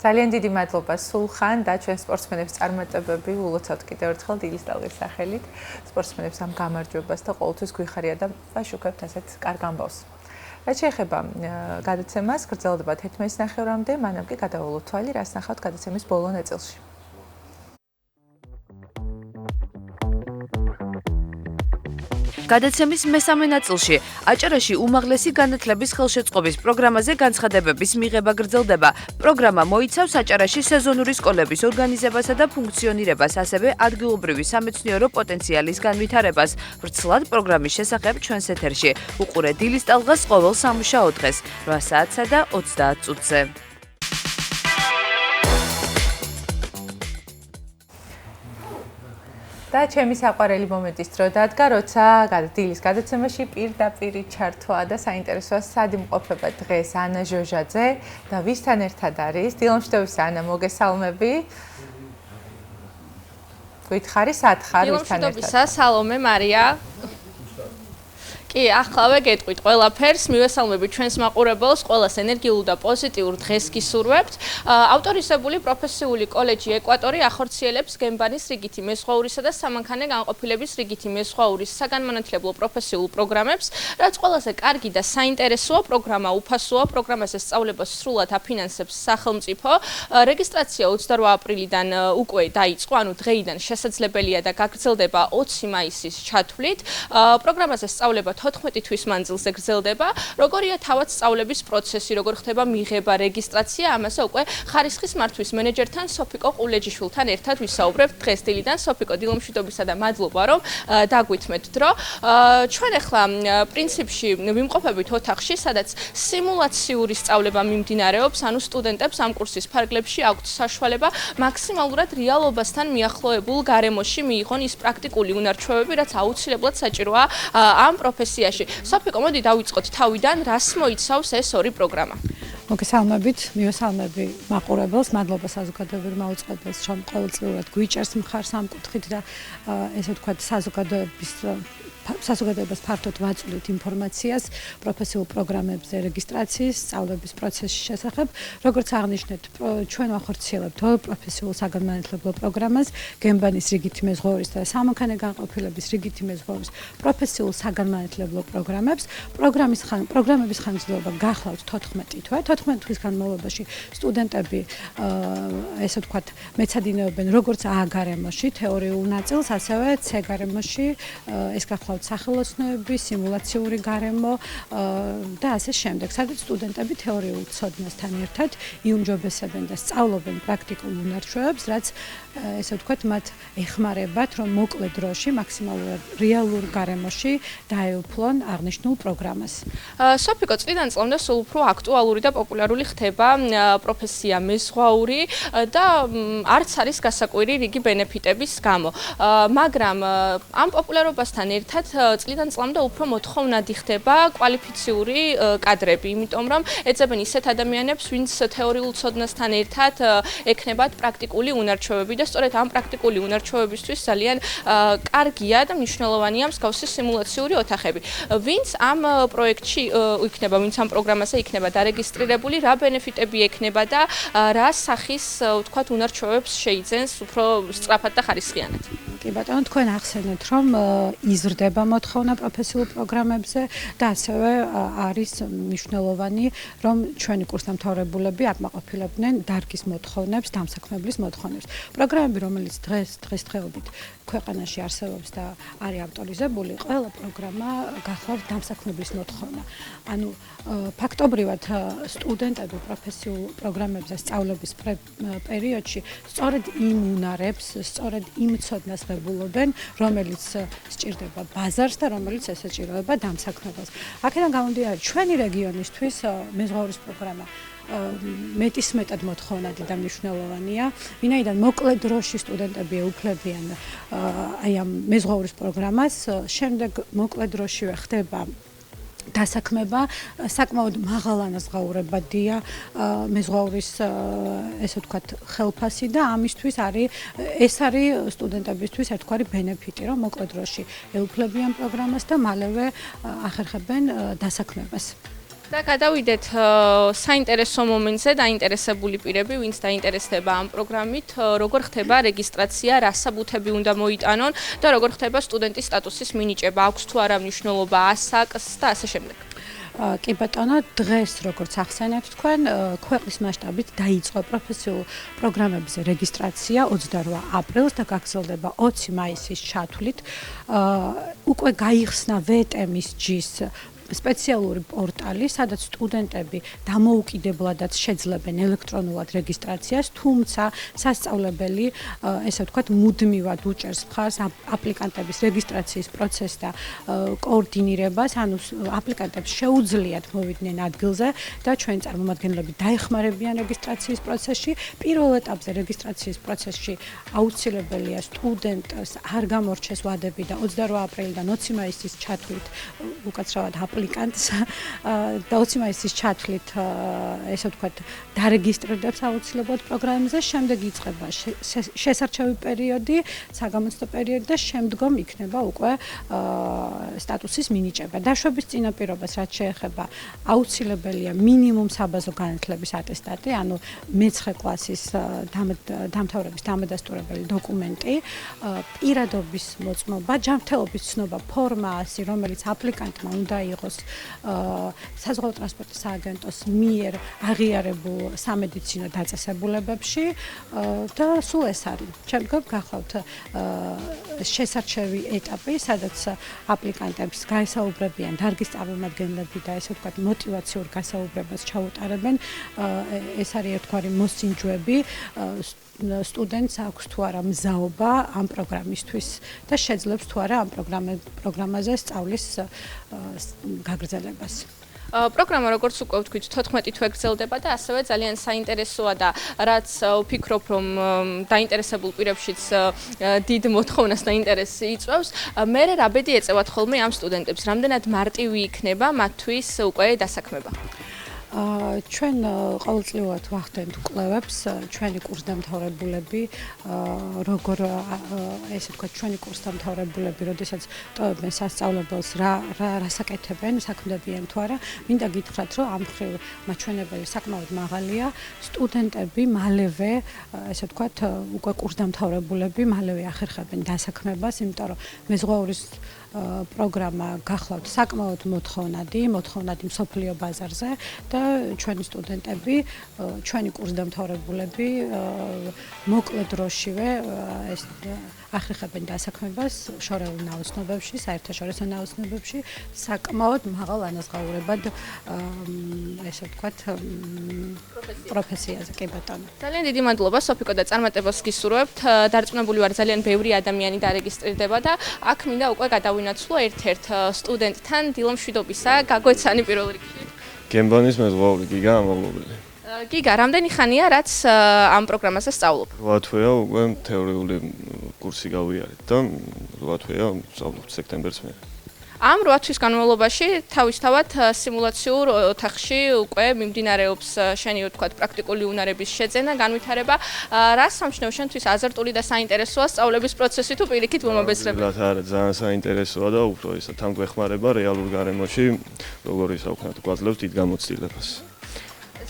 ძალიან დიდი მადლობა სულხან და ჩვენ სპორტსმენებს წარმატებები ულოცავთ კიდევ ერთხელ დილის ტალღის სახელით. სპორტსმენებს ამ გამარჯვებას და ყოველთვის გვიხარია და ვაშუქებთ ასეთ კარგ ამბავს. რაც შეეხება გადაცემას, გრძელდება 11-ის ნახევრამდე, მანამ კი გადავავლოთ თვალი, რას ნახავთ გადაცემის ბოლო ნაწილში. გადაცემის მესამე ნაწილში აჭარაში უმაღლესი განათლების ხელშეწყობის პროგრამაზე განცხადებების მიღება გრძელდება. პროგრამა მოიცავს აჭარაში სეზონური სკოლების ორგანიზებასა და ფუნქციონირებას, ასევე ადგილობრივი სამეცნიერო პოტენციალის განვითარებას. ვრცლად პროგრამის შესახებ ჩვენს ეთერში. უყურე დილის ტალღას ყოველ სამუშაო დღეს 8 საათსა და 30 წუთზე. და ჩემი საყვარელი მომენტის დრო დადგა, როცა დილის გადაცემაში პირდაპირ ჩართვა და საინტერესოა სად იმყოფება დღეს ანა ჟოჟაძე და ვისთან ერთად არის? დილამშვიდობის ანა, მოგესალმები. გითხარი, სად ხარ ვისთან ერთად? დილამშვიდობისა, სალომე მარია. კი, ახლავე გეტყვით ყველაფერს, მივესალმებით ჩვენს მაყურებელს, ყველას ენერგიულ და პოზიტიურ დღეს გისურვებთ. ავტორიზებული პროფესიული კოლეჯი ეკვატორი ახორციელებს გემბანის რიგითი მეზღვაურისა და სამანქანე განყოფილების რიგითი მეზღვაურის საგანმანათლებლო პროფესიულ პროგრამებს, რაც ყველაზე კარგი და საინტერესოა პროგრამა უფასოა, პროგრამაზე სწავლება სრულად აფინანსებს სახელმწიფო. რეგისტრაცია 28 აპრილიდან უკვე დაიწყო, ანუ დღეიდან შესაძლებელია და გაგრძელდება 20 მაისის ჩათვლით. პროგრამაზე სწავლება 14 თვის მანძილზე გრძელდება. როგორია თავად სწავლების პროცესი, როგორ ხდება მიღება, რეგისტრაცია, ამაზე უკვე ხარისხის მართვის მენეჯერთან სოფიკო ყულეჯიშვილთან ერთად ვისაუბრებთ დღეს დილიდან. სოფიკო, დილომშვიდობისა და მადლობა, რომ დაგვითმეთ დრო. ჩვენ ახლა პრინციპში ვიმყოფებით ოთახში, სადაც სიმულაციური სწავლება მიმდინარეობს, ანუ სტუდენტებს ამ კურსის ფარგლებში აქვთ საშუალება მაქსიმალურად რეალობასთან მიახლოებულ გარემოში მიიღონ ის პრაქტიკული უნარჩვევები, რაც აუცილებლად საჭიროა ამ პროფესიაში. სოფიკო, მოდი დავიწყოთ თავიდან, რას მოიცავს ეს ორი პროგრამა? მოგესალმებით, მივესალმები მაყურებელს, მადლობა საზოგადოებრივ მაუწყებელს, რომ ყოველწლიურად გვიჭერს მხარს ამ კუთხით და ესე ვთქვათ, საზოგადოებას ფართოდ ვაწვდით ინფორმაციას პროფესიულ პროგრამებზე რეგისტრაციის, სწავლების პროცესის შესახებ. როგორც აღნიშნეთ, ჩვენ ვახორციელებთ ორ პროფესიულ საგანმანათლებლო პროგრამას, გემბანის რიგითი მეზღვაურის და სამანქანე განყოფილების რიგითი მეზღვაურის პროფესიულ საგანმანათლებლო პროგრამებს. პროგრამების ხანგრძლივობა გახლავთ 14 თვე. 14 თვის განმავლობაში სტუდენტები ესე ვთქვათ, მეცადინეობენ როგორც A გარემოში, თეორიულ ნაწილს, ასევე C გარემოში, ეს გახლავთ სახელოსნოები, სიმულაციური გარემო და ასე შემდეგ. სადაც სტუდენტები თეორიულ ცოდნასთან ერთად იუმჯობესებენ და სწავლობენ პრაქტიკულ უნარჩვევებს, რაც ესე ვთქვათ, მათ ეხმარებათ, რომ მოკლე დროში, მაქსიმალურად რეალურ გარემოში დაეუფლონ აღნიშნულ პროგრამას. სოფიკო, წლიდან წლამდე სულ უფრო აქტუალური და პოპულარული ხდება პროფესია მეზღვაური და არც არის გასაკვირი რიგი ბენეფიტების გამო. მაგრამ ამ პოპულარობასთან ერთად წლიდან წლამდე უფრო მოთხოვნადი ხდება კვალიფიციური კადრები, იმიტომ რომ ეძებენ ისეთ ადამიანებს, ვინც თეორიულ ცოდნასთან ერთად ექნებათ პრაქტიკული უნარჩვევები და სწორედ ამ პრაქტიკული უნარჩვევებისთვის ძალიან კარგია და მნიშვნელოვანია მსგავსი სიმულაციური ოთახები. ვინც ამ პროექტში იქნება, ვინც ამ პროგრამაზე იქნება დარეგისტრირებული, რა ბენეფიტები ექნება და რა სახის, ვთქვათ, უნარჩვევებს შეიძენს უფრო სწრაფად და ხარისხიანად? კი ბატონო, თქვენ ახსენეთ, რომ იზრდება მოთხოვნა პროფესიულ პროგრამებზე და ასევე არის მნიშვნელოვანი, რომ ჩვენი კურსდამთავრებულები აკმაყოფილებდნენ დარგის მოთხოვნებს, დამსაქმებლის მოთხოვნებს. პროგრამები, რომელიც დღესდღეობით ქვეყანაში არსებობს და არის ავტორიზებული, ყველა პროგრამა გახლავთ დამსაქმებლის მოთხოვნა. ანუ ფაქტობრივად სტუდენტები პროფესიულ პროგრამებზე სწავლების პერიოდში სწორედ იმ უნარებს, სწორედ იმ ცოდნას ღებულობენ, რომელიც სჭირდება ბაზარს და რომელიც ესაჭიროება დამსაქმებას. აქედან გამომდინარე, ჩვენი რეგიონისთვის მეზღვაურის პროგრამა მეტისმეტად მოთხოვნადი და მნიშვნელოვანია, ვინაიდან მოკლე დროში სტუდენტები ეუფლებიან აი ამ მეზღვაურის პროგრამას, შემდეგ მოკლე დროშივე ხდება დასაქმება, საკმაოდ მაღალანაზღაურებადია მეზღვაურის ესე ვთქვათ ხელფასი და ამისთვის ეს არის სტუდენტებისთვის ერთგვარი ბენეფიტი, რომ მოკლე დროში ეუფლებიან პროგრამას და მალევე ახერხებენ დასაქმებას. და გადავიდეთ საინტერესო მომენტზე, დაინტერესებული პირები, ვინც დაინტერესდება ამ პროგრამით, როგორ ხდება რეგისტრაცია, რა საბუთები უნდა მოიტანონ და როგორ ხდება სტუდენტის სტატუსის მინიჭება, აქვს თუ არა მნიშვნელობა ასაკს და ასე შემდეგ. კი ბატონო, დღეს როგორც ახსენეთ თქვენ, ქვეყნის მასშტაბით დაიწყო პროფესიულ პროგრამებზე რეგისტრაცია 28 აპრილს და გაგრძელდება 20 მაისის ჩათვლით. უკვე გაიხსნა VTMSG-ის სპეციალური პორტალი, სადაც სტუდენტები დამოუკიდებლადაც შეძლებენ ელექტრონულად რეგისტრაციას, თუმცა სასწავლებელი, ესე ვთქვათ, მუდმივად უჭერს მხარს აპლიკანტების რეგისტრაციის პროცესს და კოორდინირებას, ანუ აპლიკანტებს შეუძლიათ მოვიდნენ ადგილზე და ჩვენი წარმომადგენლები დაეხმარებიან რეგისტრაციის პროცესში. პირველ ეტაპზე რეგისტრაციის პროცესში აუცილებელია სტუდენტს არ გამორჩეს ვადები და 28 აპრილიდან 20 მაისის ჩათვლით უკაცრავად აპლიკანტს 20 მაისის ჩათვლით ესე ვთქვათ დარეგისტრირებს აუცილებლად პროგრამაზე, შემდეგ იწყება შესარჩევი პერიოდი, საგამოცდო პერიოდი და შემდგომ იქნება უკვე სტატუსის მინიჭება. დაშვების წინაპირობას რაც შეეხება აუცილებელია მინიმუმ საბაზო განათლების ატესტატი, ანუ მე-9 კლასის დამთავრების დამადასტურებელი დოკუმენტი, პირადობის მოწმობა, ჯანმრთელობის ცნობა, ფორმა 100, რომელიც აპლიკანტმა უნდა იყოს საზღვაო ტრანსპორტის სააგენტოს მიერ აღიარებულ სამედიცინო დაწესებულებებში და სულ ეს არის. შემდგომ გახლავთ შესარჩევი ეტაპი, სადაც აპლიკანტებს გაესაუბრებიან დარგის წარმომადგენლები და ესე ვთქვათ мотиваციურ გასაუბრებას ჩაუტარებენ. ეს არის ერთგვარი მოსინჯვები სტუდენტს აქვს თუ არა მზაობა ამ პროგრამისთვის და შეძლებს თუ არა ამ პროგრამაზე სწავლის გაგრძელებას. პროგრამა როგორც უკვე ვთქვით 14 თვე გრძელდება და ასევე ძალიან საინტერესოა და რაც ვფიქრობ რომ დაინტერესებულ პირებშიც დიდ მოთხოვნას და ინტერესს იწვევს, მე რა ბედი ეწევათ ხოლმე ამ სტუდენტებს, რამდენად მარტივი იქნება მათთვის უკვე დასაქმება. ჩვენ ყოველწლიურად ვახდენთ კვლევებს, ჩვენი კურსდამთავრებულები, როგორ ესე ვთქვათ, ჩვენი კურსდამთავრებულები, როდესაც ტოვებენ სასწავლებელს, რას აკეთებენ, საქმდებიან თუ არა, მინდა გითხრათ, რომ ამ მხრივ მაჩვენებელი საკმაოდ მაღალია, სტუდენტები მალევე, ესე ვთქვათ, უკვე კურსდამთავრებულები მალევე ახერხებენ დასაქმებას, იმიტომ რომ მეზღვაურის პროგრამა გახლავთ საკმაოდ მოთხოვნადი მსოფლიო ბაზარზე და ჩვენი სტუდენტები, ჩვენი კურსდამთავრებულები მოკლე დროშივე ახერხებენ დასაქმებას შორეულ ნაოსნობებში, საერთაშორისო ნაოსნობებში, საკმაოდ მაღალ ანაზღაურებად ესე ვთქვათ პროფესიაზე, კი ბატონო. ძალიან დიდი მადლობა სოფიკო და წარმატებას გისურვებთ. დარწმუნებული ვარ, ძალიან ბევრი ადამიანი დარეგისტრირდება და აქ მინდა უკვე გადავინაცვლო ერთ-ერთ სტუდენტთან დილომშვიდობისა, გაგვეცანი პირველ რიგში. გემბანის მეზღვაური გიგა ამაღლობელი. გიგა, რამდენი ხანია რაც ამ პროგრამაზე სწავლობ? 8 თვეა უკვე თეორიული კურსი გავიარეთ და 8 თვეა სწავლობ სექტემბერს მე. ამ 8 თვის განმავლობაში თავისთავად სიმულაციურ ოთახში უკვე მიმდინარეობს შენი ვთქვათ პრაქტიკული უნარების შეძენა, განვითარება. რა სამჩნევ შენთვის აზარტული და საინტერესოა სწავლების პროცესი თუ პირიქით მომაბესრება? არა, ძალიან საინტერესოა და უფრო ისა თან გვეხმარება რეალურ გარემოში, როგორ ისა ვქნათ გვაძლევს დიდ გამოცდილებას.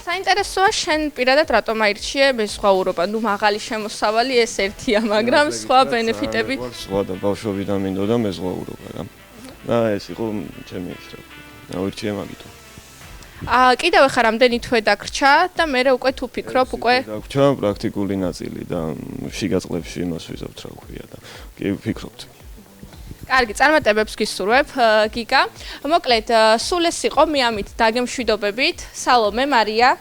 საინტერესოა შენ პირადად რატომ აირჩიე მეზღვაურობა? ნუ მაღალი შემოსავალი ეს ერთია, მაგრამ სხვა ბენეფიტები? სხვა და ბავშვობიდან მინდოდა მეზღვაურობა რა. და ეს იყო ჩემი ის რა. ავირჩიე მაგითო. კიდევ ახლა რამდენი თვე დაგრჩა და მე უკვე თუ ფიქრობ უკვე დაგრჩა პრაქტიკული ნაწილი და შიგა წლებში იმას ვიზავთ რა ქვია და კი ვფიქრობთ. კარგი, წარმატებებს გისურვებ, გიგა. მოკლედ, სულ ეს იყო მე ამით დაგემშვიდობებით, სალომე, მარია.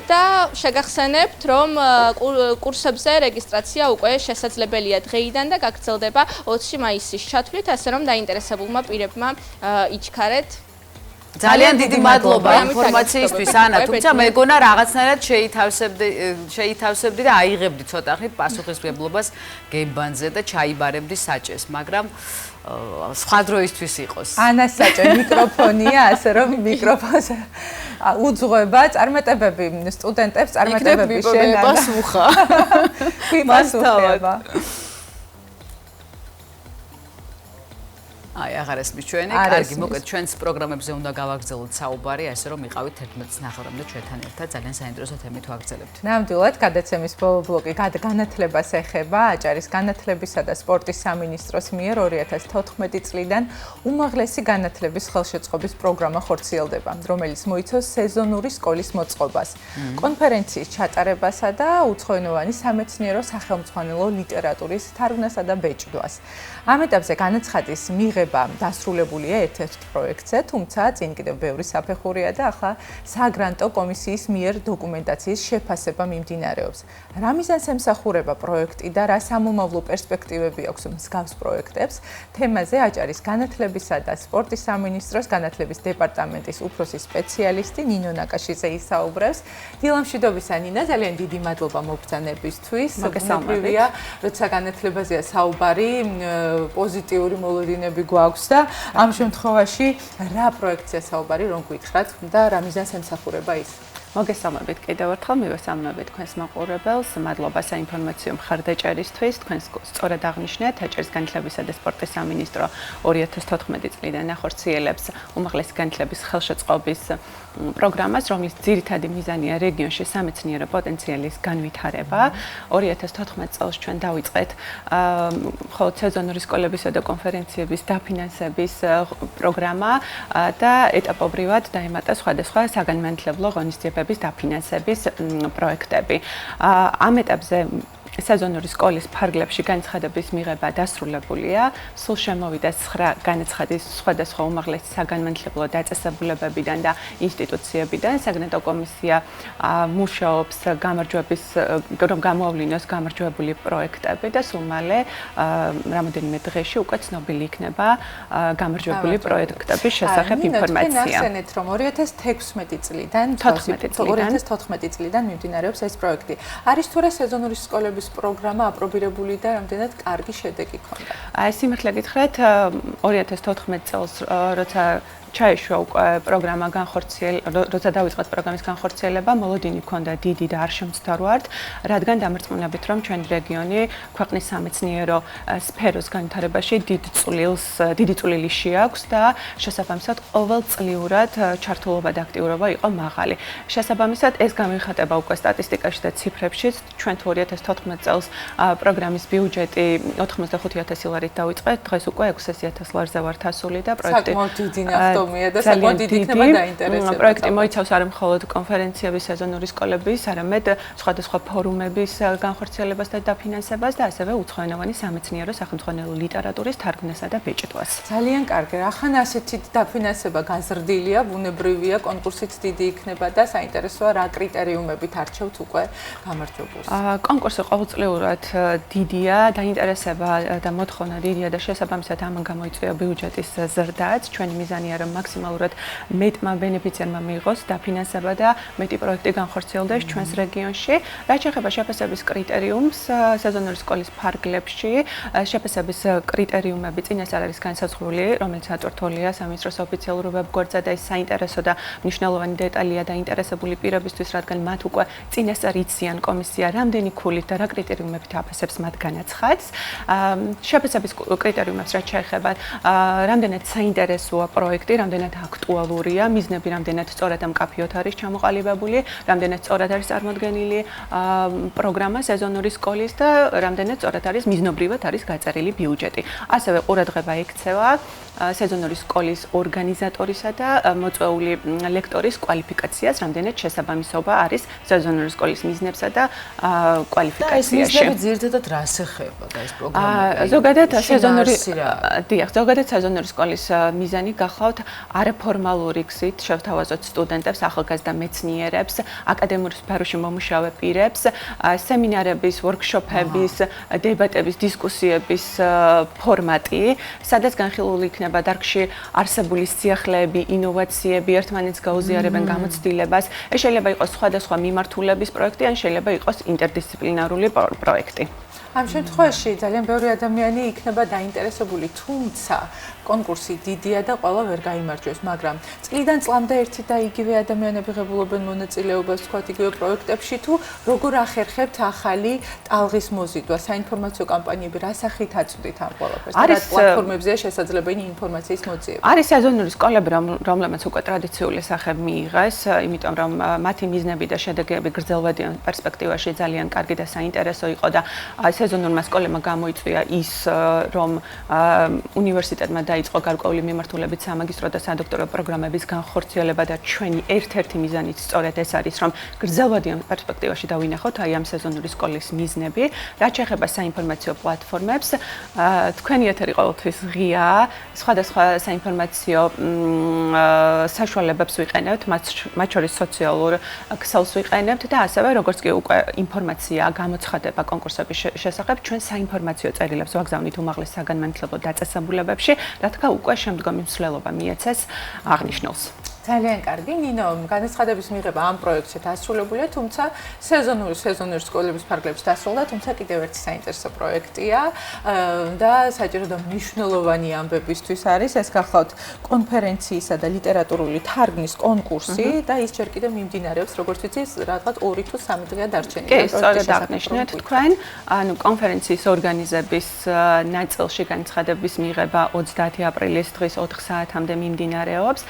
და შეგახსენებთ, რომ კურსებზე რეგისტრაცია უკვე შესაძლებელია დღეიდან და გაგრძელდება 20 მაისის ჩათვლით, ასე რომ დაინტერესებულმა პირებმა იჩქარეთ. ძალიან დიდი მადლობა ინფორმაციისთვის, ანა, თუმცა მეგონა რაღაცნაირად შეითავსებდი და აიღებდი ცოტა ხნით პასუხისმგებლობას გემბანზე და ჩაიბარებდი საჭეს, მაგრამ სხვა დროისთვის იყოს. ანას საჭე მიკროფონია, ასე რომ მიკროფონს უძღვება წარმატებები სტუდენტებს, წარმატებები შენ ანა. პასუხა. პასუხება. აი, აღარ ესმის ჩვენი, კარგი, მოკლედ ჩვენს პროგრამებზე უნდა გავაგრძელოთ საუბარი, ასე რომ იყავით 11:09-მდე ჩვენთან ერთად, ძალიან საინტერესო თემით ვაგრძელებთ. ნამდვილად, გადაცემის ბოლო ბლოკი განათლებას ეხება, აჭარის განათლებისა და სპორტის სამინისტროს მიერ 2014 წლიდან უმაღლესი განათლების ხელშეწყობის პროგრამა ხორციელდება, რომელიც მოიცავს სეზონური სკოლის მოწყობას, კონფერენციის ჩატარებასა და უცხოენოვანი სამეცნიერო სახელმძღვანელო ლიტერატურის თარგმნასა და ბეჭდვას. ამ ეტაპზე განაცხადის მიღება დასრულებულია ერთ-ერთ პროექტზე, თუმცა წინ კიდევ ბევრი საფეხურია და ახლა საგრანტო კომისიის მიერ დოკუმენტაციის შეფასება მიმდინარეობს. რა მიზანს ემსახურება პროექტი და რა სამომავლო პერსპექტივები აქვს მსგავს პროექტებს? თემაზე აჭარის განათლებისა და სპორტის სამინისტროს განათლების დეპარტამენტის უფროსი სპეციალისტი ნინო ნაკაშიძე ისაუბრებს. დილამშვიდობისა ნინა, ძალიან დიდი მადლობა მოგბრძანებისთვის. მოგესალმებით. როცა განათლებაზეა საუბარი, პოზიტიური მოლოდინები გვაქვს და ამ შემთხვევაში რა პროექტია საუბარი, რომ გითხრათ და რა მიზანს ემსახურება ის? მოგესალმებით კიდევ ერთხელ, მივესალმებით თქვენს მაყურებელს. მადლობა საინფორმაციო მხარდაჭერისთვის. თქვენ სწორად აღნიშნეთ, აჭარის განათლებისა და სპორტის სამინისტრო 2014 წლიდან ახორციელებს უმაღლესი განათლების ხელშეწყობის პროგრამას, რომლის ძირითადი მიზანია რეგიონში სამეცნიერო პოტენციალის განვითარება. 2014 წელს ჩვენ დავიწყეთ მხოლოდ სეზონური სკოლებისა და კონფერენციების დაფინანსების პროგრამა და ეტაპობრივად დაემატა სხვადასხვა საგანმანათლებლო ღონისძიებების დაფინანსების პროექტები. ამ ეტაპზე სეზონური სკოლის ფარგლებში განცხადების მიღება დასრულებულია. სულ შემოვიდა 9 განაცხადის სხვადასხვა უმაღლესი საგანმანათლებლო დაწესებულებებიდან და ინსტიტუციებიდან. საგნატო კომისია მუშაობს გამარჯვების, რომ გამოავლინოს გამარჯვებული პროექტები და სულ მალე რამოდენიმე დღეში უკვე ცნობილი იქნება გამარჯვებული პროექტების შესახებ ინფორმაცია. თქვენ ახსენეთ, რომ 2016 წლიდან 2014 წლიდან მიმდინარეობს ეს პროექტი. არის თუ რა სეზონური სკოლების პროგრამა აპრობირებული და რამდენად კარგი შედეგი ჰქონდა? სიმართლე გითხრათ, 2014 წელს როცა ჩაეშვა უკვე პროგრამა როცა დავიწყეთ პროგრამის განხორციელება, მოლოდინი ჰქონდა დიდი და არ შემცდარვართ, რადგან დამარწმუნებით, რომ ჩვენი რეგიონი ქვეყნის სამეცნიერო სფეროს განვითარებაში დიდი წვლილი შეაქვს და შესაბამისად ყოველწლიურად ჩართულობა და აქტიურობა იყო მაღალი. შესაბამისად ეს გამოიხატება უკვე სტატისტიკაში და ციფრებშიც. ჩვენ 2014 წელს პროგრამის ბიუჯეტი 85,000 ლარით დავიწყეთ, დღეს უკვე 600,000 ლარზე ვართ ასული და პროექტი და საკმაოდ დიდი იქნება დაინტერესება. პროექტი მოიცავს არა მხოლოდ კონფერენციების, სეზონური სკოლების, არამედ სხვადასხვა ფორუმების განხორციელებას და დაფინანსებას და ასევე უცხოენოვანი სამეცნიერო სახელმძღვანელო ლიტერატურის თარგმნასა და ბეჭდვას. ძალიან კარგი. ახლა ასეთი დაფინანსება განზრდილია, ბუნებრივია, კონკურსიც დიდი იქნება და საინტერესოა რა კრიტერიუმებით არჩევთ უკვე გამარჯვებულს. კონკურსი ყოველწლიურად დიდია, დაინტერესება და მოთხოვნა დიდია და შესაბამისად ამან გამოიწვია ბიუჯეტის ზრდაც. ჩვენი მიზანია რომ მაქსიმალურად მეტმა ბენეფიციარმა მიიღოს დაფინანსება და მეტი პროექტი განხორციელდეს ჩვენს რეგიონში. რაც შეეხება შეფასების კრიტერიუმს სეზონური სკოლის ფარგლებში, შეფასების კრიტერიუმები წინასწარ არის განსაზღვრული, რომელიც ატვირთულია სამინისტროს ოფიციალურ ვებგვერდზე და ეს საინტერესო და მნიშვნელოვანი დეტალია დაინტერესებული პირებისთვის, რადგან მათ უკვე წინასწარ იციან კომისია რამდენი ქულით და რა კრიტერიუმებით აფასებს მათ განაცხადს. შეფასების კრიტერიუმებს რაც შეეხება რამდენად საინტერესოა პროექტი, რამდენად აქტუალურია, მიზნები რამდენად სწორად და მკაფიოდ არის ჩამოყალიბებული, რამდენად სწორად არის წარმოდგენილი პროგრამა სეზონური სკოლის და რამდენად სწორად არის მიზნობრივად არის გაწერილი ბიუჯეტი. ასევე ყურადღება ექცევა სეზონური სკოლის ორგანიზატორისა და მოწვეული ლექტორის კვალიფიკაციას, რამდენად შესაბამისობა არის სეზონური სკოლის მიზნებსა და კვალიფიკაციაში. ეს მიზნები ძირითადად რას ეხება და ეს პროგრამა? ზოგადად სეზონური სკოლის მიზანი გახავთ არაფორმალური გზით შევთავაზოთ სტუდენტებს, ახალგაზრდა მეცნიერებს, აკადემიურ სფეროში მომუშავე პირებს, სემინარების, ვორქშოპების, დებატების, დისკუსიების ფორმატი, სადაც განხილული იქნება დარგში არსებული სიახლეები, ინოვაციები, ერთმანეთს გაუზიარებენ გამოცდილებას. ეს შეიძლება იყოს სხვადასხვა მიმართულების პროექტი, ან შეიძლება იყოს ინტერდისციპლინარული პროექტი. ამ შემთხვევაში ძალიან ბევრი ადამიანი იქნება დაინტერესებული, თუმცა კონკურსი დიდია და ყველა ვერ გაიმარჯვებს, მაგრამ წლიდან წლამდე ერთი და იგივე ადამიანები ღებულობენ მონაწილეობას, თქვათ იგივე პროექტებში თუ როგორ ახერხებთ ახალი ტალღის მოზიდვა, საინფორმაციო კამპანიები რა სახით აწვდით ამ ყველაფერს? რა პლატფორმებზეა შესაძლებელი ინფორმაციის მოძიება? არის სეზონური სკოლები, რომლებიც უკვე ტრადიციული სახე მიიღეს, იმიტომ რომ მათი მიზნები და შედეგები გრძელვადიან პერსპექტივაში ძალიან კარგი და საინტერესო იყო და სეზონურმა სკოლებმა გამოიწვია ის, რომ უნივერსიტეტმა დაიწყო გარკვეული მიმართულებით სამაგისტრო და სადოქტორო პროგრამების განხორციელება და ჩვენი ერთ-ერთი მიზანიც სწორედ ეს არის, რომ გრძელვადიან პერსპექტივაში დავინახოთ აი ამ სეზონური სკოლის მიზნები. რაც შეეხება საინფორმაციო პლატფორმებს, თქვენი ეთერი ყოველთვის ღია, სხვადასხვა საინფორმაციო საშუალებებს ვიყენებთ, მათ შორის სოციალურ ქსელს ვიყენებთ და ასევე როგორც კი უკვე ინფორმაცია გამოცხადება კონკურსების შესახებ, ჩვენ საინფორმაციო წერილებს ვაგზავნით უმაღლეს საგანმანათლებლო დაწესებულებებში, რათა უკვე შემდგომი მსვლელობა მიეცეს აღნიშნულს. ძალიან კარგი. ნინო, განაცხადების მიღება ამ პროექტში დასრულებულია, თუმცა სეზონური სკოლების ფარგლებში დასრულდა, თუმცა კიდევ ერთი საინტერესო პროექტია და საჭირო და მნიშვნელოვანი ამბებისთვის არის ეს გახლავთ კონფერენციისა და ლიტერატურული თარგმნის კონკურსი და ის ჯერ კიდევ მიმდინარეობს, როგორც ვიცი, რაღაც 2 თუ 3 დღეა დარჩენილი. კი, სწორედ აღნიშნეთ თქვენ, ანუ კონფერენციის ორგანიზების ნაწილში განცხადების მიღება 30 აპრილის დღის 4 საათამდე მიმდინარეობს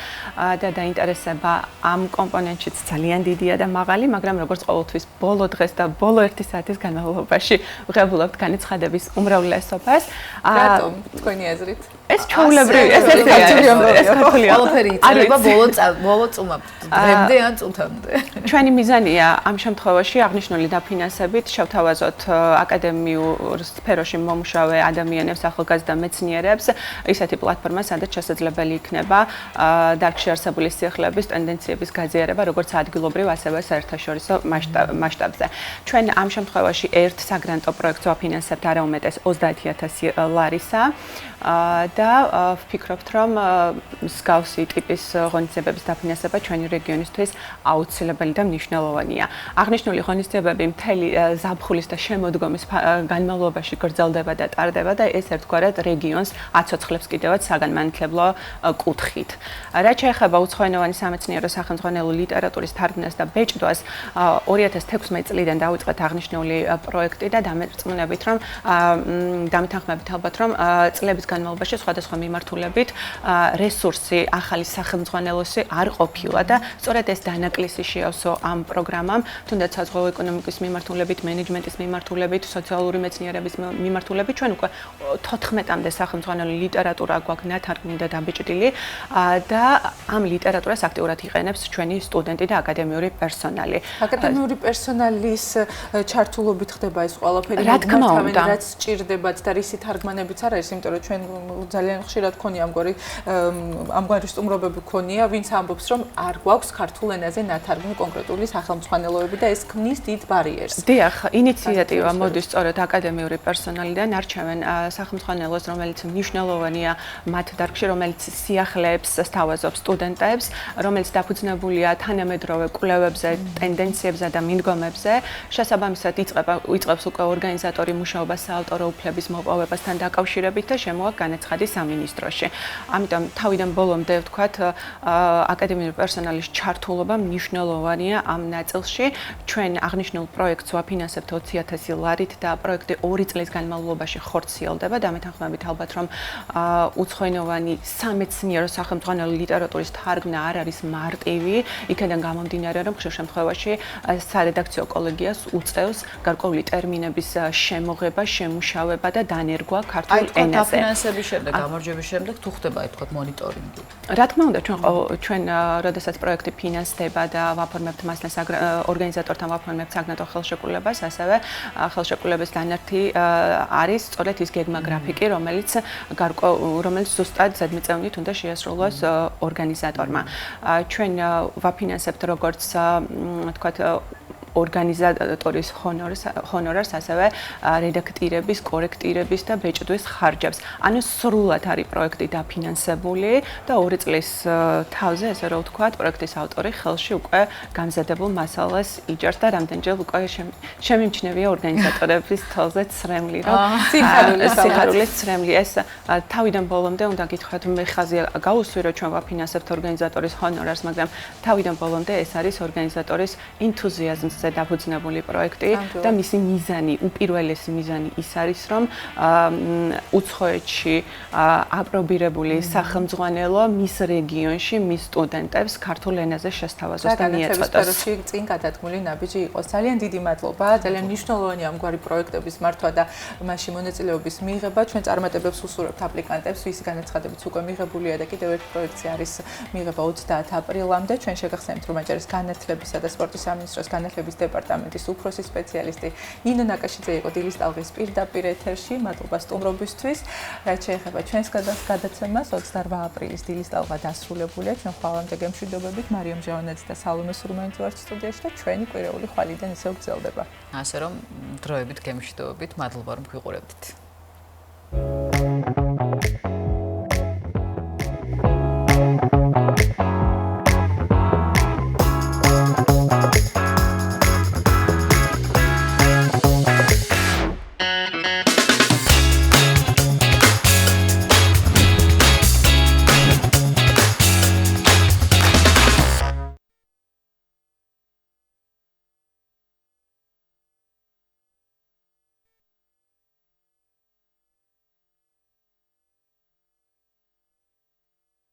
და დაინტერესება ამ კომპონენტშიც ძალიან დიდია და მაღალი, მაგრამ როგორც ყოველთვის ბოლო დღეს და ბოლო 1 საათის განმავლობაში ვღებულობთ განცხადების უმრავლესობას. რატომ თქვენი აზრით? ეს ჩვეულებრივი, ეს ქართული ყველაფერი იწერება ბოლო წუმამდე ან წუთამდე. ჩვენი მიზანია ამ შემთხვევაში აღნიშნული დაფინანსებით შევთავაზოთ აკადემიურ სფეროში მომუშავე ადამიანებს, ახალგაზრდა მეცნიერებს ისეთი პლატფორმა, სადაც შესაძლებელი იქნება დარგში არსებული სიახლეების ტენდენციების გაზიარება, როგორც ადგილობრივ, ასევე საერთაშორისო მასშტაბზე. ჩვენ ამ შემთხვევაში ერთ საგრანტო პროექტს ვაფინანსებთ არაუმეტეს 30,000 ლარისა და ვფიქრობთ, რომ მსგავსი ტიპის ღონისძიებების დაფინანსება ჩვენი რეგიონისთვის აუცილებელი და მნიშვნელოვანია. აღნიშნული ღონისძიებები მთელი ზაფხულის და შემოდგომის განმავლობაში გრძელდება და ტარდება და ეს ერთგვარად რეგიონს აცოცხლებს კიდევაც საგანმანათლებლო კუთხით. რაც შეეხება უცხოენოვანი სამეცნიერო სახელმძღვანელო ლიტერატურის თარგმნას და ბეჭდვას, 2016 წლიდან დაიწყეთ აღნიშნული პროექტი და დამერწმუნებით, რომ დამეთანხმებით ალბათ, რომ წლების განმავლობაში სხვადასხვა მიმართულებით რესურსი ახალი სახელმძღვანელოსი არ ყოფილა და სწორედ ეს დანაკლისი შეავსო ამ პროგრამამ, თუნდაც საზღვაო ეკონომიკის მიმართულებით, მენეჯმენტის მიმართულებით, სოციალური მეცნიერების მიმართულებით, ჩვენ უკვე 14-მდე სახელმძღვანელო ლიტერატურა გვაქვს ნათარგმნი და დაბეჭდილი და ამ ლიტერატურას აქტიურად იყენებს ჩვენი სტუდენტი და აკადემიური პერსონალი. აკადემიური პერსონალის ჩართულობით ხდება ეს ყველაფერი, რა თქმა უნდა, რაც სჭირდებათ და რისი თარგმანებიც არ არის, იმიტომ რომ ჩვენ ძალიან ხშირად გქონია ამგვარი სტუმრობები გქონია, ვინც ამბობს, რომ არ გვაქვს ქართულ ენაზე ნათარგმნი კონკრეტული სახელმძღვანელოები და ეს ქმნის დიდ ბარიერს. დიახ, ინიციატივა მოდის სწორედ აკადემიური პერსონალიდან, არჩევენ სახელმძღვანელოს, რომელიც მნიშვნელოვანია მათ დარგში, რომელიც სიახლეებს სთავაზობს სტუდენტებს, რომელიც დაფუძნებულია თანამედროვე კვლევებზე, ტენდენციებზე და მიდგომებზე. შესაბამისად იწყებს უკვე ორგანიზატორი მუშაობას საავტორო უფლების მოპოვებასთან დაკავშირებით და შემოაქვს განაცხადი სამინისტროში. ამიტომ თავიდან ბოლომდე ვთქვათ, აკადემიური პერსონალის ჩართულობა მნიშვნელოვანია ამ ნაწილში. ჩვენ აღნიშნულ პროექტს ვაფინანსებთ 20,000 ლარით და პროექტი 2 წლის განმავლობაში ხორციელდება და მეთანხმებით ალბათ, რომ უცხოენოვანი სამეცნიერო სახელმძღვანელო ლიტერატურის თარგმნა არ არის მარტივი, იქიდან გამომდინარე, რომ ხშირ შემთხვევაში სარედაქციო კოლეგიას უწევს გარკვეული ტერმინების შემოღება, შემუშავება და დანერგვა ქართულ ენაზე. დაფინანსების შემდეგ, გამარჯვების შემდეგ თუ ხდება აი თქვა მონიტორინგი. რა თქმა უნდა, ჩვენ როდესაც პროექტი ფინანსდება და ვაფორმებთ მასთან ორგანიზატორთან ვაფორმებთ საგრანტო ხელშეკრულებას, ასევე ხელშეკრულების დანართი არის სწორედ ის გეგმა გრაფიკი, რომელიც ზუსტად ზედმიწევნით უნდა შეასრულოს ორგანიზატორმა. ჩვენ ვაფინანსებთ როგორც თქვათ ორგანიზატორის ჰონორარს, ასევე რედაქტირების, კორექტირების და ბეჭდვის ხარჯებს. ანუ სრულად არის პროექტი დაფინანსებული და 2 წლის თავზე, ესე რომ ვთქვათ, პროექტის ავტორი ხელში უკვე გამზადებულ მასალას იჭერს და რამდენჯერ უკვე შემიმჩნევია ორგანიზატორების თვალზე ცრემლი, რომ სიხარულის ცრემლი. ეს თავიდან ბოლომდე უნდა გითხრათ, მე ხაზი გაუსვირო ჩვენ ვაფინანსებთ ორგანიზატორის ჰონორარს, მაგრამ თავიდან ბოლომდე ეს არის ორგანიზატორის ენთუზიაზმს დაფუძნებული პროექტი და მისი მიზანი, უპირველესი მიზანი ის არის, რომ უცხოეთში აპრობირებული სახელმძღვანელო მის რეგიონში მის სტუდენტებს ქართულ ენაზე შესთავაზოს და მიეწოდოს. წინ გადადგმული ნაბიჯი იყოს. ძალიან დიდი მადლობა, ძალიან მნიშვნელოვანია ამგვარი პროექტების მართვა და მასში მონაწილეობის მიღება. ჩვენ წარმატებებს უსურვებთ აპლიკანტებს, ვისი განაცხადებიც უკვე მიღებულია და კიდევ ერთი პროექტი არის მიღება 30 აპრილამდე. ჩვენ შეგახსენებთ, რომ აჭარის განათლებისა და სპორტის სამინისტროს განათლების დეპარტამენტის უფროსი სპეციალისტი ნინო ნაკაშიძე იყო დილის ტალღის პირდაპირ ეთერში. მადლობა სტუმრობისთვის. რაც შეეხება ჩვენს გადაცემას, 28 აპრილის დილის ტალღა დასრულებულია. ჩვენ ხვალამდე გემშვიდობებით, მარიამ ჟავანაძე და სალომე სურმანიძე ვართ სტუდიაში და ჩვენი კვირეული ხვალიდან ისევ გრძელდება. ასე რომ დროებით გემშვიდობებით, მადლობა რომ გვიყურებდით.